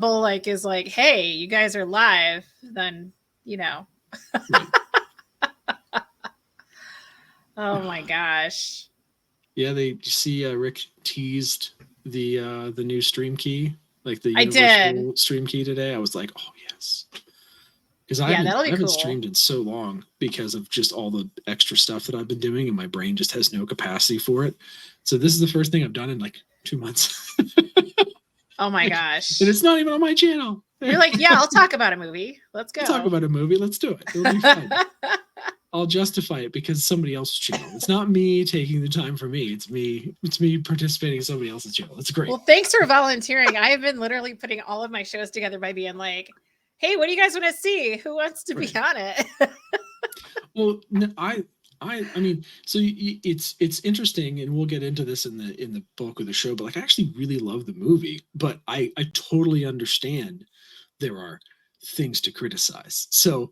like is like, hey, you guys are live, then Right. Oh my gosh. Yeah, they see Rick teased the new stream key, like the I did. universal stream key today. I was like, oh yes, because Yeah, that'll I be haven't cool. streamed in so long because of just all the extra stuff that I've been doing, and my brain just has no capacity for it. So this is the first thing I've done in like 2 months, Oh my and gosh. it's not even on my channel. You're like, yeah, I'll talk about a movie. Let's We'll talk go. about a movie. Let's do it. It'll be fun. I'll justify it because it's somebody else's channel. It's not me taking the time for me. It's me. It's me participating in somebody else's channel. It's great. Well, thanks for volunteering. I have been literally putting all of my shows together by being like, hey, what do you guys want to see? Who wants to be on it? Well, I mean, so it's interesting, and we'll get into this in the bulk of the show. But like, I actually really love the movie, but I totally understand there are things to criticize. So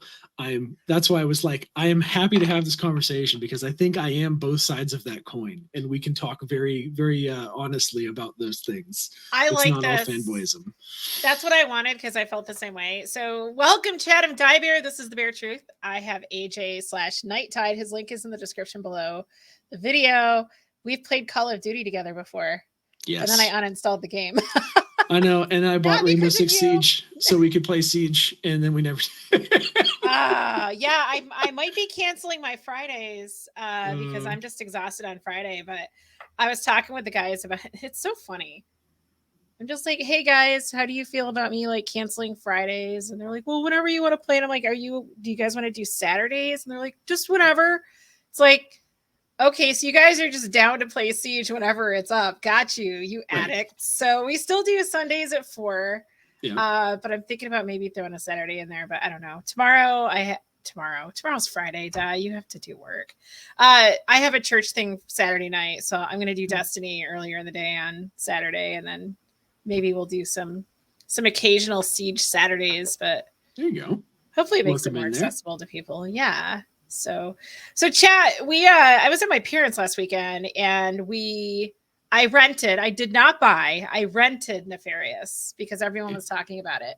that's why I was like, I am happy to have this conversation because I think I am both sides of that coin, and we can talk very very honestly about those things. I It's like not all this. fanboyism. That's what I wanted because I felt the same way. So, welcome, Chatham Die Bear. This is the Bear Truth. I have AJ/Night Tide. His link is in the description below the video. We've played Call of Duty together before. Yes. And then I uninstalled the game. I know, and I bought Rainbow Six Siege so we could play Siege, and then we never. Yeah, I might be canceling my Fridays because I'm just exhausted on Friday. But I was talking with the guys about it. It's so funny. I'm just like, hey guys, how do you feel about me like canceling Fridays? And they're like, well, whenever you want to play. And I'm like, do you guys want to do Saturdays? And they're like, just whenever. It's like, okay, so you guys are just down to play Siege whenever it's up. Got you addict. So we still do Sundays at 4. Yeah. But I'm thinking about maybe throwing a Saturday in there, but I don't know. Tomorrow's Friday. You have to do work. I have a church thing Saturday night, so I'm gonna do Destiny earlier in the day on Saturday, and then maybe we'll do some occasional Siege Saturdays. But there you go. Hopefully, it makes it more accessible to people. Yeah. So chat. I was at my parents' last weekend, and I rented. I did not buy. I rented Nefarious because everyone was talking about it,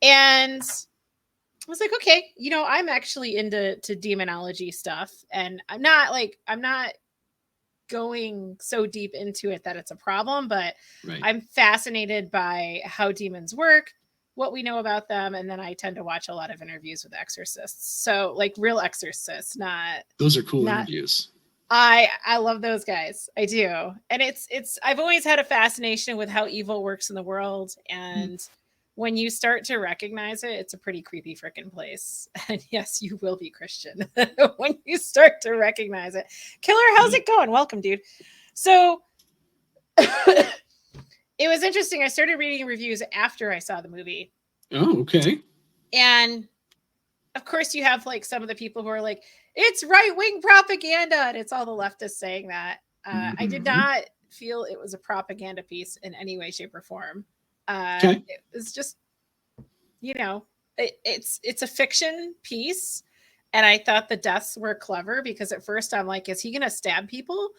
and I was like, okay, I'm actually into demonology stuff, and I'm not going so deep into it that it's a problem, but I'm fascinated by how demons work, what we know about them, and then I tend to watch a lot of interviews with exorcists. So like real exorcists, not those are cool interviews. I love those guys. I do. And it's I've always had a fascination with how evil works in the world, and when you start to recognize it, it's a pretty creepy freaking place. And yes, you will be Christian when you start to recognize it. Killer, how's it going? Welcome, dude. So it was interesting. I started reading reviews after I saw the movie. Oh, okay. And of course, you have like some of the people who are like, it's right-wing propaganda. And it's all the leftists saying that. I did not feel it was a propaganda piece in any way, shape, or form. It was just, it's a fiction piece. And I thought the deaths were clever because at first I'm like, is he going to stab people?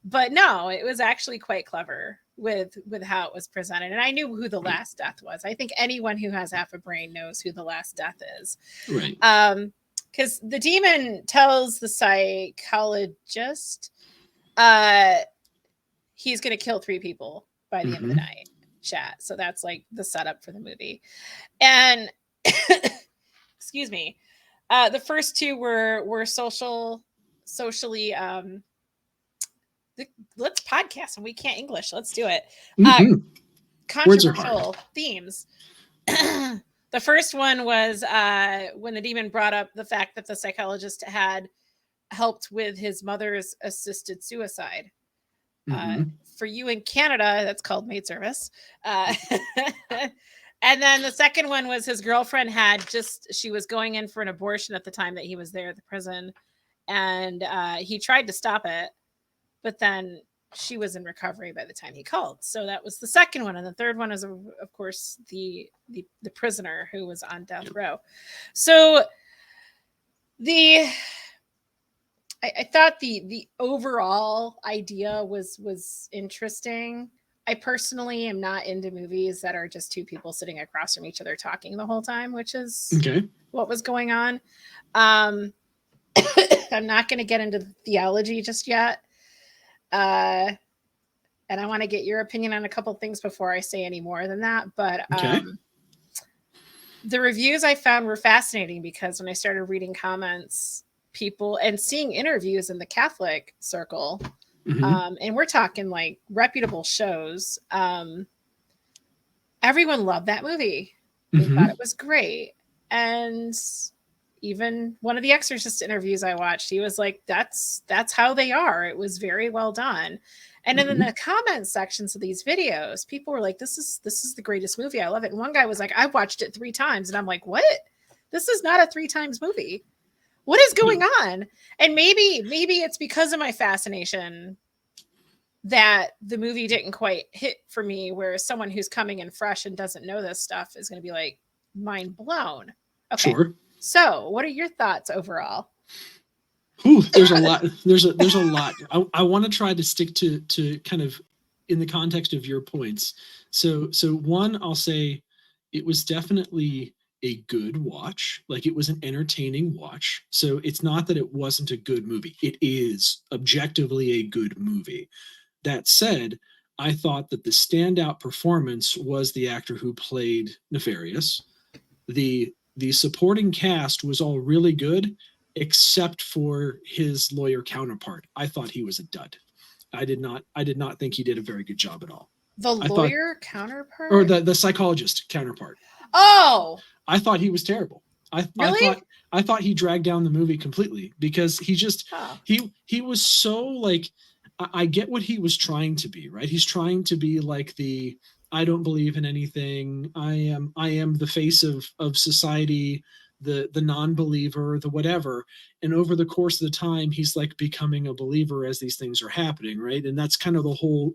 But no, it was actually quite clever with how it was presented. And I knew who the last death was. I think anyone who has half a brain knows who the last death is. Right. Because the demon tells the psychologist he's going to kill 3 people by the end of the night. Chat. So that's like the setup for the movie. And excuse me. The first 2 were socially let's podcast and we can't English. Let's do it. Controversial themes. The first one was when the demon brought up the fact that the psychologist had helped with his mother's assisted suicide. For you in Canada, that's called maid service. And then the second one was his girlfriend she was going in for an abortion at the time that he was there at the prison. And he tried to stop it, but then she was in recovery by the time he called. So that was the second one. And the third one is, of course, the prisoner who was on death row. So I thought the overall idea was interesting. I personally am not into movies that are just two people sitting across from each other talking the whole time, which is Okay. what was going on. Um, I'm not going to get into theology just yet. Uh, and I want to get your opinion on a couple things before I say any more than that. But Okay. the reviews I found were fascinating because when I started reading comments, people and seeing interviews in the Catholic circle, and we're talking like reputable shows, everyone loved that movie. They thought it was great. And even one of the Exorcist interviews I watched, he was like, that's how they are. It was very well done. And then in the comment sections of these videos, people were like, this is the greatest movie. I love it. And one guy was like, I watched it 3 times. And I'm like, what? This is not a 3 times movie. What is going on? And maybe it's because of my fascination that the movie didn't quite hit for me, where someone who's coming in fresh and doesn't know this stuff is going to be like mind blown. Okay. Sure. So, what are your thoughts overall? Ooh, there's a lot. There's a lot. I want to try to stick to kind of in the context of your points. So one, I'll say it was definitely a good watch. Like, it was an entertaining watch. So it's not that it wasn't a good movie. It is objectively a good movie. That said, I thought that the standout performance was the actor who played Nefarious. The supporting cast was all really good, except for his lawyer counterpart. I thought he was a dud. I did not think he did a very good job at all. The lawyer counterpart? Or the psychologist counterpart. Oh! I thought he was terrible. Really? I thought he dragged down the movie completely, because he was so like, I get what he was trying to be, right? He's trying to be like the, I don't believe in anything. I am the face of society, the non-believer, the whatever. And over the course of the time, he's like becoming a believer as these things are happening, right? And that's kind of the whole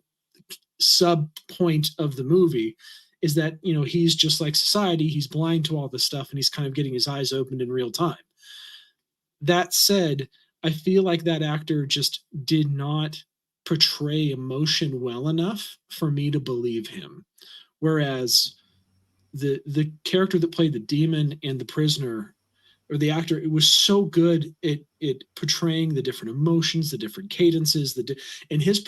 sub point of the movie, is that, you know, he's just like society. He's blind to all this stuff, and he's kind of getting his eyes opened in real time. That said, I feel like that actor just did not portray emotion well enough for me to believe him. Whereas the character that played the demon and the prisoner, or the actor, it was so good at portraying the different emotions, the different cadences, and his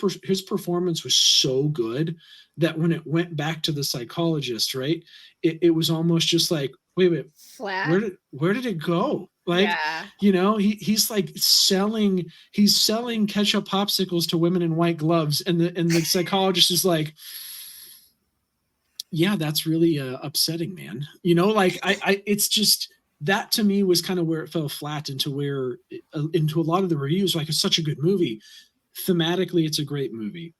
performance was so good that when it went back to the psychologist, right, it was almost just like, wait, flat. Where did it go? Like, yeah. You know, he's like selling ketchup popsicles to women in white gloves, and the psychologist is like, yeah, that's really upsetting, man. You know, like I it's just, that to me was kind of where it fell flat, into where into a lot of the reviews, like, it's such a good movie. Thematically, it's a great movie.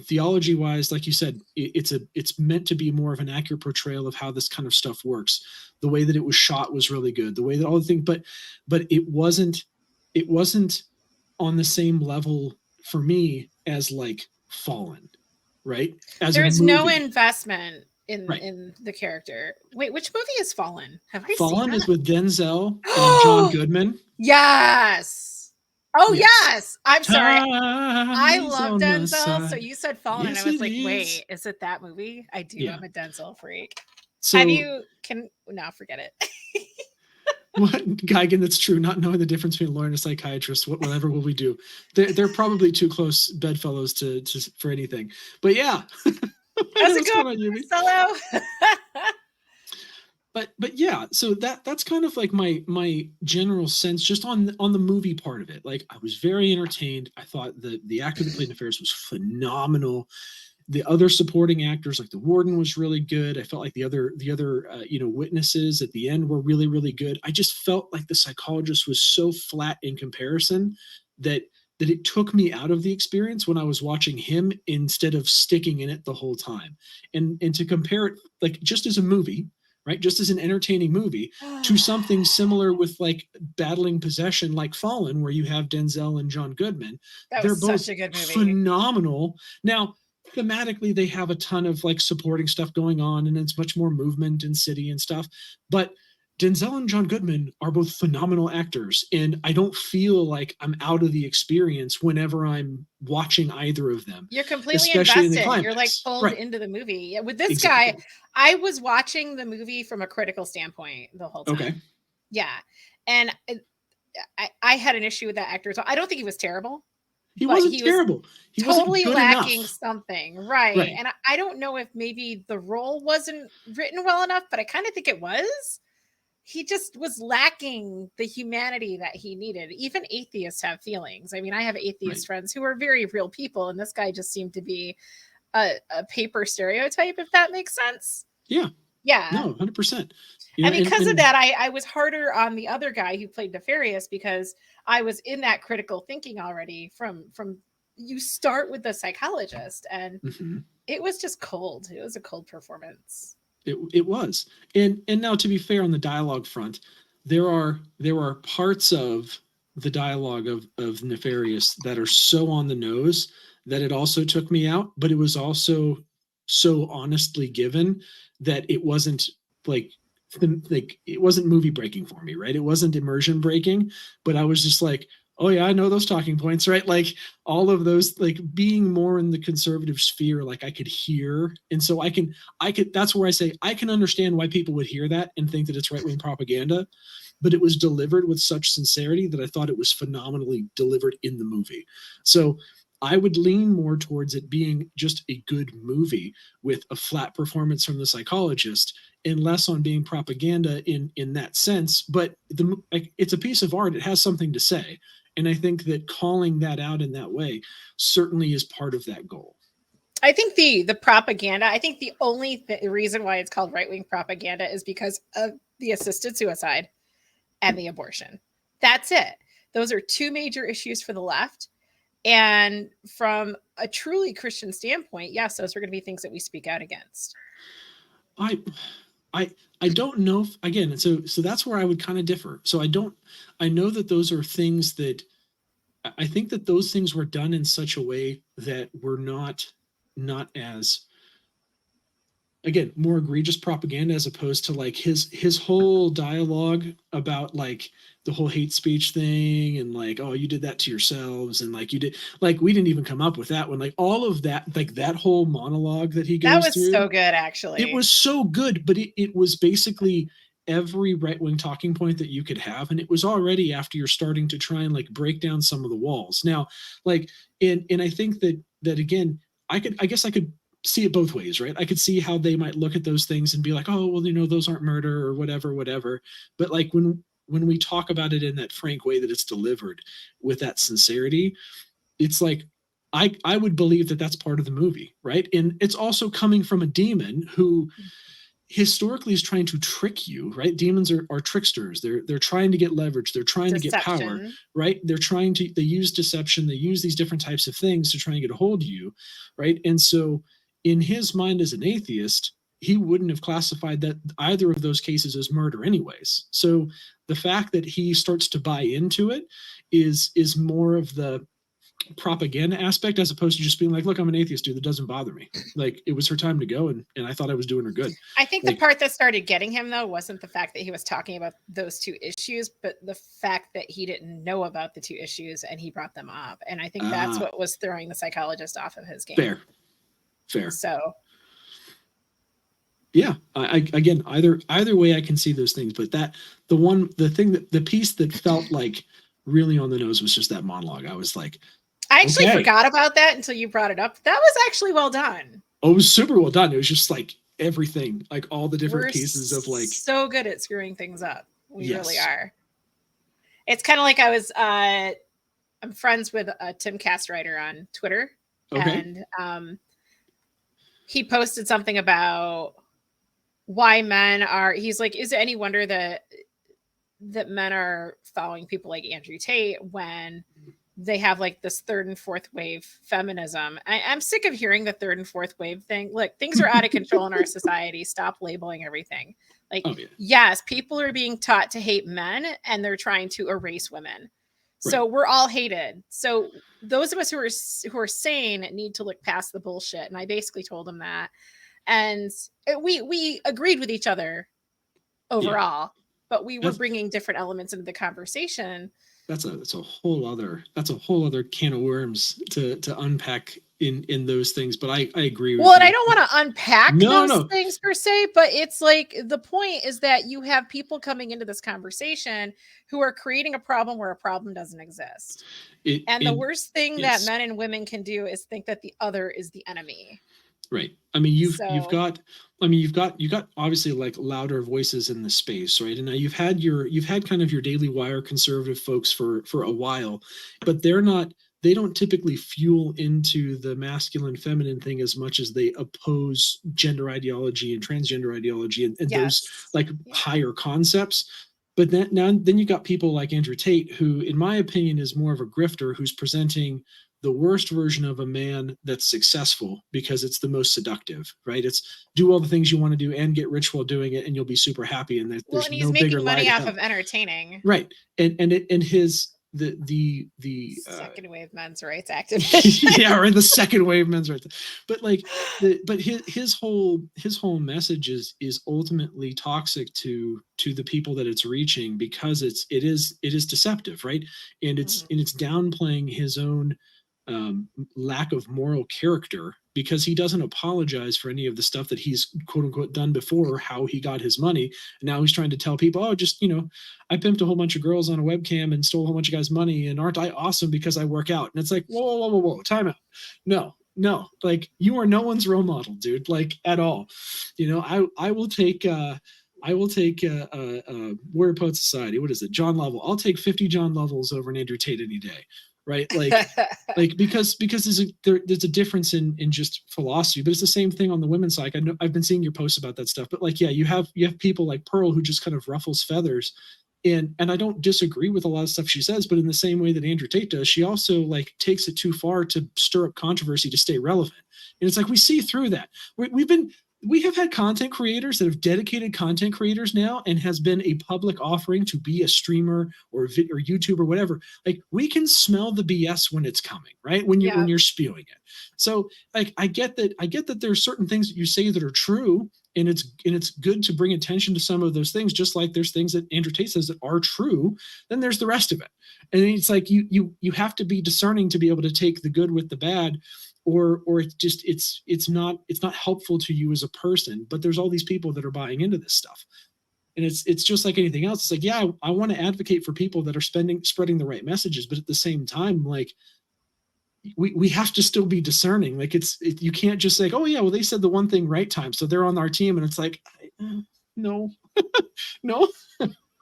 Theology wise, like you said, it's meant to be more of an accurate portrayal of how this kind of stuff works. The way that it was shot was really good. The way that all the things, but it wasn't on the same level for me as like Fallen, right? As There's a movie. No investment in right. in the character. Wait, which movie is Fallen? Have I Fallen seen that? is with Denzel and John Goodman. Yes. Oh yes. I'm sorry. Time I love Denzel. So side. you said Fallen, Yes, and I was it like, is. wait, is it that movie? I do. Yeah. I'm a Denzel freak. So Have you? No, forget it. what, Geigen? That's true. Not knowing the difference between a lawyer and a psychiatrist, whatever will we do? They're probably too close bedfellows to for anything. But yeah, how's it going, Solo? But yeah, so that's kind of like my general sense just on the movie part of it. Like, I was very entertained. I thought the actor that played Nefarious was phenomenal. The other supporting actors, like the warden, was really good. I felt like the other witnesses at the end were really, really good. I just felt like the psychologist was so flat in comparison that it took me out of the experience when I was watching him, instead of sticking in it the whole time. And to compare it, like, just as a movie, right, just as an entertaining movie, to something similar with like Battling Possession, like Fallen, where you have Denzel and John Goodman. They're both such a good movie. phenomenal. Now, thematically, they have a ton of like supporting stuff going on, and it's much more movement and city and stuff. But Denzel and John Goodman are both phenomenal actors, and I don't feel like I'm out of the experience whenever I'm watching either of them, You're completely especially in the invested. You're like climax. pulled Right. into the movie. Yeah, with this guy, Exactly. I was watching the movie from a critical standpoint the whole Okay. time. Yeah. And I had an issue with that actor. So I don't think he was terrible, He but wasn't he was terrible. He wasn't totally good lacking enough. something. Right. Right. And I don't know if maybe the role wasn't written well enough, but I kind of think it was. He just was lacking the humanity that he needed. Even atheists have feelings. I mean, I have atheist Right. friends who are very real people, and this guy just seemed to be a paper stereotype, if that makes sense. Yeah. Yeah. No, 100%. You know, And because of and that, I was harder on the other guy who played Nefarious because I was in that critical thinking already from you start with the psychologist, and mhm. it was just cold. It was a cold performance. It was. And now, to be fair, on the dialogue front, there are parts of the dialogue of Nefarious that are so on the nose that it also took me out, but it was also so honestly given that it wasn't like like it wasn't movie breaking for me, right? It wasn't immersion breaking, but I was just like, oh yeah, I know those talking points, right? Like all of those, like being more in the conservative sphere, like I could hear, and so I could, that's where I say I can understand why people would hear that and think that it's right wing propaganda, but it was delivered with such sincerity that I thought it was phenomenally delivered in the movie. So I would lean more towards it being just a good movie with a flat performance from the psychologist and less on being propaganda in that sense. But like, it's a piece of art. It has something to say. And I think that calling that out in that way certainly is part of that goal. I think the propaganda. I think the only reason why it's called right wing propaganda is because of the assisted suicide and the abortion. That's it. Those are two major issues for the left. And from a truly Christian standpoint, yes, those are going to be things that we speak out against. I I I don't know if, again, so that's where I would kind of differ. So I know that those are things that I think that those things were done in such a way that were not as, again, more egregious propaganda, as opposed to like his whole dialogue about like the whole hate speech thing, and like, oh, you did that to yourselves, and like you did, like we didn't even come up with that one, like all of that, like that whole monologue that he That goes was through. so good, It actually. was so good, but it was basically every right-wing talking point that you could have, and it was already after you're starting to try and like break down some of the walls now, like, and I think that again, I guess I could see it both ways, right? I could see how they might look at those things and be like, oh well, those aren't murder or whatever, but like when we talk about it in that frank way that it's delivered with that sincerity, it's like I would believe that that's part of the movie, right? And it's also coming from a demon who historically is trying to trick you, right? Demons are tricksters. They're trying to get leverage. They're trying to get power, Deception. right? They use deception. They use these different types of things to try and get a hold of you, right? And so in his mind as an atheist, he wouldn't have classified that either of those cases as murder anyways. So the fact that he starts to buy into it is more of the propaganda aspect, as opposed to just being like, look, I'm an atheist, dude, that doesn't bother me. Like it was her time to go, and I thought I was doing her good. I think the Like, part that started getting him, though, wasn't the fact that he was talking about those two issues, but the fact that he didn't know about the two issues and he brought them up. And I think that's ah, what was throwing the psychologist off of his game. fair, fair. So Yeah, again, either way, I can see those things, but the thing that the piece that felt like really on the nose was just that monologue. I was like, I actually okay, forgot about that until you brought it up. That was actually well done. oh, it was super well done. It was just like everything, like all the different We're pieces of like, so good at screwing things up. We really yes, are. It's kind of like I'm friends with a Tim Castwriter on Twitter, okay, and he posted something about why men are. He's like, is it any wonder that men are following people like Andrew Tate when they have like this third and fourth wave feminism? I'm sick of hearing the third and fourth wave thing. Look, things are out of control in our society. Stop labeling everything. Like, oh yeah, yes, people are being taught to hate men and they're trying to erase women. right, So we're all hated. So those of us who are sane need to look past the bullshit. And I basically told him that, and we agreed with each other yeah, overall. but we were That's bringing different elements into the conversation. that's a whole other can of worms to unpack in those things. But I agree Well, with and I you. don't want to unpack No, those no. things per se, but it's like the point is that you have people coming into this conversation who are creating a problem where a problem doesn't exist. And the And worst thing that yes, men and women can do is think that the other is the enemy. right. I mean, you've So, got, I mean, you've got obviously like louder voices in the space, right? And now you've had kind of your Daily Wire conservative folks for a while, but they don't typically fuel into the masculine feminine thing as much as they oppose gender ideology and transgender ideology and those yes. like Yeah. higher concepts. But then you got people like Andrew Tate, who, in my opinion, is more of a grifter who's presenting the worst version of a man that's successful because it's the most seductive, right? It's do all the things you want to do and get rich while doing it, and you'll be super happy. And Well, there's and he's no bigger making lie money to off of hell, entertaining. right? And his the Second wave men's rights activist. yeah, or the second wave men's rights. But like but his whole message is ultimately toxic to the people that it's reaching because it is deceptive, right? And it's downplaying his own lack of moral character because he doesn't apologize for any of the stuff that he's quote unquote done before, how he got his money. And now he's trying to tell people, oh, just, I pimped a whole bunch of girls on a webcam and stole a whole bunch of guys' money. And aren't I awesome because I work out? And it's like, whoa, whoa, whoa, whoa, time out. No, no, like you are no one's role model, dude, like at all. I will take, Warrior Poet Society. What is it? John Lovell. I'll take 50 John Lovells over an Andrew Tate any day, right? Like because there's a difference in just philosophy, but it's the same thing on the women's side. I know I've been seeing your posts about that stuff, but like, yeah, you have people like Pearl who just kind of ruffles feathers, and I don't disagree with a lot of stuff she says, but in the same way that Andrew Tate does, she also like takes it too far to stir up controversy to stay relevant. And it's like we see through that. We have had content creators that have dedicated content creators now and has been a public offering to be a streamer or YouTube or whatever. Like we can smell the BS when it's coming, right? When Yeah. you're spewing it. So like I get that there are certain things that you say that are true, and it's good to bring attention to some of those things, just like there's things that Andrew Tate says that are true. Then there's the rest of it. And it's like you have to be discerning to be able to take the good with the bad, or it's not helpful to you as a person. But there's all these people that are buying into this stuff, and it's just like anything else. It's like, yeah, I want to advocate for people that are spreading the right messages, but at the same time, like we have to still be discerning. Like you can't just say, oh yeah, well they said the one thing right time, so they're on our team. And it's like, no, no.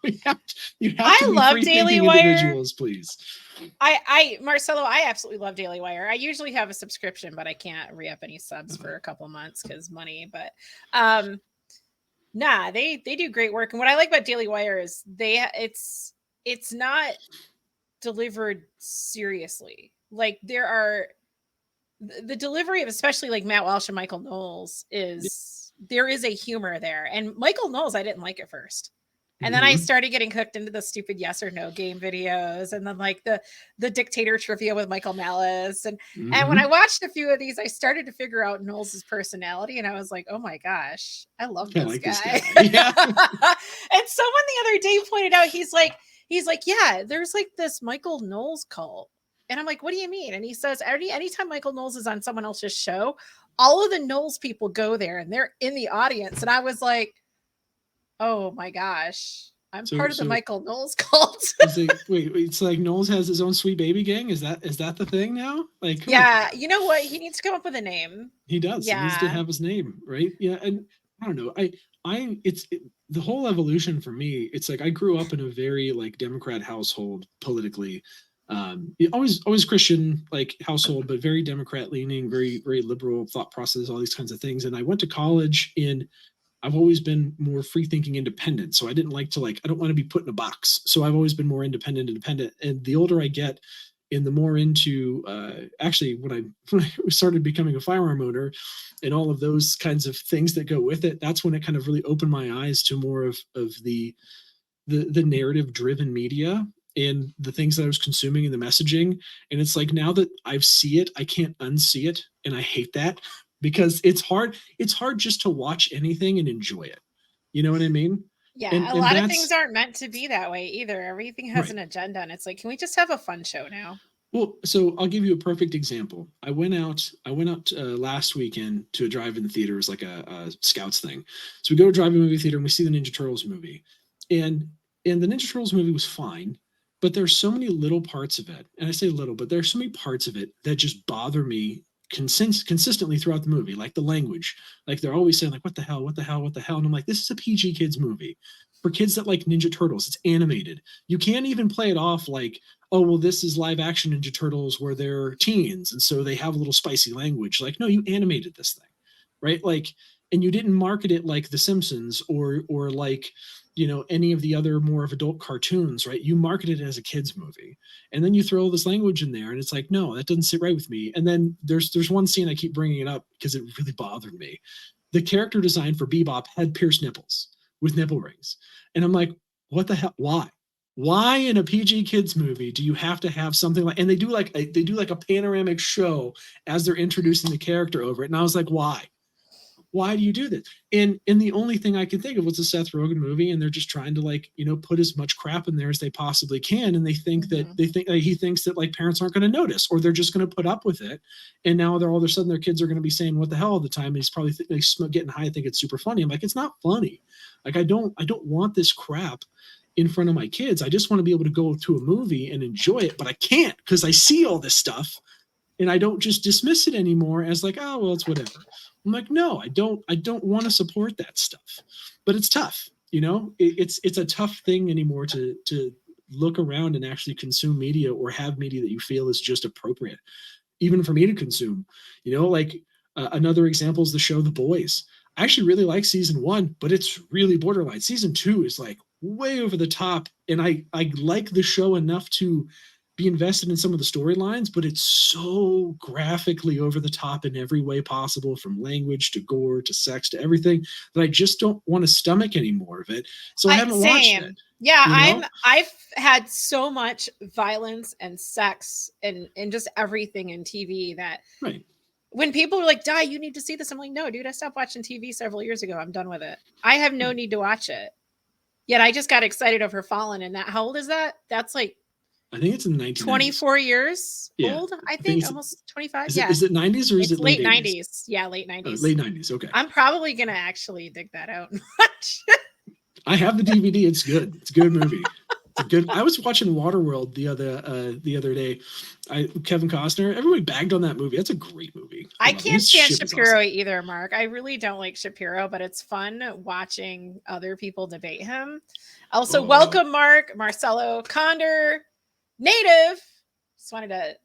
You have to I be love free Daily thinking Wire. individuals, please. Marcelo, I absolutely love Daily Wire. I usually have a subscription, but I can't re-up any subs for a couple months because money. But nah, they do great work. And what I like about Daily Wire is it's not delivered seriously. Like the delivery of especially like Matt Walsh and Michael Knowles there is a humor there. And Michael Knowles, I didn't like at first. And then I started getting hooked into the stupid yes or no game videos, and then like the dictator trivia with Michael Malice. And when I watched a few of these, I started to figure out Knowles' personality, and I was like, oh my gosh, I love this guy. Yeah. And someone the other day pointed out, he's like, yeah, there's like this Michael Knowles cult. And I'm like, what do you mean? And he says, anytime Michael Knowles is on someone else's show, all of the Knowles people go there and they're in the audience. And I was like, oh my gosh, I'm part of the Michael Knowles cult. Wait, it's like Knowles has his own sweet baby gang. Is that the thing now? Like, yeah, you know what? He needs to come up with a name. He does. Yeah. He needs to have his name, right? Yeah, and I don't know. The whole evolution for me. It's like I grew up in a very like Democrat household politically. Always Christian like household, but very Democrat leaning, very very liberal thought process, all these kinds of things. And I went to college in I've always been more free thinking independent. So I didn't like to I don't want to be put in a box. So I've always been more independent. And the older I get and the more into actually when I started becoming a firearm owner and all of those kinds of things that go with it, that's when it kind of really opened my eyes to more of the narrative driven media and the things that I was consuming and the messaging. And it's like now that I see it, I can't unsee it. And I hate that because it's hard just to watch anything and enjoy it. You know what I mean? Yeah, a And lot of things that's aren't meant to be that way either. Everything has right. an agenda, and it's like, can we just have a fun show now? Well, so I'll give you a perfect example. I went out last weekend to a drive-in theater. It was like a Scouts thing. So we go to a drive-in movie theater and we see the Ninja Turtles movie, and and the Ninja Turtles movie was fine, but there's so many little parts of it, and I say little, but there's so many parts of it that just bother me consistently throughout the movie, like the language. Like they're always saying like, "What the hell? What the hell? What the hell?" And I'm like, "This is a PG kids movie for kids that like Ninja Turtles. It's animated. You can't even play it off like." Oh, well, this is live action Ninja Turtles where they're teens. And so they have a little spicy language. Like, no, you animated this thing, right? Like, and you didn't market it like The Simpsons or like, you know, any of the other more of adult cartoons, right? You marketed it as a kids movie. And then you throw all this language in there and it's like, no, that doesn't sit right with me. And then there's one scene I keep bringing it up because it really bothered me. The character design for Bebop had pierced nipples with nipple rings. And I'm like, what the hell? Why in a PG kids movie do you have to have something like, and they do like a panoramic show as they're introducing the character over it. And I was like, why do you do this? And the only thing I can think of was a Seth Rogen movie, and they're just trying to like, you know, put as much crap in there as they possibly can. And they think he thinks that like parents aren't going to notice, or they're just going to put up with it. And now they're all of a sudden their kids are going to be saying what the hell all the time. And he's probably getting high. I think it's super funny. I'm like, it's not funny. Like I don't want this crap in front of my kids. I just want to be able to go to a movie and enjoy it, but I can't because I see all this stuff and I don't just dismiss it anymore as like, oh well, it's whatever. I'm like, no, I don't want to support that stuff. But it's tough, you know. It's a tough thing anymore to look around and actually consume media or have media that you feel is just appropriate, even for me to consume. You know, like another example is the show The Boys. I actually really like season one, but it's really borderline. Season two is like way over the top, and I like the show enough to be invested in some of the storylines, but it's so graphically over the top in every way possible, from language to gore to sex to everything, that I just don't want to stomach any more of it. So I I haven't watched it. same. Yeah, You know, I've had so much violence and sex and just everything in TV that right? when people are like, "Die, you need to see this." I'm like, "No, dude, I stopped watching TV several years ago. I'm done with it. I have no Right. need to watch it." Yet I just got excited over Fallen, and that how old is that? That's like I think it's in the 1990s. 24 years Yeah, old, I I think think, it's almost 25. is Yeah, it 90s or is it's it late late 80s? 90s. Yeah, late 90s. Late 90s. Okay. I'm probably gonna actually dig that out and watch. I have the DVD. It's good. It's a good movie. It's a good. I was watching Waterworld the other day. Kevin Costner. Everybody bagged on that movie. That's a great movie. I I love it. can't His stand ship is Shapiro awesome. either, Mark. I really don't like Shapiro, but it's fun watching other people debate him. Also, Oh welcome, Mark, Marcelo, Condor, Native. Just wanted to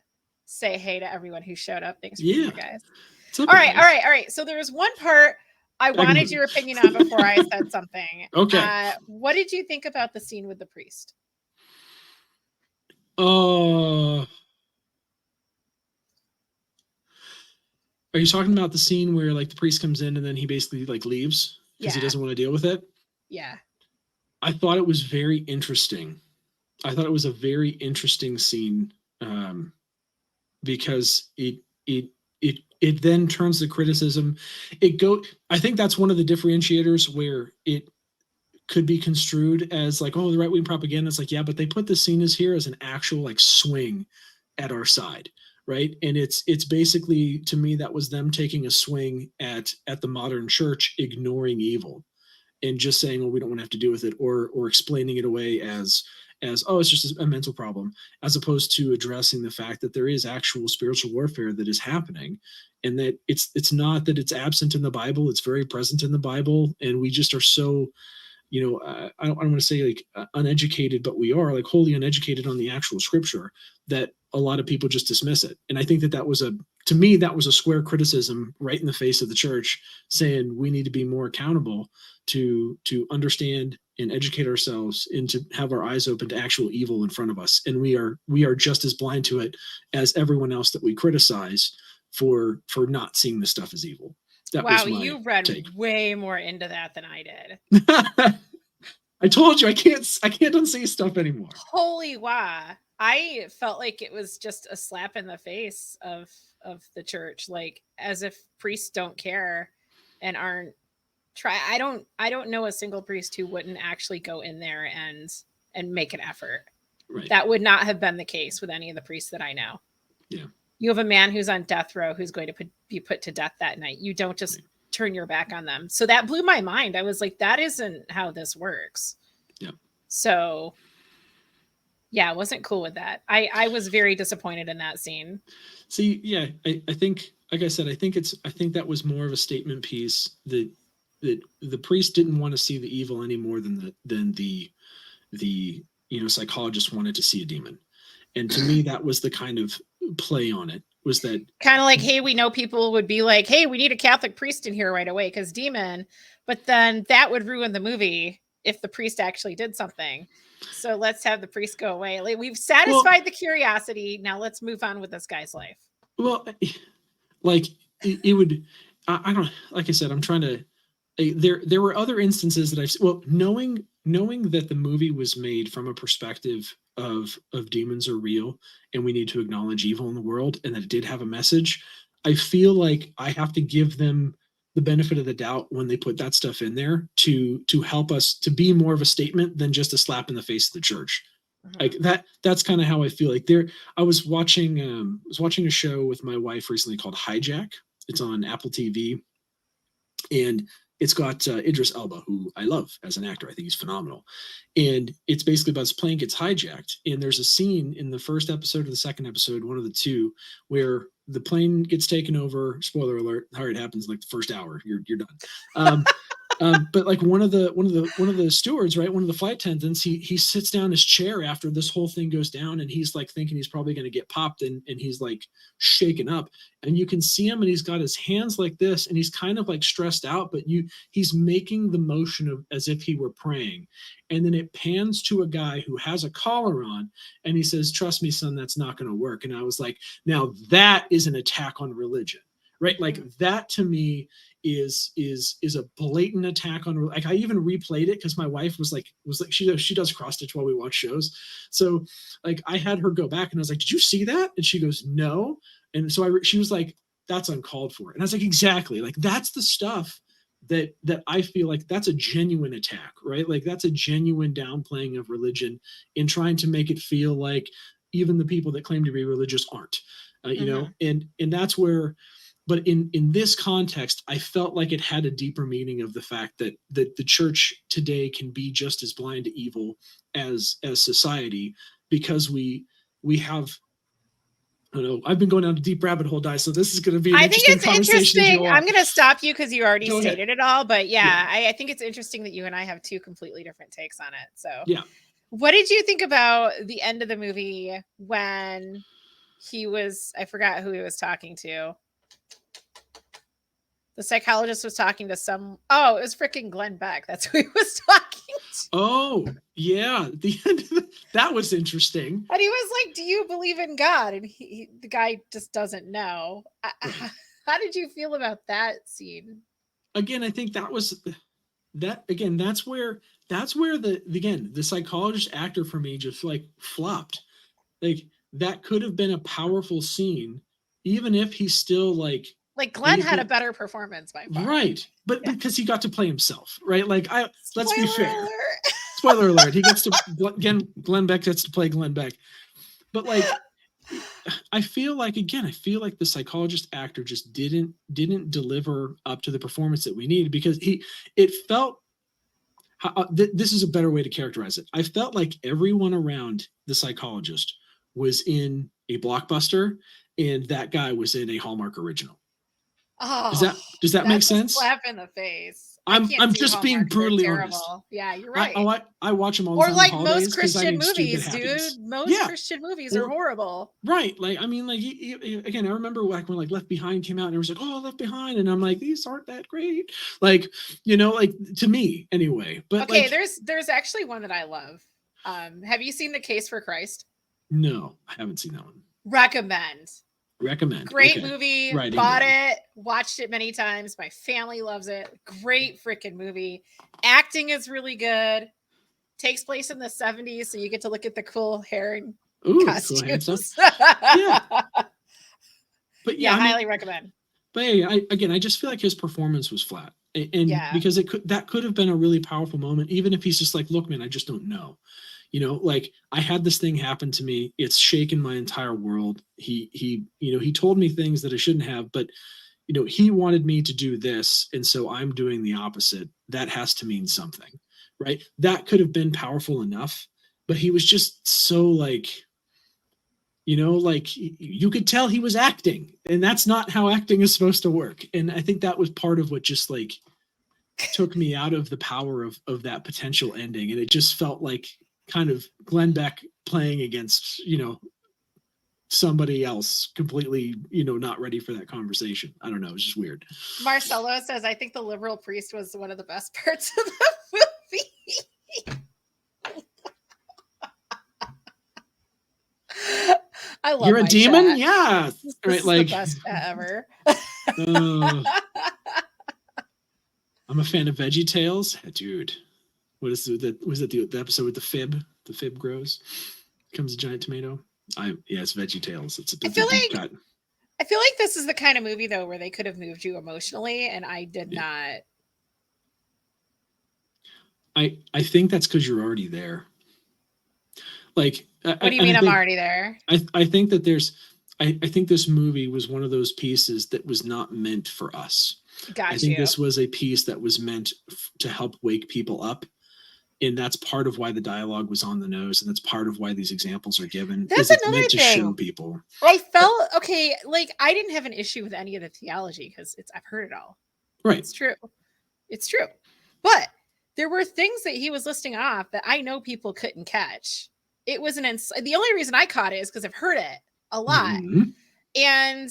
say hey to everyone who showed up. Thanks for being yeah. here, guys. What's up, All right, all guys? right, all right. So there's one part I Back in the wanted movie. your opinion on before I said something. Okay. What did you think about the scene with the priest? Uh, are you talking about the scene where like the priest comes in and then he basically like leaves because he Yeah, doesn't want to deal with it? yeah. I thought it was very interesting. I thought it was a very interesting scene because it then turns the criticism. I think that's one of the differentiators where it could be construed as like, oh, the right wing propaganda. It's like, yeah, but they put the scene as here as an actual like swing at our side, right? And it's basically, to me, that was them taking a swing at the modern church, ignoring evil and just saying, well, we don't want to have to deal with it, or explaining it away as oh, it's just a mental problem, as opposed to addressing the fact that there is actual spiritual warfare that is happening, and that it's not that it's absent in the Bible. It's very present in the Bible, and we just are so, you know, I don't want to say like uneducated, but we are like wholly uneducated on the actual scripture, that a lot of people just dismiss it. And I think that that was to me, that was a square criticism right in the face of the church, saying we need to be more accountable to understand and educate ourselves and to have our eyes open to actual evil in front of us. And we are just as blind to it as everyone else that we criticize for not seeing this stuff as evil. That Wow, was my you read take. way more into that than I did. I told you I can't unsee stuff anymore. Holy wow. I felt like it was just a slap in the face of the church, like as if priests don't care and aren't try. I don't know a single priest who wouldn't actually go in there and make an effort. Right. That would not have been the case with any of the priests that I know. Yeah. You have a man who's on death row who's going to be put to death that night. You don't just Right. turn your back on them. So that blew my mind. I was like, that isn't how this works. Yeah. So yeah, I wasn't cool with that. I was very disappointed in that scene. See, yeah, I think, like I said, I think that was more of a statement piece that the priest didn't want to see the evil any more than the psychologist wanted to see a demon. And to me, that was the kind of play on it, was that kind of like, hey, we know people would be like, hey, we need a Catholic priest in here right away because demon, but then that would ruin the movie if the priest actually did something. So let's have the priest go away. Like, we've satisfied the curiosity. Now let's move on with this guy's life. Well, like it would, I don't, like I said, I'm trying to, there were other instances that knowing that the movie was made from a perspective of demons are real and we need to acknowledge evil in the world, and that it did have a message, I feel like I have to give them the benefit of the doubt when they put that stuff in there to help us to be more of a statement than just a slap in the face of the church. Like that's kind of how I feel. Like I was watching a show with my wife recently called Hijack. It's on Apple TV, and it's got Idris Elba, who I love as an actor. I think he's phenomenal. And it's basically about this plane gets hijacked. And there's a scene in the first episode or the second episode, one of the two, where the plane gets taken over. Spoiler alert, how it happens like the first hour, you're done. But like one of the stewards, right, one of the flight attendants, he sits down in his chair after this whole thing goes down, and he's like thinking he's probably going to get popped, and he's like shaken up, and you can see him, and he's got his hands like this, and he's kind of like stressed out, but he's making the motion of as if he were praying, and then it pans to a guy who has a collar on, and he says, "Trust me, son, that's not going to work." And I was like, now that is an attack on religion, right? Like that to me is a blatant attack on, like, I even replayed it because my wife was like she does cross stitch while we watch shows, so like I had her go back and I was like, did you see that? And she goes, no. And so she was like, that's uncalled for. And I was like, exactly, like that's the stuff that I feel like that's a genuine attack, right? Like that's a genuine downplaying of religion in trying to make it feel like even the people that claim to be religious aren't, and that's where. But in this context, I felt like it had a deeper meaning of the fact that the church today can be just as blind to evil as society, because we have, I don't know, I've been going down a deep rabbit hole, Di, so this is going to be an interesting conversation. I'm going to stop you because you already stated it all, but I think it's interesting that you and I have two completely different takes on it. So yeah. What did you think about the end of the movie when I forgot who he was talking to. The psychologist was talking to it was freaking Glenn Beck. That's who he was talking to. Oh, yeah. The end of that was interesting. And he was like, do you believe in God? And the guy just doesn't know. Right. How did you feel about that scene? Again, I think that's where the psychologist actor for me just like flopped. Like that could have been a powerful scene, even if he's still like Glenn had a better performance by far. Right. But because he got to play himself, right? Like let's be fair. Alert. Spoiler alert. He gets to Glenn Beck gets to play Glenn Beck. But like I feel like the psychologist actor just didn't deliver up to the performance that we needed, because it felt this is a better way to characterize it. I felt like everyone around the psychologist was in a blockbuster and that guy was in a Hallmark original. Oh, does that make sense? Slap in the face. I'm just being brutally honest. Yeah, you're right. I watch them all the time. Or like most Christian movies, dude. Most Christian movies are horrible. Right. Like, I mean, like, again, I remember when like Left Behind came out and it was like, oh, Left Behind. And I'm like, these aren't that great. Like, like to me anyway. But okay, there's actually one that I love. Have you seen The Case for Christ? No, I haven't seen that one. Recommend. Great movie. Right, bought it, watched it many times. My family loves it. Great freaking movie. Acting is really good. Takes place in the 70s, so you get to look at the cool hair and costumes. Cool yeah. But yeah, I highly recommend. But hey, I just feel like his performance was flat. And Yeah. because that could have been a really powerful moment, even if he's just like, look, man, I just don't know. Like I had this thing happen to me. It's shaken my entire world. He told me things that I shouldn't have, but he wanted me to do this, and so I'm doing the opposite. That has to mean something, right? That could have been powerful enough, but he was just so like, like you could tell he was acting, and that's not how acting is supposed to work. And I think that was part of what just like took me out of the power of that potential ending. And it just felt like kind of Glenn Beck playing against, somebody else completely, not ready for that conversation. I don't know. It's just weird. Marcelo says, I think the liberal priest was one of the best parts of the movie. I love You're a my demon? chat. Yeah. This Right. is Like, the best chat ever. I'm a fan of Veggie Tales. Dude, what is that? Was it the episode with the fib? The fib grows, becomes a giant tomato. It's Veggie Tales. It's a deep cut. I feel like this is the kind of movie though where they could have moved you emotionally, and I did not. I think that's because you're already there. Like, what do you mean I'm already there? I think that I think this movie was one of those pieces that was not meant for us. I think this was a piece that was meant to help wake people up. And that's part of why the dialogue was on the nose, and that's part of why these examples are given. That's it's another meant to thing. show people. I felt okay. Like I didn't have an issue with any of the theology because I've heard it all. Right. It's true. But there were things that he was listing off that I know people couldn't catch. It was the only reason I caught it is because I've heard it a lot, and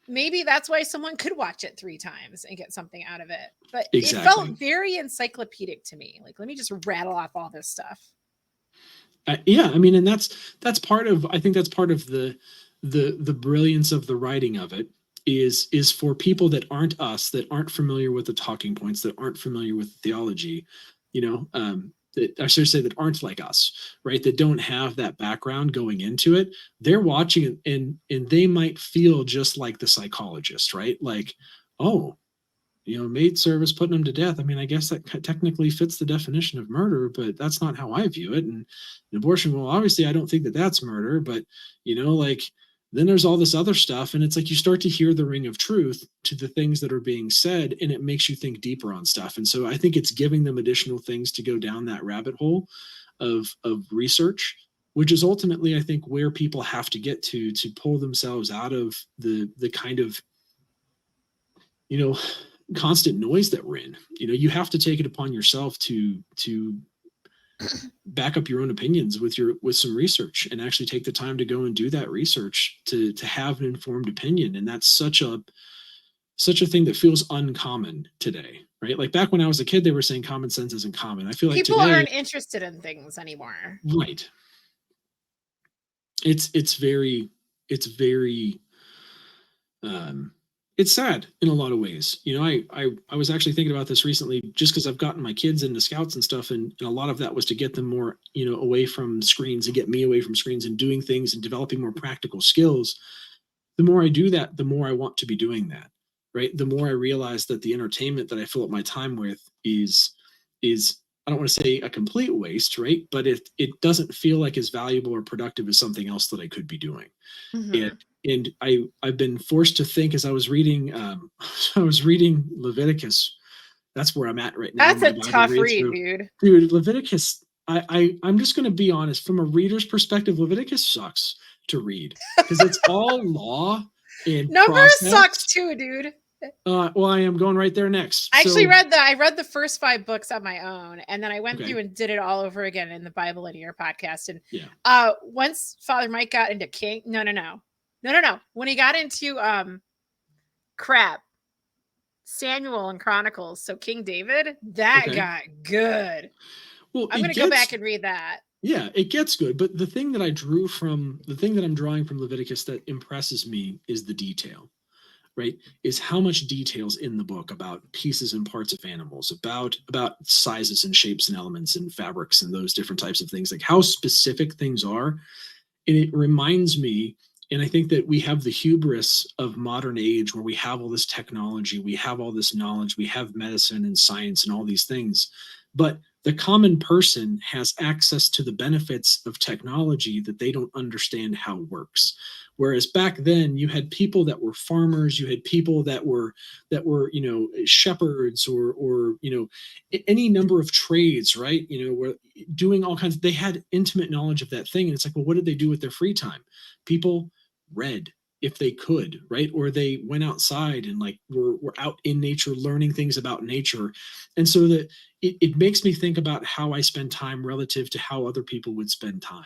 maybe that's why someone could watch it 3 times and get something out of it. But It felt very encyclopedic to me. Like, let me just rattle off all this stuff. Yeah, I mean, and that's part of, I think that's part of the brilliance of the writing of it is for people that aren't us, that aren't familiar with the talking points, that aren't familiar with theology, that I should say that aren't like us, right? That don't have that background going into it. They're watching it and they might feel just like the psychologist, right? Like, oh, maid service putting them to death. I mean, I guess that technically fits the definition of murder, but that's not how I view it. And abortion, well, obviously I don't think that that's murder, but like then there's all this other stuff. And it's like you start to hear the ring of truth to the things that are being said, and it makes you think deeper on stuff. And so I think it's giving them additional things to go down that rabbit hole of research, which is ultimately, I think, where people have to get to pull themselves out of the kind of, constant noise that we're in. You have to take it upon yourself to back up your own opinions with some research, and actually take the time to go and do that research to have an informed opinion. And that's such a thing that feels uncommon today, right? Like back when I was a kid, they were saying common sense isn't common. I feel like people aren't interested in things anymore. Right. It's very it's sad in a lot of ways. I was actually thinking about this recently, just because I've gotten my kids into scouts and stuff, and a lot of that was to get them more, away from screens, and get me away from screens and doing things and developing more practical skills. The more I do that, the more I want to be doing that, right? The more I realize that the entertainment that I fill up my time with is I don't want to say a complete waste, right? But it doesn't feel like as valuable or productive as something else that I could be doing. Mm-hmm. And I've been forced to think, as I was reading Leviticus. That's where I'm at right now. That's a tough read, dude. Dude, Leviticus. I'm just going to be honest. From a reader's perspective, Leviticus sucks to read because it's all law and Numbers sucks too, dude. Well, I am going right there next. I actually I read the first 5 books on my own, and then I went through and did it all over again in the Bible in Your podcast. And once Father Mike got into King, no. When he got into Samuel and Chronicles, so King David, that got good. Well, I'm going to go back and read that. Yeah, it gets good. But the thing that I'm drawing from Leviticus that impresses me is the detail. Right, is how much details in the book about pieces and parts of animals, about sizes and shapes and elements and fabrics and those different types of things, like how specific things are. And it reminds me And I think that we have the hubris of modern age where we have all this technology, we have all this knowledge, we have medicine and science and all these things. But the common person has access to the benefits of technology that they don't understand how it works. Whereas back then you had people that were farmers, you had people that were shepherds or any number of trades, right? Were doing all kinds they had intimate knowledge of that thing. And it's like, well, what did they do with their free time? People read if they could, right? Or they went outside and like were out in nature learning things about nature. And so that it makes me think about how I spend time relative to how other people would spend time.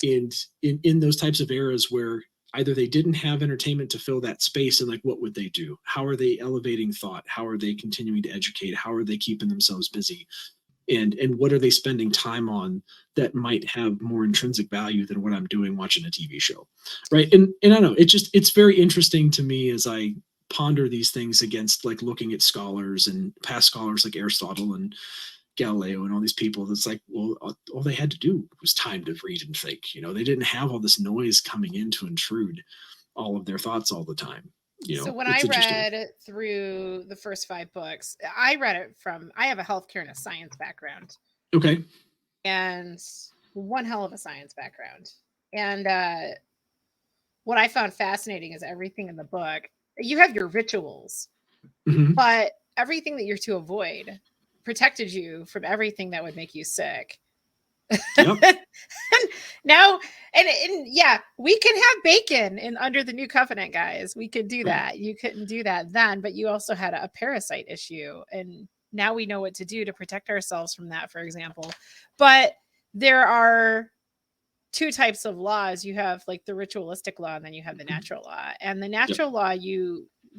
And in those types of eras where either they didn't have entertainment to fill that space, and like what would they do? How are they elevating thought? How are they continuing to educate? How are they keeping themselves busy? And what are they spending time on that might have more intrinsic value than what I'm doing watching a TV show, right? And I don't know, it's very interesting to me as I ponder these things against like looking at scholars and past scholars like Aristotle and Galileo and all these people. That's like, well, all they had to do was time to read and think. They didn't have all this noise coming in to intrude all of their thoughts all the time. So when I It's interesting. read through the first 5 books, I read it I have a healthcare and a science background, Okay. and one hell of a science background. And what I found fascinating is everything in the book. You have your rituals, but everything that you're to avoid protected you from everything that would make you sick. Yep. Now, and yeah, we can have bacon in under the new covenant, guys. We could do that. You couldn't do that then, but you also had a parasite issue, and now we know what to do to protect ourselves from that, for example. But there are two types of laws. You have like the ritualistic law, and then you have the natural law. And the Yep. natural law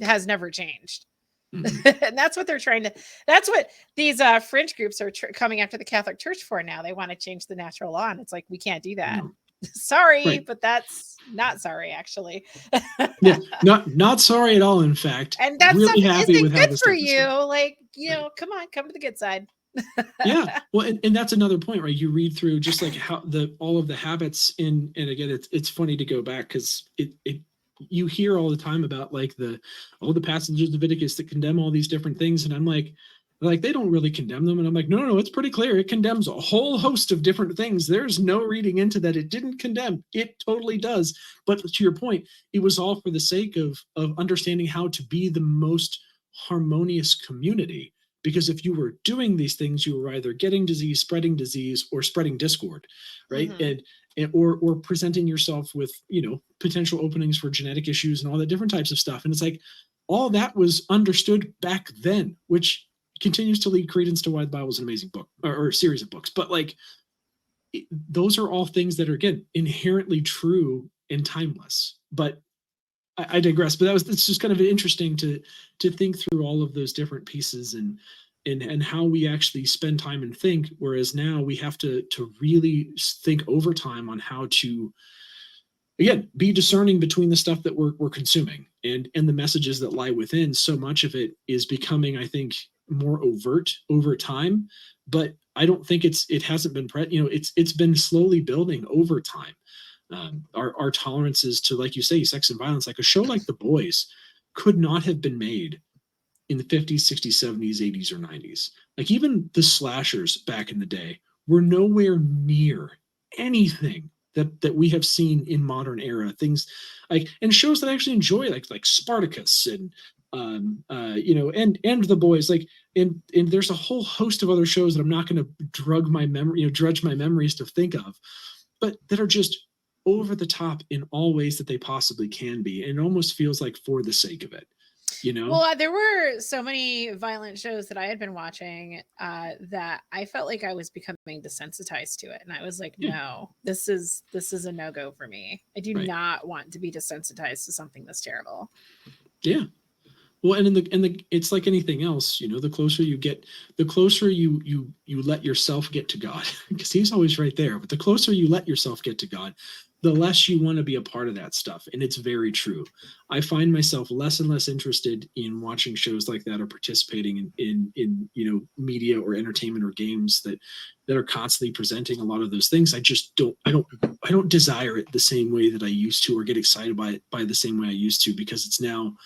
has never changed. And that's what they're trying to. That's what these fringe groups are coming after the Catholic Church for now. They want to change the natural law, and it's like we can't do that. No. Sorry, Right. but that's not sorry, actually. Yeah, not sorry at all. In fact, And that really stuff happy isn't with how good this for stuff is you. going. Like, Right. come on, come to the good side. Yeah. Well, and that's another point, right? You read through just like how all of the habits and again, it's funny to go back because it you hear all the time about like the passages of Leviticus that condemn all these different things, and I'm like they don't really condemn them, and I'm like, no, it's pretty clear. It condemns a whole host of different things. There's no reading into that. It didn't condemn. It totally does. But to your point, it was all for the sake of understanding how to be the most harmonious community. Because if you were doing these things, you were either getting disease, or spreading discord, right? Mm-hmm. Or presenting yourself with potential openings for genetic issues and all the different types of stuff. And it's like all that was understood back then, which continues to lead credence to why the Bible is an amazing book or series of books. But like those are all things that are again inherently true and timeless. But I digress. But it's just kind of interesting to think through all of those different pieces and how we actually spend time and think. Whereas now we have to really think over time on how to again be discerning between the stuff that we're consuming and the messages that lie within. So much of it is becoming, I think, more overt over time, but I don't think it hasn't been it's been slowly building over time. Our tolerances to, like you say, sex and violence, like a show like The Boys could not have been made in the 50s, 60s, 70s, 80s, or 90s. Like even the slashers back in the day were nowhere near anything that we have seen in modern era. Things like and shows that I actually enjoy, like Spartacus and and The Boys, like and there's a whole host of other shows that I'm not going to drudge my memories to think of, but that are just over the top in all ways that they possibly can be, and it almost feels like for the sake of it. Well, there were so many violent shows that I had been watching that I felt like I was becoming desensitized to it, and I was like, Yeah. "No, this is a no go for me. I do Right. not want to be desensitized to something this terrible." Yeah. Well, and it's like anything else, you know, the closer you get, the closer you let yourself get to God, because He's always right there. But the closer you let yourself get to God, the less you want to be a part of that stuff. And it's very true. I find myself less and less interested in watching shows like that or participating in you know, media or entertainment or games that are constantly presenting a lot of those things. I just don't desire it the same way that I used to, or get excited by it by the same way I used to, because it's now,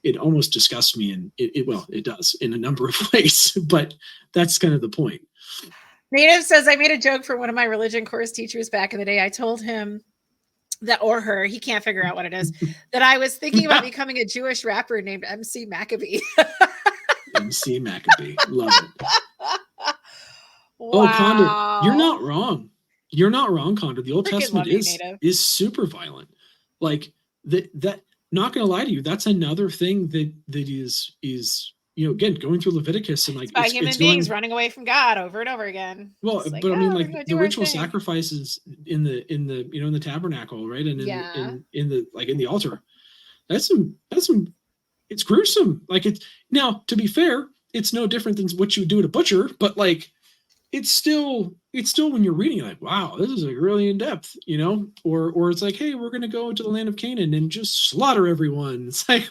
it almost disgusts me, and well, it does in a number of ways, but that's kind of the point. Native says, I made a joke for one of my religion course teachers back in the day. I told him that, or her, he can't figure out what it is, that I was thinking about becoming a Jewish rapper named MC Maccabee. MC Maccabee. Love it. Wow. Oh, Condor, you're not wrong. You're not wrong, Condor. The Old Freaking Testament love you, Native. is super violent. Like that, not gonna lie to you, that's another thing that is, you know, again, going through Leviticus, and like by human beings running away from God over and over again. Well, like, but I mean, like the ritual sacrifices in the you know, in the tabernacle, right, and in the like in the altar, that's some it's gruesome. Like, it's, now, to be fair, it's no different than what you would do at a butcher, but like it's still when you're reading, like, wow, this is like really in depth, you know, or it's like, hey, we're gonna go to the land of Canaan and just slaughter everyone. It's like,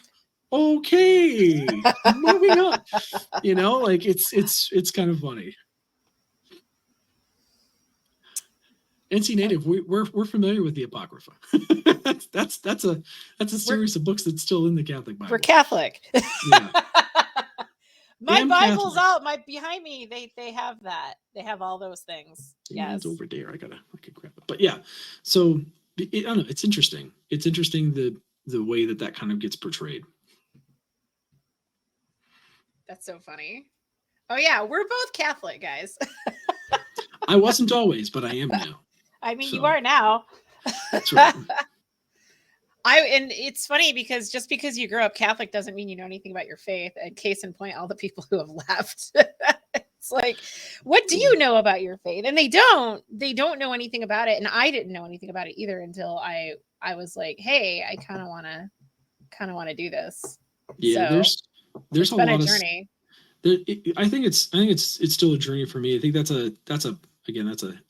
okay, moving on, you know, like it's kind of funny. NC Native, we're familiar with the Apocrypha. that's a series of books that's still in the Catholic Bible. We're Catholic. Yeah. My Bible's Catholic. Out. My behind me, they have that. They have all those things. Yes. It's over there. I can grab it. But yeah, so I don't know. It's interesting. It's interesting the way that kind of gets portrayed. That's so funny. Oh yeah, we're both Catholic, guys. I wasn't always, but I am now. I mean, so. You are now. That's right. And it's funny because just because you grew up Catholic doesn't mean you know anything about your faith. And case in point, all the people who have left. It's like, what do you know about your faith? And they don't know anything about it. And I didn't know anything about it either until I was like, hey, I kind of want to do this. Yeah, so there's a lot of journey. I think it's still a journey for me. I think that's a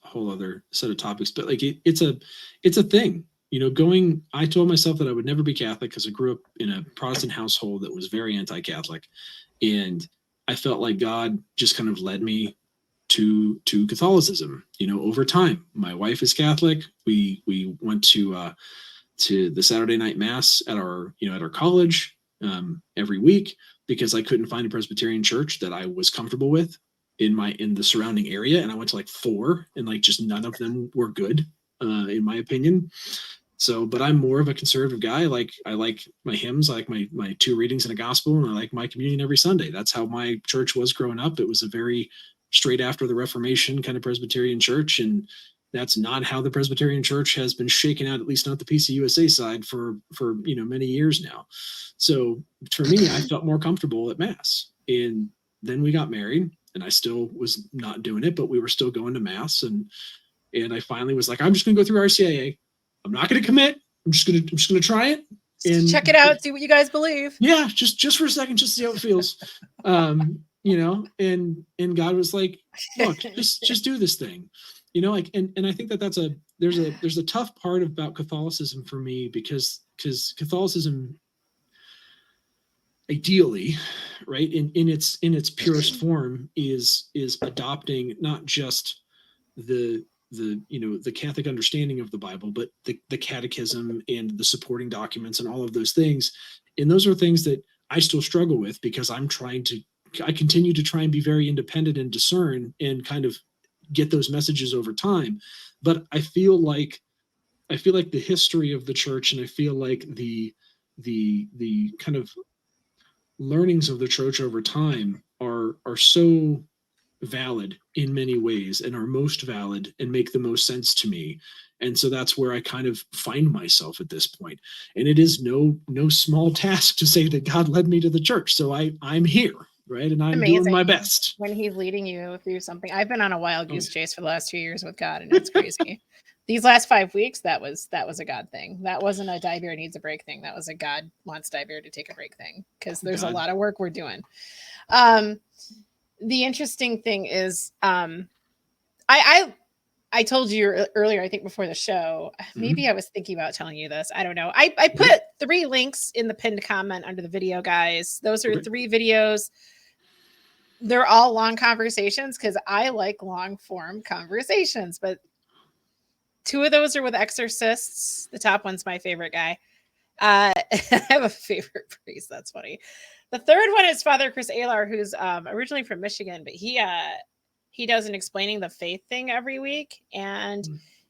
whole other set of topics, but like it's a thing, you know, I told myself that I would never be Catholic because I grew up in a Protestant household that was very anti-Catholic, and I felt like God just kind of led me to Catholicism, you know, over time. My wife is Catholic. We went to the Saturday night mass at our college every week, because I couldn't find a Presbyterian church that I was comfortable with in the surrounding area, and I went to like 4, and like just none of them were good, in my opinion. So, but I'm more of a conservative guy. Like, I like my hymns, I like my 2 readings in a gospel, and I like my communion every Sunday. That's how my church was growing up. It was a very straight after the Reformation kind of Presbyterian church, and that's not how the Presbyterian Church has been shaken out, at least not the PCUSA side, for you know, many years now. So for me, I felt more comfortable at Mass. And then we got married, and I still was not doing it, but we were still going to Mass. And I finally was like, I'm just going to go through RCIA. I'm not going to commit. I'm just going to try it and check it out. See what you guys believe. Yeah. Just for a second, just see how it feels. You know, and God was like, look, just do this thing, you know, like, and I think that there's a tough part about Catholicism for me, because Catholicism, ideally, right, in its purest form, is adopting not just the you know, the Catholic understanding of the Bible, but the catechism and the supporting documents and all of those things. And those are things that I still struggle with, because I continue to try and be very independent and discern and kind of get those messages over time. But I feel like the history of the church, and I feel like the kind of learnings of the church over time are so valid in many ways, and are most valid and make the most sense to me. And so that's where I kind of find myself at this point. And it is no small task to say that God led me to the church. So I'm here, right? And I'm doing my best. When he's leading you through something. I've been on a wild goose chase for the last 2 years with God, and it's crazy. these last 5 weeks, that was a God thing. That wasn't a Die Bear needs a break thing. That was a God wants Die Bear to take a break thing, because there's a lot of work we're doing. The interesting thing is, I told you earlier, I think before the show, maybe I was thinking about telling you this. I don't know. I put 3 links in the pinned comment under the video, guys. Those are 3 videos. They're all long conversations because I like long form conversations, but 2 of those are with exorcists. The top one's my favorite guy. I have a favorite priest. That's funny. The third one is Father Chris Alar, who's originally from Michigan, but he does an explaining the faith thing every week, and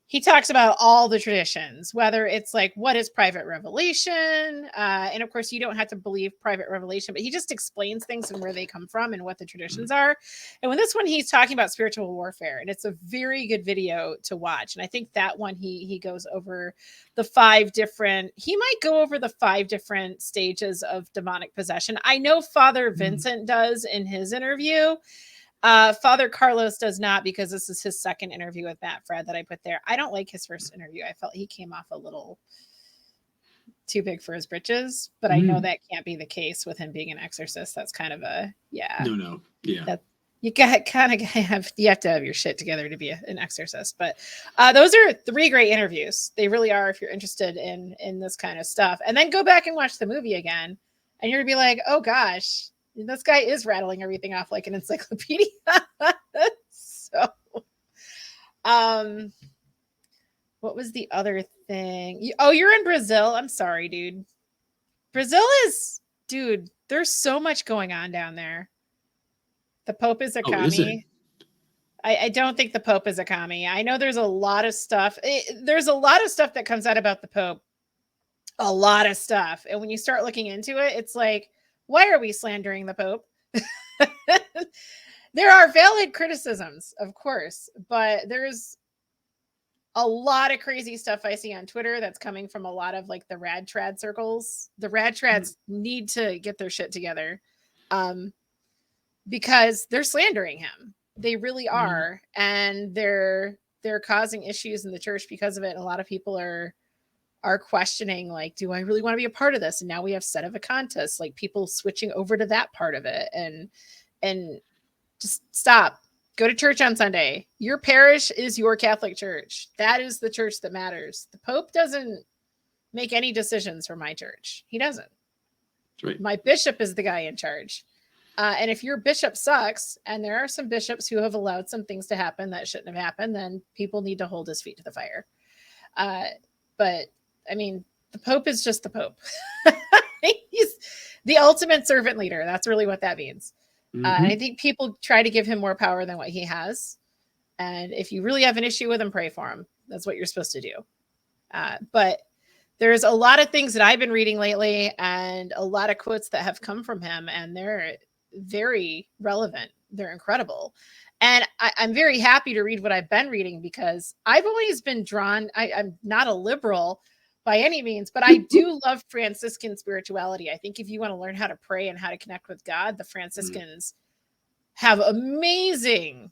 he talks about all the traditions, whether it's like what is private revelation, and of course you don't have to believe private revelation, but he just explains things and where they come from and what the traditions are. And when this one, he's talking about spiritual warfare, and it's a very good video to watch. And I think that one he goes over the 5 different, he might go over the 5 different stages of demonic possession. I know Father Vincent does in his interview. Father Carlos does not, because this is his second interview with Matt Fred that I put there. I don't like his first interview. I felt he came off a little too big for his britches, but I know that can't be the case with him being an exorcist. That's kind of a, No. Yeah. That, you have to have your shit together to be an exorcist. But those are 3 great interviews. They really are, if you're interested in this kind of stuff. And then go back and watch the movie again, and you're gonna be like, oh gosh, this guy is rattling everything off like an encyclopedia. So, what was the other thing? You're in Brazil. I'm sorry, dude. Brazil is, dude, there's so much going on down there. The Pope is a commie. I don't think the Pope is a commie. I know there's a lot of stuff. There's a lot of stuff that comes out about the Pope. A lot of stuff. And when you start looking into it, it's like, why are we slandering the Pope? There are valid criticisms, of course, but there's a lot of crazy stuff I see on Twitter that's coming from a lot of like the rad trad circles. The rad trads need to get their shit together, because they're slandering him. They really are. And they're causing issues in the church because of it. And a lot of people are questioning, like, do I really want to be a part of this? And now we have set of a contest, like people switching over to that part of it. And just stop. Go to church on Sunday. Your parish is your Catholic church. That is the church that matters. The Pope doesn't make any decisions for my church. He doesn't. Right. My bishop is the guy in charge. And if your bishop sucks, and there are some bishops who have allowed some things to happen that shouldn't have happened, then people need to hold his feet to the fire. But I mean, the Pope is just the Pope. He's the ultimate servant leader. That's really what that means. I think people try to give him more power than what he has. And if you really have an issue with him, pray for him. That's what you're supposed to do. But there's a lot of things that I've been reading lately, and a lot of quotes that have come from him, and they're very relevant. They're incredible. And I'm very happy to read what I've been reading, because I've always been drawn. I'm not a liberal by any means, but I do love Franciscan spirituality. I think if you want to learn how to pray and how to connect with God, the Franciscans have amazing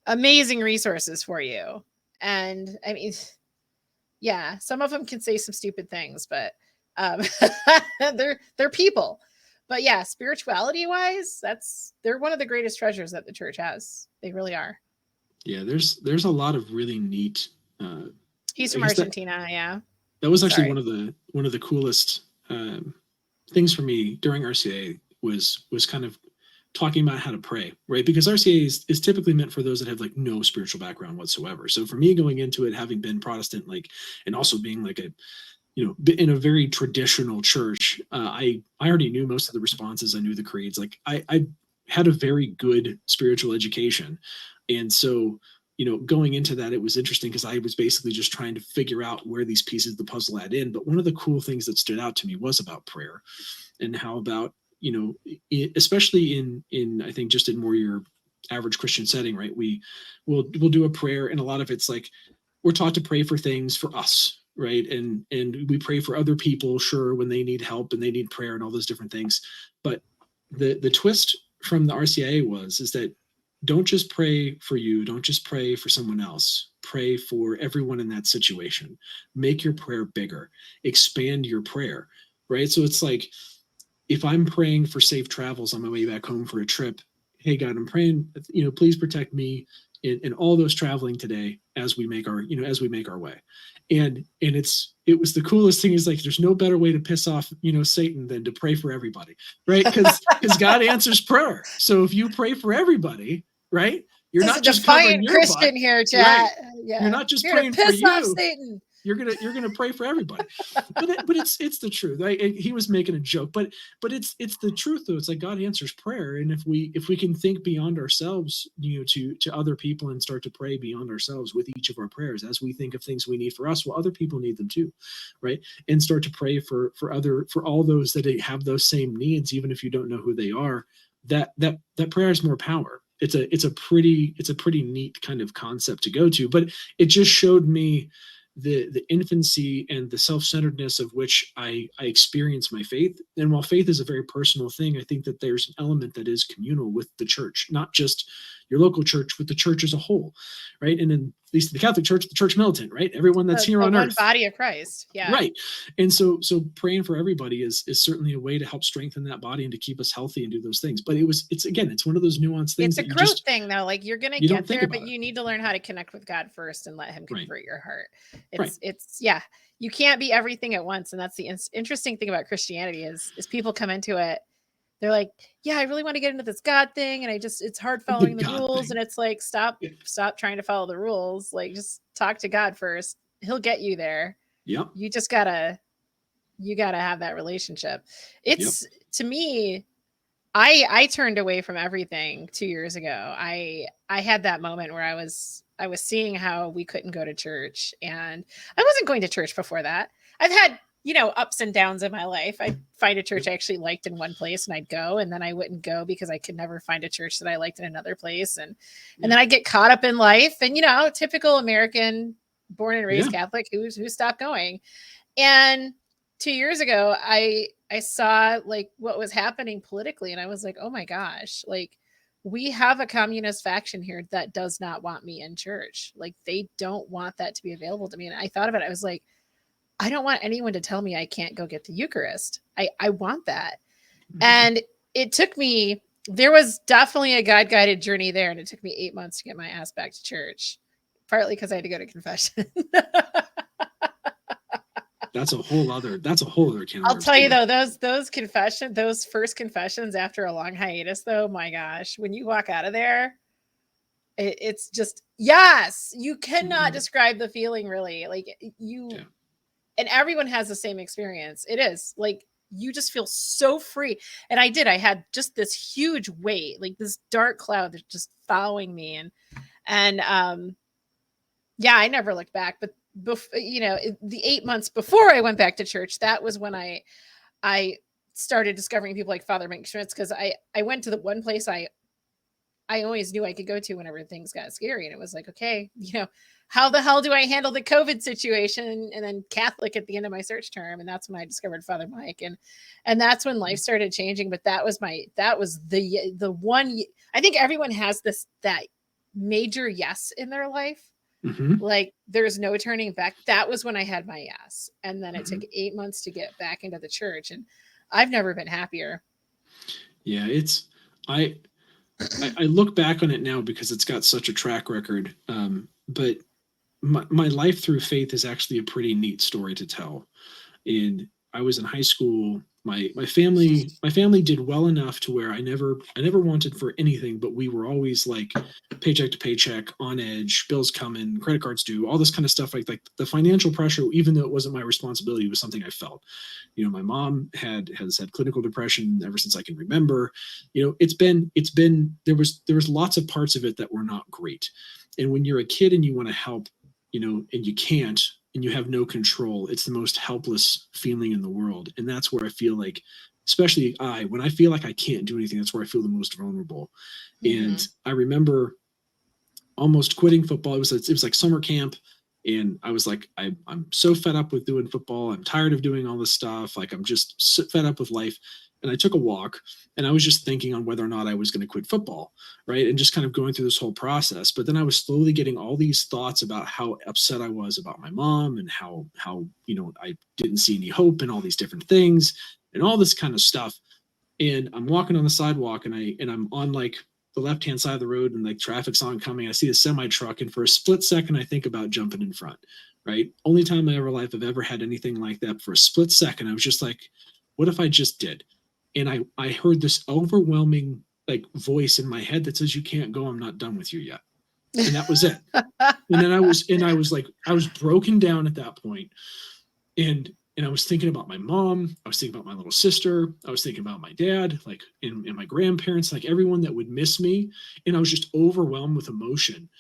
resources for you. And I mean, yeah, some of them can say some stupid things, but they're people. But yeah, spirituality wise, they're one of the greatest treasures that the church has. They really are. Yeah, there's a lot of really neat. He's from Argentina. Yeah. That was actually one of the coolest things for me during RCA was kind of talking about how to pray, right? Because RCA is typically meant for those that have like no spiritual background whatsoever. So for me going into it, having been Protestant, like, and also being like in a very traditional church, I already knew most of the responses. I knew the creeds. Like I had a very good spiritual education. And so, going into that, it was interesting because I was basically just trying to figure out where these pieces of the puzzle add in. But one of the cool things that stood out to me was about prayer, and how about, especially in I think just in more your average Christian setting, right? We'll do a prayer, and a lot of it's like we're taught to pray for things for us, right? And we pray for other people, sure, when they need help and they need prayer and all those different things. But the twist from the RCIA is that don't just pray for you, don't just pray for someone else. Pray for everyone in that situation. Make your prayer bigger. Expand your prayer, right? So it's like if I'm praying for safe travels on my way back home for a trip, hey God, I'm praying, please protect me in all those traveling today as we make our way. And it was the coolest thing is like there's no better way to piss off Satan than to pray for everybody, right? Because God answers prayer. So if you pray for everybody, right, you're This is not a just covering defiant your butt, Christian here, right? chat. You're Yeah. not just You're gonna praying for piss off you, Satan. you're gonna pray for everybody. But it's the truth. He was making a joke, but it's the truth though. It's like God answers prayer, and if we can think beyond ourselves, to other people and start to pray beyond ourselves with each of our prayers, as we think of things we need for us, well, other people need them too, right? And start to pray for all those that have those same needs, even if you don't know who they are. That prayer has more power. It's a pretty neat kind of concept to go to, but it just showed me the infancy and the self-centeredness of which I experience my faith. And while faith is a very personal thing, I think that there's an element that is communal with the church, not just your local church, with the church as a whole, right? And in at least the Catholic Church, the church militant, right? Everyone that's here The on one earth. body of Christ. Yeah. Right. And so praying for everybody is certainly a way to help strengthen that body and to keep us healthy and do those things. But it's one of those nuanced things It's a that growth thing though. Like you're gonna you don't get think there, but about it. you need to learn how to connect with God first and let him Right. convert your heart. Right. It's yeah. You can't be everything at once. And that's the interesting thing about Christianity is people come into it. They're like, yeah, I really want to get into this God thing. And it's hard The following the God rules. thing. And it's like, stop Yeah. trying to follow the rules. Like just talk to God first. He'll get you there. Yep. You just gotta have that relationship. It's to me, I turned away from everything 2 years ago. I had that moment where I was seeing how we couldn't go to church, and I wasn't going to church before that. I've had, ups and downs in my life. I'd find a church I actually liked in one place and I'd go, and then I wouldn't go because I could never find a church that I liked in another place. And then I get caught up in life and, typical American born and raised Catholic who stopped going. And 2 years ago, I saw like what was happening politically, and I was like, oh my gosh, like we have a communist faction here that does not want me in church. Like they don't want that to be available to me. And I thought of it, I was like, I don't want anyone to tell me I can't go get the Eucharist. I want that. Mm-hmm. And it took me, there was definitely a guided journey there, and it took me 8 months to get my ass back to church, partly because I had to go to confession. That's a whole other can. I'll tell you though, those first confessions after a long hiatus, though, my gosh, when you walk out of there, it's just, yes, you cannot describe the feeling, really. Like and everyone has the same experience. It is like you just feel so free. And I had just this huge weight, like this dark cloud that's just following me, and yeah, I never looked back. But the 8 months before I went back to church, that was when I started discovering people like Father Mike Schmitz, because I went to the one place I always knew I could go to whenever things got scary. And it was like, okay, how the hell do I handle the COVID situation? And then Catholic at the end of my search term. And that's when I discovered Father Mike. And that's when life started changing. But that was the one, I think everyone has that major yes in their life. Mm-hmm. Like there's no turning back. That was when I had my yes. And then it took 8 months to get back into the church. And I've never been happier. Yeah, I look back on it now because it's got such a track record. But my life through faith is actually a pretty neat story to tell. And I was in high school. My family did well enough to where I never wanted for anything, but we were always like paycheck to paycheck, on edge, bills coming, credit cards due, all this kind of stuff. Like the financial pressure, even though it wasn't my responsibility, was something I felt. My mom has had clinical depression ever since I can remember. It's been there was lots of parts of it that were not great. And when you're a kid and you want to help, and you can't, and you have no control, it's the most helpless feeling in the world. And that's where I feel like, especially when I feel like I can't do anything, that's where I feel the most vulnerable. Mm-hmm. And I remember almost quitting football. It was like summer camp. And I was like, I'm so fed up with doing football. I'm tired of doing all this stuff. Like, I'm just so fed up with life. and I took a walk, and I was just thinking on whether or not I was going to quit football, right? And just kind of going through this whole process. But then I was slowly getting all these thoughts about how upset I was about my mom, and how I didn't see any hope, and all these different things and all this kind of stuff. And I'm walking on the sidewalk, and I'm on like the left hand side of the road, and like traffic's oncoming. I see a semi truck, and for a split second, I think about jumping in front. Right, only time in my life I've ever had anything like that. For a split second, I was just like, "What if I just did?" And I heard this overwhelming like voice in my head that says, "You can't go. I'm not done with you yet." And that was it. And then I was like, I was broken down at that point, and I was thinking about my mom. I was thinking about my little sister. I was thinking about my dad, like, and my grandparents, like everyone that would miss me. And I was just overwhelmed with emotion.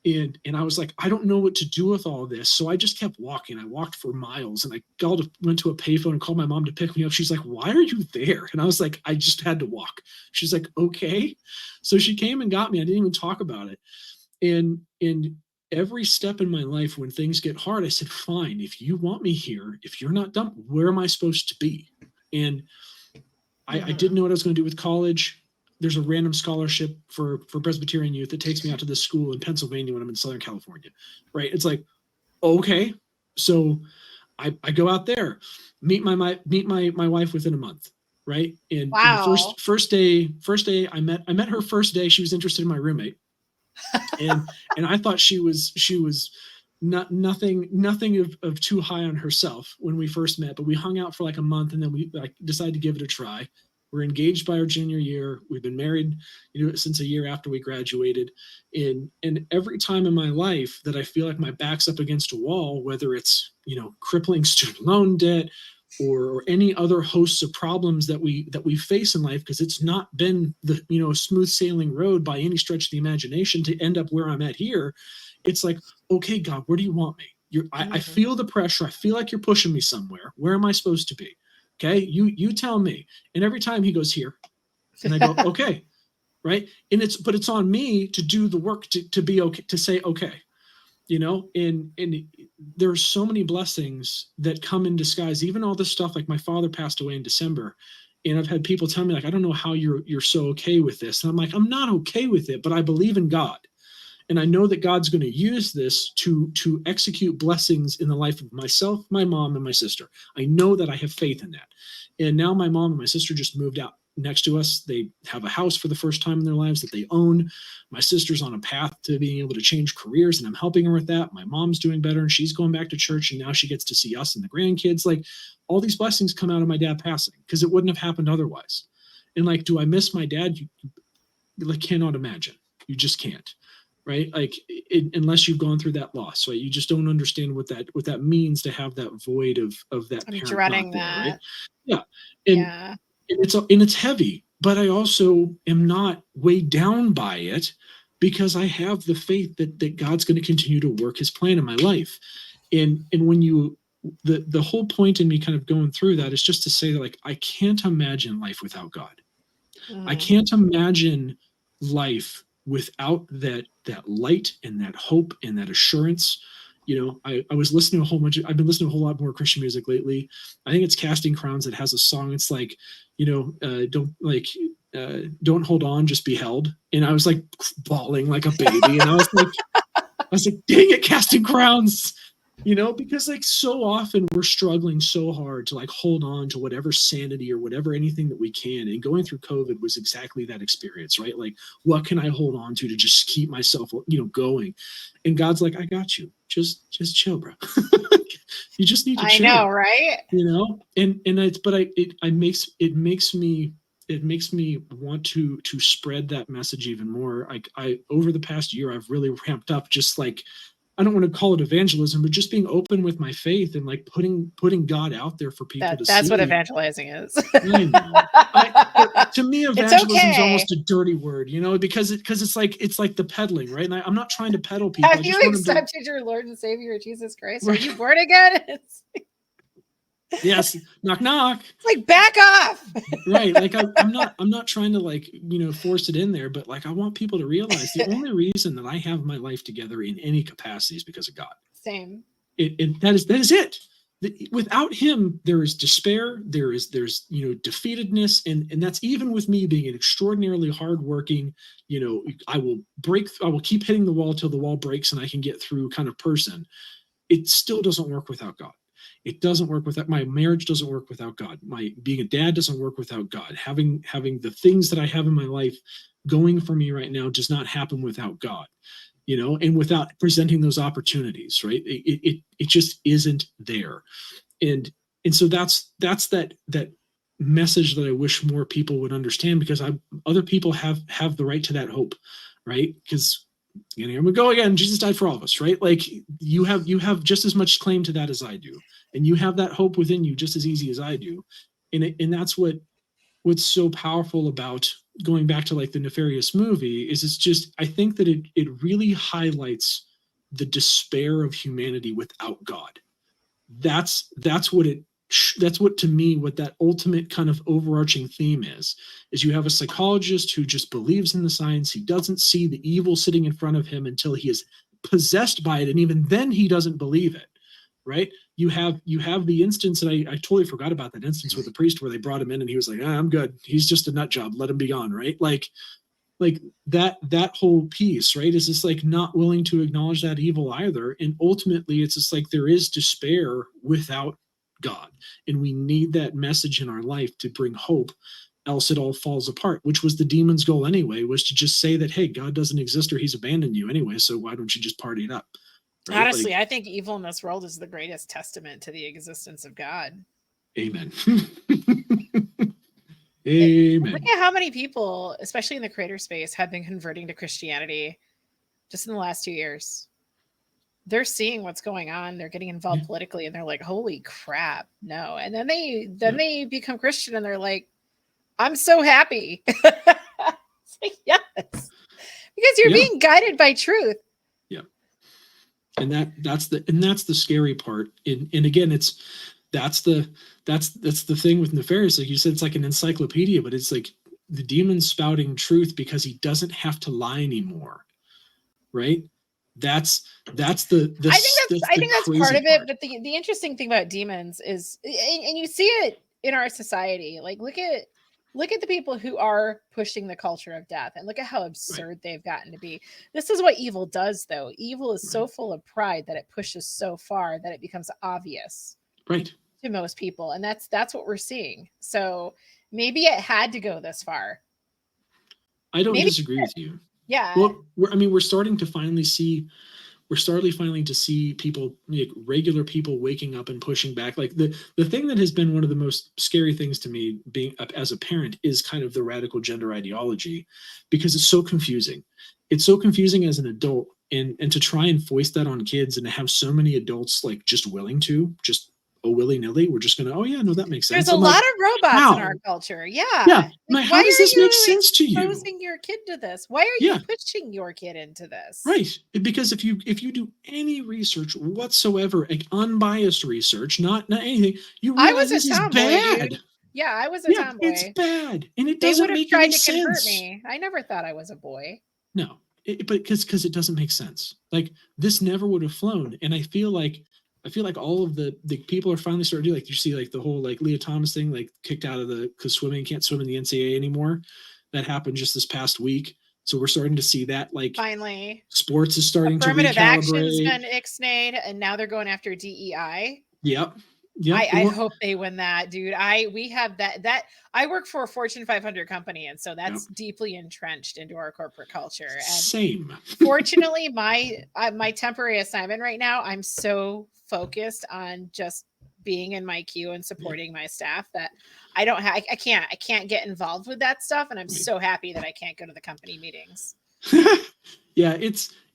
And I was like, I don't know what to do with all this. So I just kept walking. I walked for miles, and I went to a payphone and called my mom to pick me up. She's like, "Why are you there?" And I was like, "I just had to walk." She's like, "Okay." So she came and got me. I didn't even talk about it. And every step in my life, when things get hard, I said, "Fine, if you want me here, if you're not done, where am I supposed to be?" And I didn't know what I was going to do with college. There's a random scholarship for Presbyterian youth that takes me out to this school in Pennsylvania when I'm in Southern California, right? It's like, okay. So I go out there, meet my wife within a month, right? And wow. the first day I met her first day. She was interested in my roommate, and I thought she was nothing of too high on herself when we first met. But we hung out for like a month, and then we like decided to give it a try. We're engaged by our junior year. We've been married, since a year after we graduated. And every time in my life that I feel like my back's up against a wall, whether it's, crippling student loan debt or any other hosts of problems that we face in life, because it's not been the, smooth sailing road by any stretch of the imagination to end up where I'm at here. It's like, okay, God, where do you want me? I feel the pressure. I feel like you're pushing me somewhere. Where am I supposed to be? Okay, you tell me. And every time he goes, "Here," and I go, "Okay," right? And it's on me to do the work to be okay, to say okay, and there's so many blessings that come in disguise. Even all this stuff, like my father passed away in December, and I've had people tell me, like, "I don't know how you're so okay with this," and I'm like, I'm not okay with it, but I believe in God. And I know that God's going to use this to execute blessings in the life of myself, my mom, and my sister. I know that I have faith in that. And now my mom and my sister just moved out next to us. They have a house for the first time in their lives that they own. My sister's on a path to being able to change careers, and I'm helping her with that. My mom's doing better, and she's going back to church, and now she gets to see us and the grandkids. Like, all these blessings come out of my dad passing, because it wouldn't have happened otherwise. And like, do I miss my dad? You cannot imagine. You just can't. Right, like unless you've gone through that loss, right? You just don't understand what that means, to have that void of that I'm parent dreading not there, that. right? Yeah, and it's heavy, but I also am not weighed down by it, because I have the faith that God's going to continue to work His plan in my life. And when the whole point in me kind of going through that is just to say that, like, I can't imagine life without God. I can't imagine life without that light and that hope and that assurance. I was listening to I've been listening to a whole lot more Christian music lately. I think it's Casting Crowns that has a song. It's like, don't hold on, just be held. And I was like bawling like a baby. And I was like, dang it, Casting Crowns. Because like so often we're struggling so hard to like hold on to whatever sanity or whatever anything that we can. And going through COVID was exactly that experience, right? Like, what can I hold on to just keep myself, going? And God's like, I got you. Just chill, bro. You just need to chill. I know, right? It makes me want to spread that message even more. Like, over the past year, I've really ramped up, just like, I don't want to call it evangelism, but just being open with my faith and like putting God out there for people to see. That's what evangelizing is. I know. To me, evangelism is almost a dirty word, because it's like the peddling, right? And I'm not trying to peddle people. Have you accepted your Lord and Savior Jesus Christ? Are you born again? Yes, knock knock. It's like, back off. Right, like I'm not trying to force it in there, but like I want people to realize the only reason that I have my life together in any capacity is because of God. Same. That is it. without him, there is despair, there's defeatedness, and that's even with me being an extraordinarily hardworking, I will keep hitting the wall till the wall breaks and I can get through kind of person. It still doesn't work without God. It doesn't work without my marriage, doesn't work without God. My being a dad doesn't work without God. Having the things that I have in my life going for me right now does not happen without God. And without presenting those opportunities, right? It just isn't there. And so that's that message that I wish more people would understand, because other people have the right to that hope, right? Because here we go again. Jesus died for all of us, right? Like you have just as much claim to that as I do, and you have that hope within you just as easy as I do, and that's what's so powerful about going back to like the Nefarious movie is it's just, I think that it really highlights the despair of humanity without God. That's what to me what that ultimate kind of overarching theme is you have a psychologist who just believes in the science. He doesn't see the evil sitting in front of him until he is possessed by it, and even then he doesn't believe it, right? You have the instance, and I totally forgot about that instance with the priest where they brought him in and he was like, I'm good, he's just a nut job, let him be gone, right? Like that whole piece, right, is just like not willing to acknowledge that evil either. And ultimately it's just like there is despair without God, and we need that message in our life to bring hope, else it all falls apart, which was the demon's goal anyway, was to just say that, hey, God doesn't exist, or he's abandoned you anyway, so why don't you just party it up, right? Honestly, I think evil in this world is the greatest testament to the existence of God. Amen. Amen. Look at how many people, especially in the creator space, have been converting to Christianity just in the last 2 years. They're seeing what's going on. They're getting involved politically, and they're like, "Holy crap, no!" And then they become Christian, and they're like, "I'm so happy." It's like, yes, because you're being guided by truth. Yeah, and that's the scary part. And again, that's the thing with Nefarious. Like you said, it's like an encyclopedia, but it's like the demon spouting truth because he doesn't have to lie anymore, right? That's the I think that's part of it. But the interesting thing about demons is, and you see it in our society. Like look at the people who are pushing the culture of death, and look at how absurd they've gotten to be. This is what evil does, though. Evil is so full of pride that it pushes so far that it becomes obvious, right, to most people, and that's what we're seeing. So maybe it had to go this far. I don't disagree with you. Yeah. Well, we're starting to finally see people, like regular people, waking up and pushing back. Like the thing that has been one of the most scary things to me being as a parent is kind of the radical gender ideology, because it's so confusing. It's so confusing as an adult, and to try and foist that on kids, and to have so many adults like just willing to just willy-nilly, we're just gonna, oh yeah, no, that makes sense. There's a lot of robots in our culture. Yeah. Like, how does this make sense to you? Exposing your kid to this? Why are you pushing your kid into this? Right. Because if you do any research whatsoever, like unbiased research, not anything, you realize this is bad. Dude. Yeah, I was a tomboy. It's bad, and it doesn't make any sense. They would have tried to convert me. I never thought I was a boy. No, but because it doesn't make sense. Like this never would have flown, and I feel like all of the people are finally starting to do, like, you see like the whole like Leah Thomas thing, like kicked out of because can't swim in the NCAA anymore. That happened just this past week. So we're starting to see that, like, finally sports is starting to recalibrate. Affirmative action's been ixnayed, and now they're going after DEI. Yep. I hope they win that, dude. We have that I work for a Fortune 500 company, and so that's deeply entrenched into our corporate culture. And same. Fortunately, my temporary assignment right now, I'm so focused on just being in my queue and supporting my staff that I don't have I can't get involved with that stuff, and I'm so happy that I can't go to the company meetings. Yeah,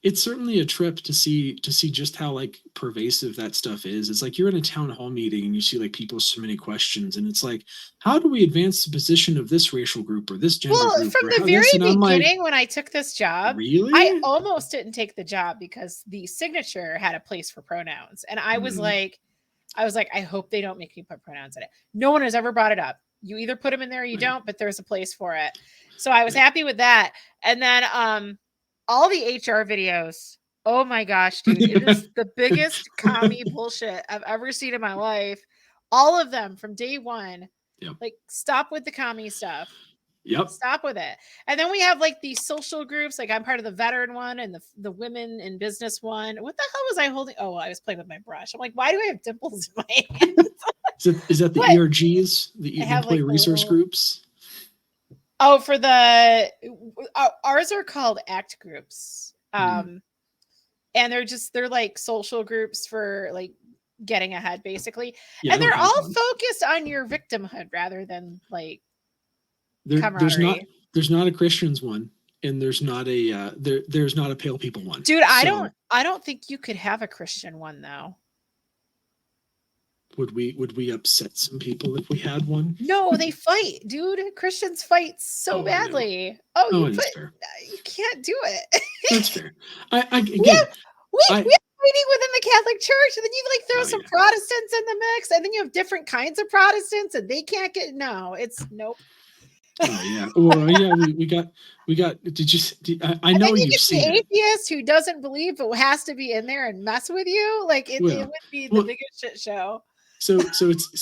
it's certainly a trip to see just how like pervasive that stuff is. It's like you're in a town hall meeting and you see like people so many questions, and it's like, how do we advance the position of this racial group or this gender group? From the very beginning, when I took this job, really, I almost didn't take the job because the signature had a place for pronouns, and I was like, I hope they don't make me put pronouns in it. No one has ever brought it up. You either put them in there or you don't, but there's a place for it. So I was happy with that. And then all the HR videos Oh my gosh, dude. It is the biggest commie bullshit I've ever seen in my life. All of them from day one. Yep. Like, stop with the commie stuff. Yep. Stop with it. And then we have like these social groups. Like, I'm part of the veteran one and the women in business one. What the hell was I holding? Oh, I was playing with my brush. I'm like, why do I have dimples in my hand? Is that the What? ERGs, the I have like employee a resource little. groups? Oh, for the ours are called ACT groups. Mm. And they're like social groups for like getting ahead basically. Yeah, I And don't they're have all one. focused on your victimhood rather than like There's not camaraderie. a Christians one, and there's not a there's not a pale people one. Dude, So I don't think you could have a Christian one though. would we upset some people if we had one? No, they fight, dude. Christians fight so Oh, I know. badly. Oh, Oh, it is fair. you can't do it. That's fair. I we have again, we I have fighting within the Catholic Church, and then you like throw oh some yeah. Protestants in the mix, and then you have different kinds of Protestants, and they can't get it's nope. Oh yeah. Well, yeah. We got. Did you? I And then know you you've get the seen it. atheist who doesn't believe but has to be in there and mess with you. Like it Well, would be the well. biggest shit show. So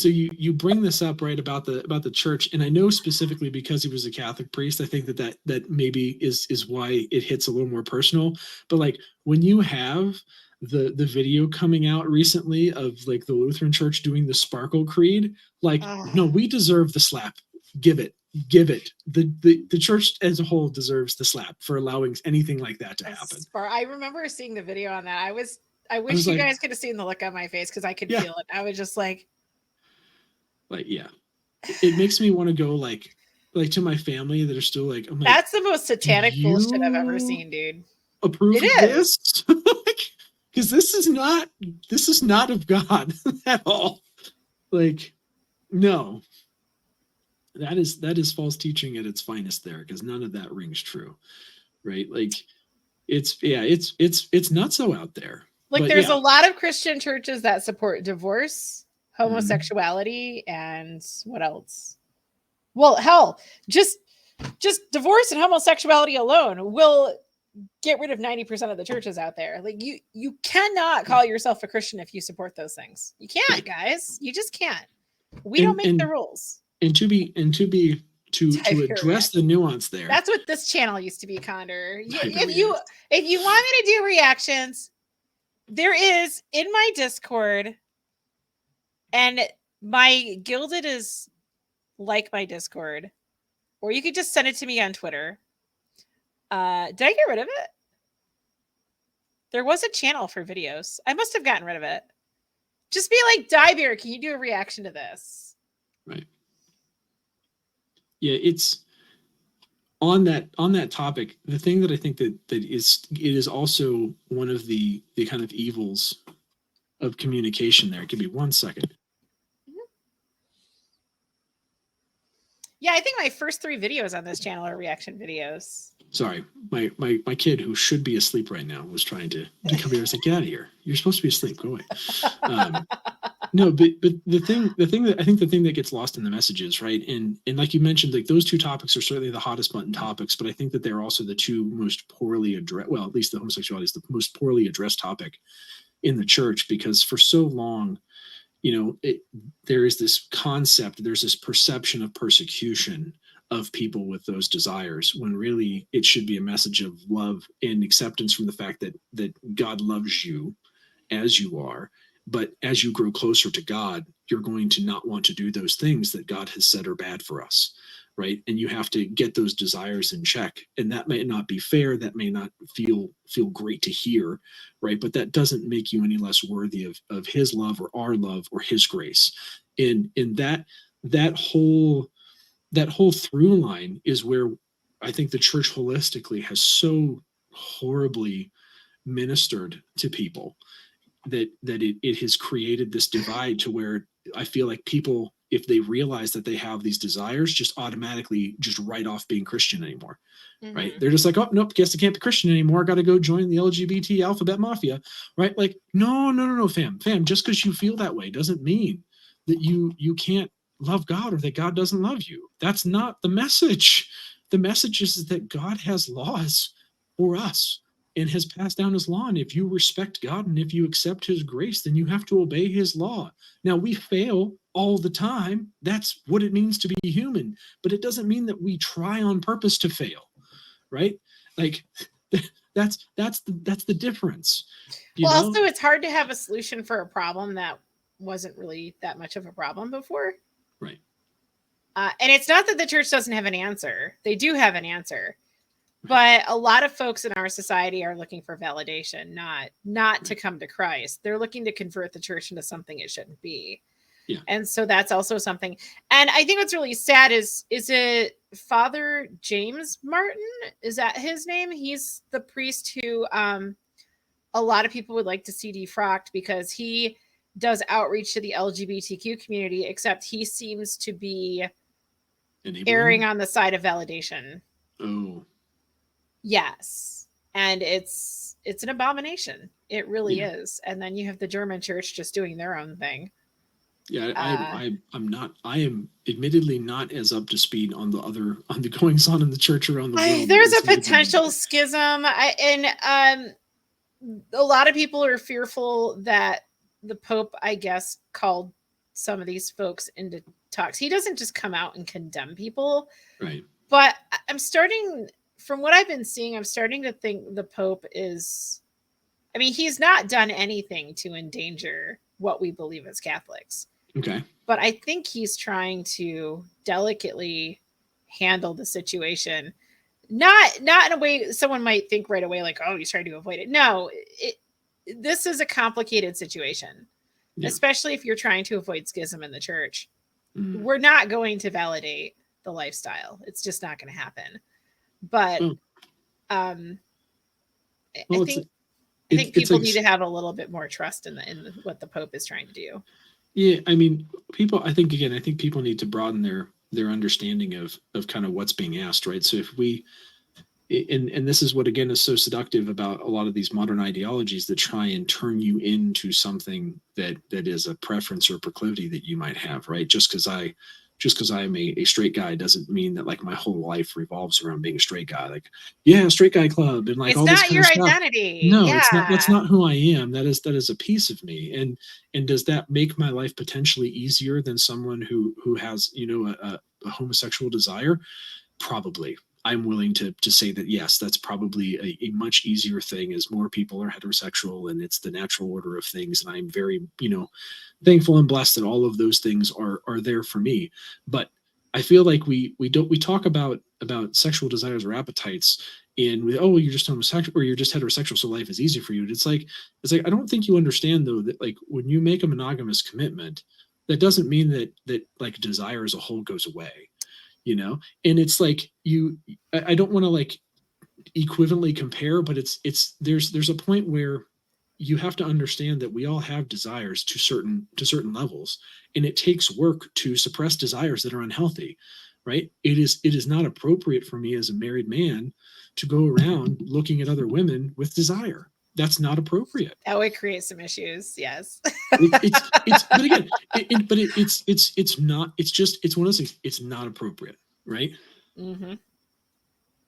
you bring this up right about the church, and I know specifically because he was a Catholic priest. I think that maybe is why it hits a little more personal. But like when you have the video coming out recently of like the Lutheran Church doing the Sparkle Creed, like no, we deserve the slap. Give it, give it. The church as a whole deserves the slap for allowing anything like that to happen. I remember seeing the video on that. I wish was you like, guys could have seen the look on my face because I could yeah, feel it. I was just like yeah. It makes me want to go like to my family that are still like, I'm like, that's the most satanic bullshit I've ever you seen, dude. approve It of is. this? Because this is not of God at all. Like, no, that is false teaching at its finest there, because none of that rings true, right? Like, it's not so out there. Like But there's yeah. a lot of Christian churches that support divorce, Mhm. homosexuality, and what else? Well, hell, just divorce and homosexuality alone will get rid of 90% of the churches out there. Like you cannot call yourself a Christian if you support those things. You can't, guys. You just can't. We don't make the rules. And to address the nuance there. That's what this channel used to be, Condor. If you want me to do reactions, there is in my Discord, and my Gilded is like my Discord, or you could just send it to me on Twitter. Did I get rid of it? There was a channel for videos. I must have gotten rid of it. Just be like, Diebeer, can you do a reaction to this? Right. Yeah, it's on that topic. The thing that I think that it is also one of the kind of evils of communication there. Give me 1 second. Yeah, I think my first 3 videos on this channel are reaction videos. Sorry, my kid, who should be asleep right now, was trying to come here. I was like, get out of here. You're supposed to be asleep. Go away. No, but the thing that I think the thing that gets lost in the messages, right? And like you mentioned, like those two topics are certainly the hottest button topics, but I think that they're also the two most poorly addressed. Well, at least the homosexuality is the most poorly addressed topic in the church, because for so long, there is this concept, there's this perception of persecution of people with those desires, when really it should be a message of love and acceptance from the fact that God loves you as you are. But as you grow closer to God, you're going to not want to do those things that God has said are bad for us, right? And you have to get those desires in check. And that may not be fair. That may not feel great to hear, right? But that doesn't make you any less worthy of his love or our love or his grace. And that whole through line is where I think the church holistically has so horribly ministered to people, that it has created this divide to where I feel like people, if they realize that they have these desires, just automatically just write off being Christian anymore. Mm-hmm. Right? They're just like, oh nope, guess I can't be Christian anymore. Got to go join the LGBT alphabet mafia. Right? Like, no, fam. Just because you feel that way doesn't mean that you can't love God or that God doesn't love you. That's not the message. The message is that God has laws for us. and has passed down his law. And if you respect God and if you accept his grace, then you have to obey his law. Now, we fail all the time. That's what it means to be human. But it doesn't mean that we try on purpose to fail, right? Like, that's the difference. Well, also, it's hard to have a solution for a problem that wasn't really that much of a problem before. Right. And it's not that the church doesn't have an answer. They do have an answer. But a lot of folks in our society are looking for validation, not to come to Christ. They're looking to convert the church into something it shouldn't be. Yeah. And so that's also something. And I think what's really sad is it Father James Martin? Is that his name? He's the priest who a lot of people would like to see defrocked because he does outreach to the LGBTQ community, except he seems to be erring on the side of validation. Oh. Yes. And it's an abomination. It really is. And then you have the German church just doing their own thing. Yeah, I am admittedly not as up to speed on the goings on in the church around the world. There's a potential schism. A lot of people are fearful that the Pope, I guess, called some of these folks into talks. He doesn't just come out and condemn people. Right. But from what I've been seeing, I'm starting to think the Pope is, he's not done anything to endanger what we believe as Catholics. Okay. But I think he's trying to delicately handle the situation. Not in a way someone might think right away, like, oh, he's trying to avoid it. No, this is a complicated situation, especially if you're trying to avoid schism in the church. Mm-hmm. We're not going to validate the lifestyle. It's just not going to happen. But I think people need to have a little bit more trust in what the Pope is trying to do. Yeah, I think people need to broaden their understanding of kind of what's being asked, right? So if we, and this is what again is so seductive about a lot of these modern ideologies that try and turn you into something that is a preference or proclivity that you might have, right? Just because I'm a straight guy doesn't mean that like my whole life revolves around being a straight guy. Like, yeah, straight guy club and like it's all this kind of stuff. It's not your identity. No, it's not. That's not who I am. That is a piece of me. And does that make my life potentially easier than someone who has a homosexual desire? Probably. I'm willing to say that yes, that's probably a much easier thing as more people are heterosexual and it's the natural order of things. And I'm very thankful and blessed that all of those things are there for me. But I feel like we talk about sexual desires or appetites and you're just homosexual or you're just heterosexual, so life is easy for you. It's like I don't think you understand though that like when you make a monogamous commitment, that doesn't mean that like desire as a whole goes away, and it's like I don't want to like equivalently compare, but there's a point where you have to understand that we all have desires to certain levels, and it takes work to suppress desires that are unhealthy, right? It is not appropriate for me as a married man to go around looking at other women with desire. That's not appropriate. That would create some issues. Yes. But again, it's not. It's one of those things. It's not appropriate, right? Mm-hmm.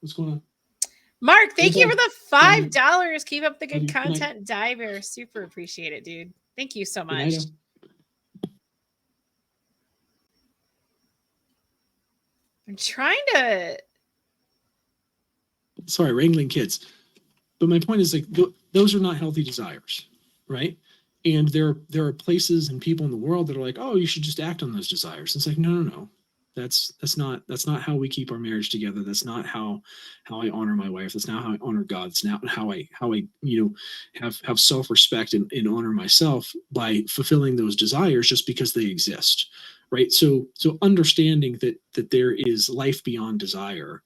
What's going on? Mark, thank you for the $5. Keep up the good content, Diver. Super appreciate it, dude. Thank you so much. I'm trying to. Sorry, wrangling kids. But my point is like those are not healthy desires, right? And there are places and people in the world that are like, oh, you should just act on those desires. It's like, no. That's not how we keep our marriage together. That's not how I honor my wife. That's not how I honor God. It's not how I have self-respect and honor myself by fulfilling those desires just because they exist, right? So understanding that there is life beyond desire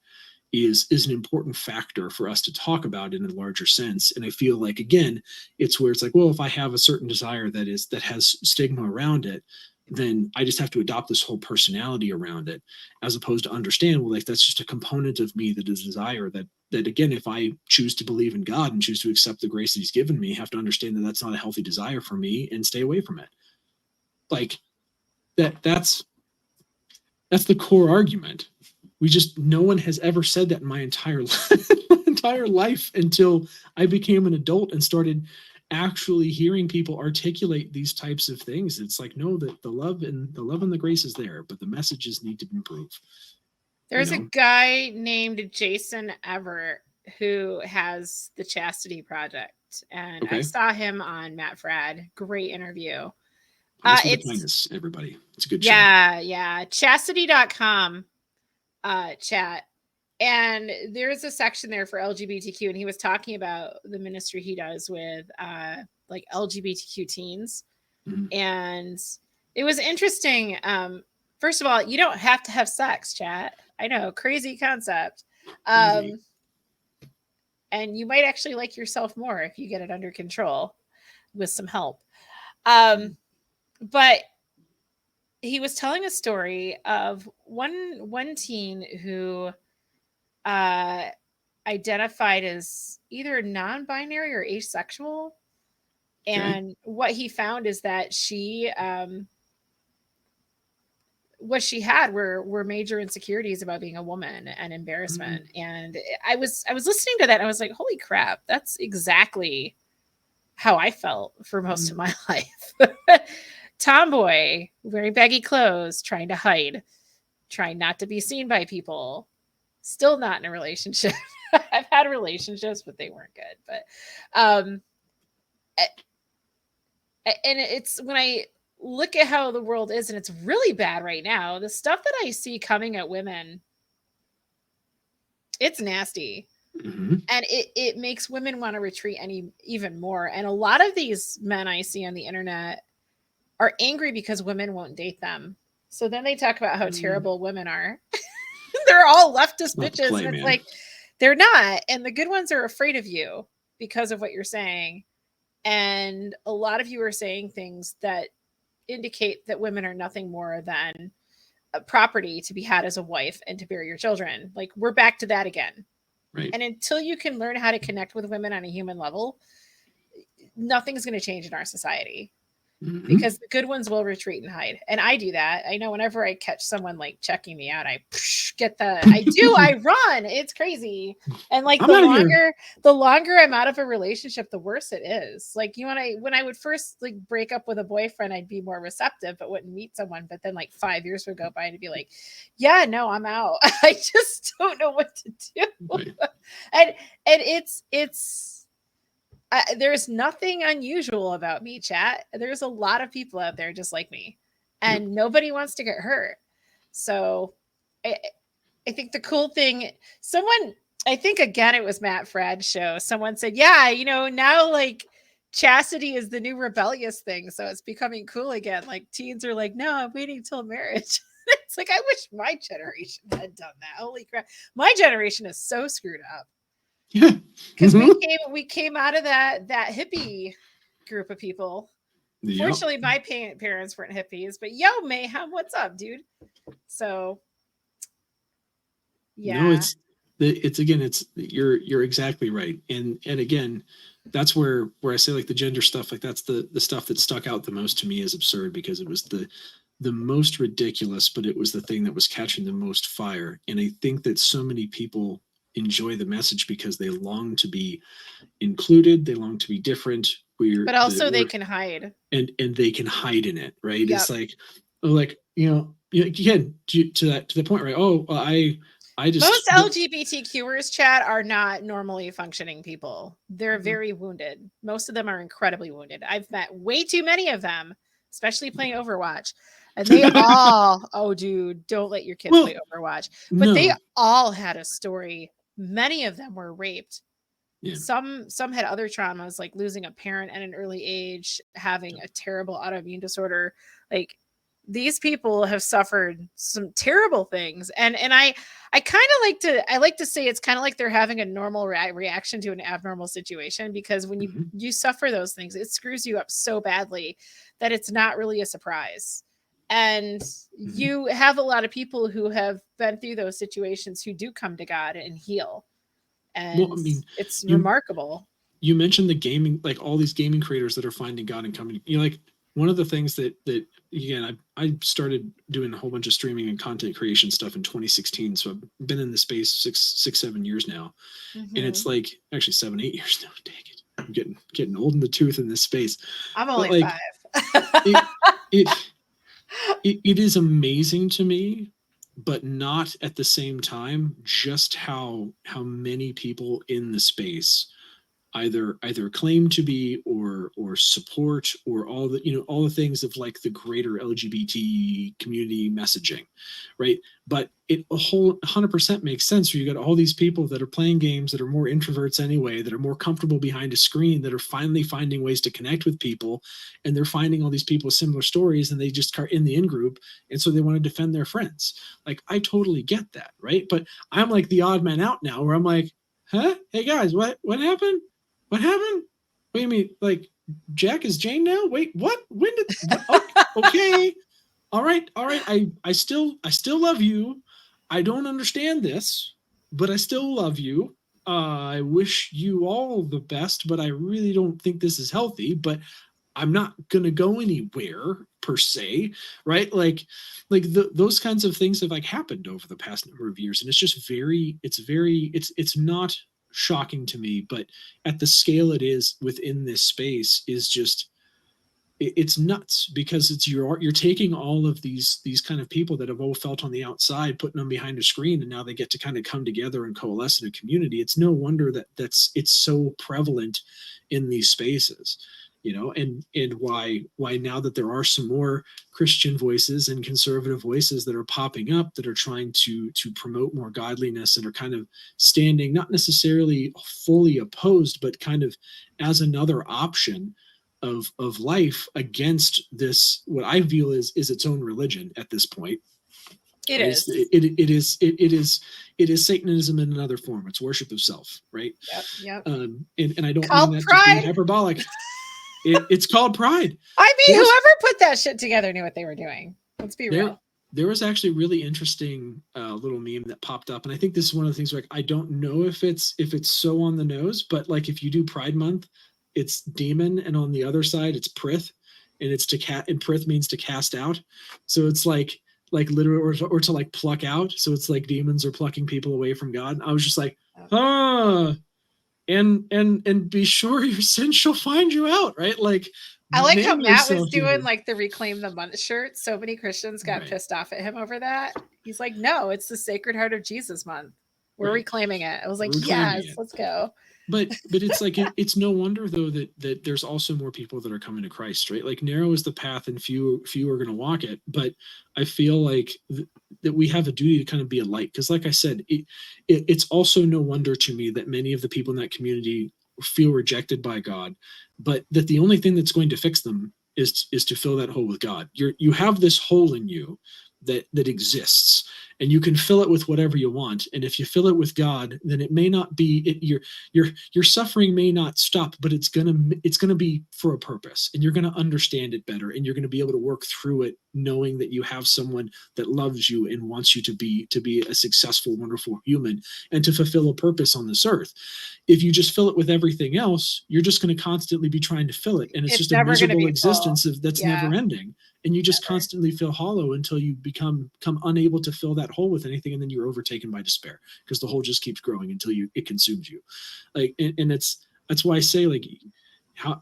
is an important factor for us to talk about in a larger sense. And I feel like, again, it's where it's like, well, if I have a certain desire that has stigma around it, then I just have to adopt this whole personality around it, as opposed to understand, well, like that's just a component of me that is desire that again, if I choose to believe in God and choose to accept the grace that he's given me, have to understand that that's not a healthy desire for me and stay away from it. Like that's the core argument. No one has ever said that in my entire life. entire life until I became an adult and started actually hearing people articulate these types of things. It's like, no, that the love and the grace is there, but the messages need to improve. There's a guy named Jason Everett who has the Chastity Project, and I saw him on Matt Frad. Great interview. Listen to Kindness, everybody. It's a good show. Yeah. Chastity.com chat. And there's a section there for LGBTQ, and he was talking about the ministry he does with like LGBTQ teens. And it was interesting. First of all, you don't have to have sex, chat. I know, crazy concept. And you might actually like yourself more if you get it under control with some help. But he was telling a story of one teen who identified as either non-binary or asexual. And what he found is that she what she had were major insecurities about being a woman and embarrassment. And I was listening to that and I was like, holy crap, that's exactly how I felt for most of my life. Tomboy, wearing baggy clothes, trying to hide, trying not to be seen by people, still not in a relationship. I've had relationships, but they weren't good. But and it's when I look at how the world is, and it's really bad right now, the stuff that I see coming at women, it's nasty. And it makes women want to retreat even more. And a lot of these men I see on the internet are angry because women won't date them. So then they talk about how terrible women are. They're all leftist bitches. And it's like, they're not. And the good ones are afraid of you because of what you're saying. And a lot of you are saying things that indicate that women are nothing more than a property to be had as a wife and to bear your children. Like, we're back to that again. Right. And until you can learn how to connect with women on a human level, nothing's going to change in our society. Because the good ones will retreat and hide. And I do that. I know whenever I catch someone like checking me out, I run. It's crazy. And like the longer I'm out of a relationship, the worse it is. Like when I would first like break up with a boyfriend, I'd be more receptive, but wouldn't meet someone. But then like 5 years would go by and be like, yeah, no, I'm out. I just don't know what to do. Right. and it's there's nothing unusual about me, chat. There's a lot of people out there just like me, and nobody wants to get hurt. So I think the cool thing, I think again, it was Matt Frad's show. Someone said, yeah, now like chastity is the new rebellious thing. So it's becoming cool again. Like teens are like, no, I'm waiting till marriage. It's like, I wish my generation had done that. Holy crap. My generation is so screwed up. Yeah, because we came out of that hippie group of people. Fortunately, my parents weren't hippies, but yo, Mayhem, what's up, dude? So, yeah, no, it's you're exactly right, and again, that's where I say like the gender stuff, like that's the stuff that stuck out the most to me as absurd because it was the most ridiculous, but it was the thing that was catching the most fire, and I think that so many people enjoy the message because they long to be included, they long to be different, but also they can hide, and they can hide in it, right? Yep. It's like again to the point, right? I just most LGBTQers chat are not normally functioning people. They're very wounded. Most of them are incredibly wounded. I've met way too many of them, especially playing Overwatch. And they all, oh, dude, don't let your kids play Overwatch. But they all had a story. Many of them were raped. Yeah. Some had other traumas, like losing a parent at an early age, having a terrible autoimmune disorder. Like these people have suffered some terrible things. And I kind of like to say it's kind of like they're having a normal reaction to an abnormal situation, because when you suffer those things, it screws you up so badly that it's not really a surprise. And you have a lot of people who have been through those situations who do come to God and heal. And it's remarkable. You mentioned the gaming, like all these gaming creators that are finding God and coming, like one of the things that again, I started doing a whole bunch of streaming and content creation stuff in 2016. So I've been in the space 6, 7 years now, and it's like actually 7, 8 years now. Dang it, I'm getting old in the tooth in this space. I'm But only like 5. it it it is amazing to me, but not at the same time just how many people in the space either claim to be or support or all the all the things of like the greater LGBT community messaging, right? But it a whole 100% makes sense where you got all these people that are playing games that are more introverts anyway, that are more comfortable behind a screen, that are finally finding ways to connect with people, and they're finding all these people with similar stories, and they just are in the in group, and so they want to defend their friends. Like I totally get that, right? But I'm like the odd man out now, where I'm like, huh? Hey guys, what happened? What happened? What do you mean? Like Jack is Jane now? Wait, what? When did? What? Okay, all right, all right. I still love you. I don't understand this, but I still love you. I wish you all the best, but I really don't think this is healthy. But I'm not gonna go anywhere per se, right? Those kinds of things have like happened over the past number of years, and it's just it's not shocking to me, but at the scale it is within this space is just it's nuts because it's you're taking all of these kind of people that have all felt on the outside, putting them behind a screen, and now they get to kind of come together and coalesce in a community. It's no wonder it's so prevalent in these spaces, and why now that there are some more Christian voices and conservative voices that are popping up that are trying to promote more godliness and are kind of standing not necessarily fully opposed, but kind of as another option of life against this what I feel is its own religion at this point. It Right? is. It is Satanism in another form. It's worship of self, right? Yep. Yep. And I don't mean Called that to be pride. hyperbolic. It's called pride. I mean, There's whoever put that shit together knew what they were doing. Let's be there real. there was actually a really interesting little meme that popped up, and I think this is one of the things where like, I don't know if it's so on the nose, but like if you do Pride Month, it's demon, and on the other side it's prith, and it's to cat, and prith means to cast out. So it's like literally or to like pluck out. So it's like demons are plucking people away from God. And I was just like, ah, and be sure your sin shall find you out, right? Like I like how name Matt was yourself doing human. like the Reclaim the Month shirt. So many Christians got Right, pissed off at him over that. He's like, no, it's the Sacred Heart of Jesus month. We're right. reclaiming it. I was like, We're reclaiming yes, it. let's go. But it's like it's no wonder though that there's also more people that are coming to Christ, right? Like narrow is the path and few are going to walk it. But I feel like that we have a duty to kind of be a light, because like I said, it's also no wonder to me that many of the people in that community feel rejected by God, but that the only thing that's going to fix them is to fill that hole with God. You have this hole in you that exists, and you can fill it with whatever you want. And if you fill it with God, then it may not be your suffering may not stop, but it's gonna be for a purpose, and you're gonna understand it better, and you're gonna be able to work through it, knowing that you have someone that loves you and wants you to be a successful, wonderful human and to fulfill a purpose on this earth. If you just fill it with everything else, you're just going to constantly be trying to fill it, and it's It's just a never going to miserable be full. existence that's Yeah, never ending, and you just never. constantly feel hollow until you become unable to fill that hole with anything, and then you're overtaken by despair because the hole just keeps growing until it consumes you. Like, and that's why I say like how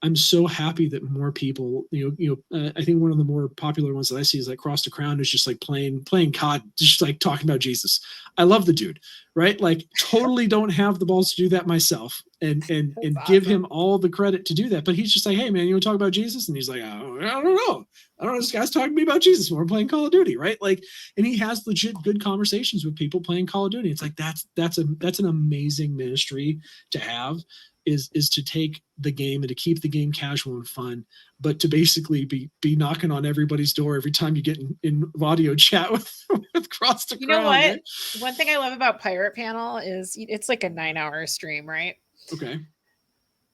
I'm so happy that more people, I think one of the more popular ones that I see is like Cross the Crown is just like playing COD, just like talking about Jesus. I love the dude, right? Like totally don't have the balls to do that myself and and That's and give awesome. him all the credit to do that. But he's just like, hey man, you want to talk about Jesus? And he's like, oh, I don't know. I don't know. This guy's talking to me about Jesus when we're playing Call of Duty, right? Like, and he has legit good conversations with people playing Call of Duty. It's like that's an amazing ministry to have, is to take the game and to keep the game casual and fun, but to basically be knocking on everybody's door every time you get in audio chat with Cross the You know Crown, what? right? One thing I love about Pirate Panel is it's like a 9 hour stream, right? Okay.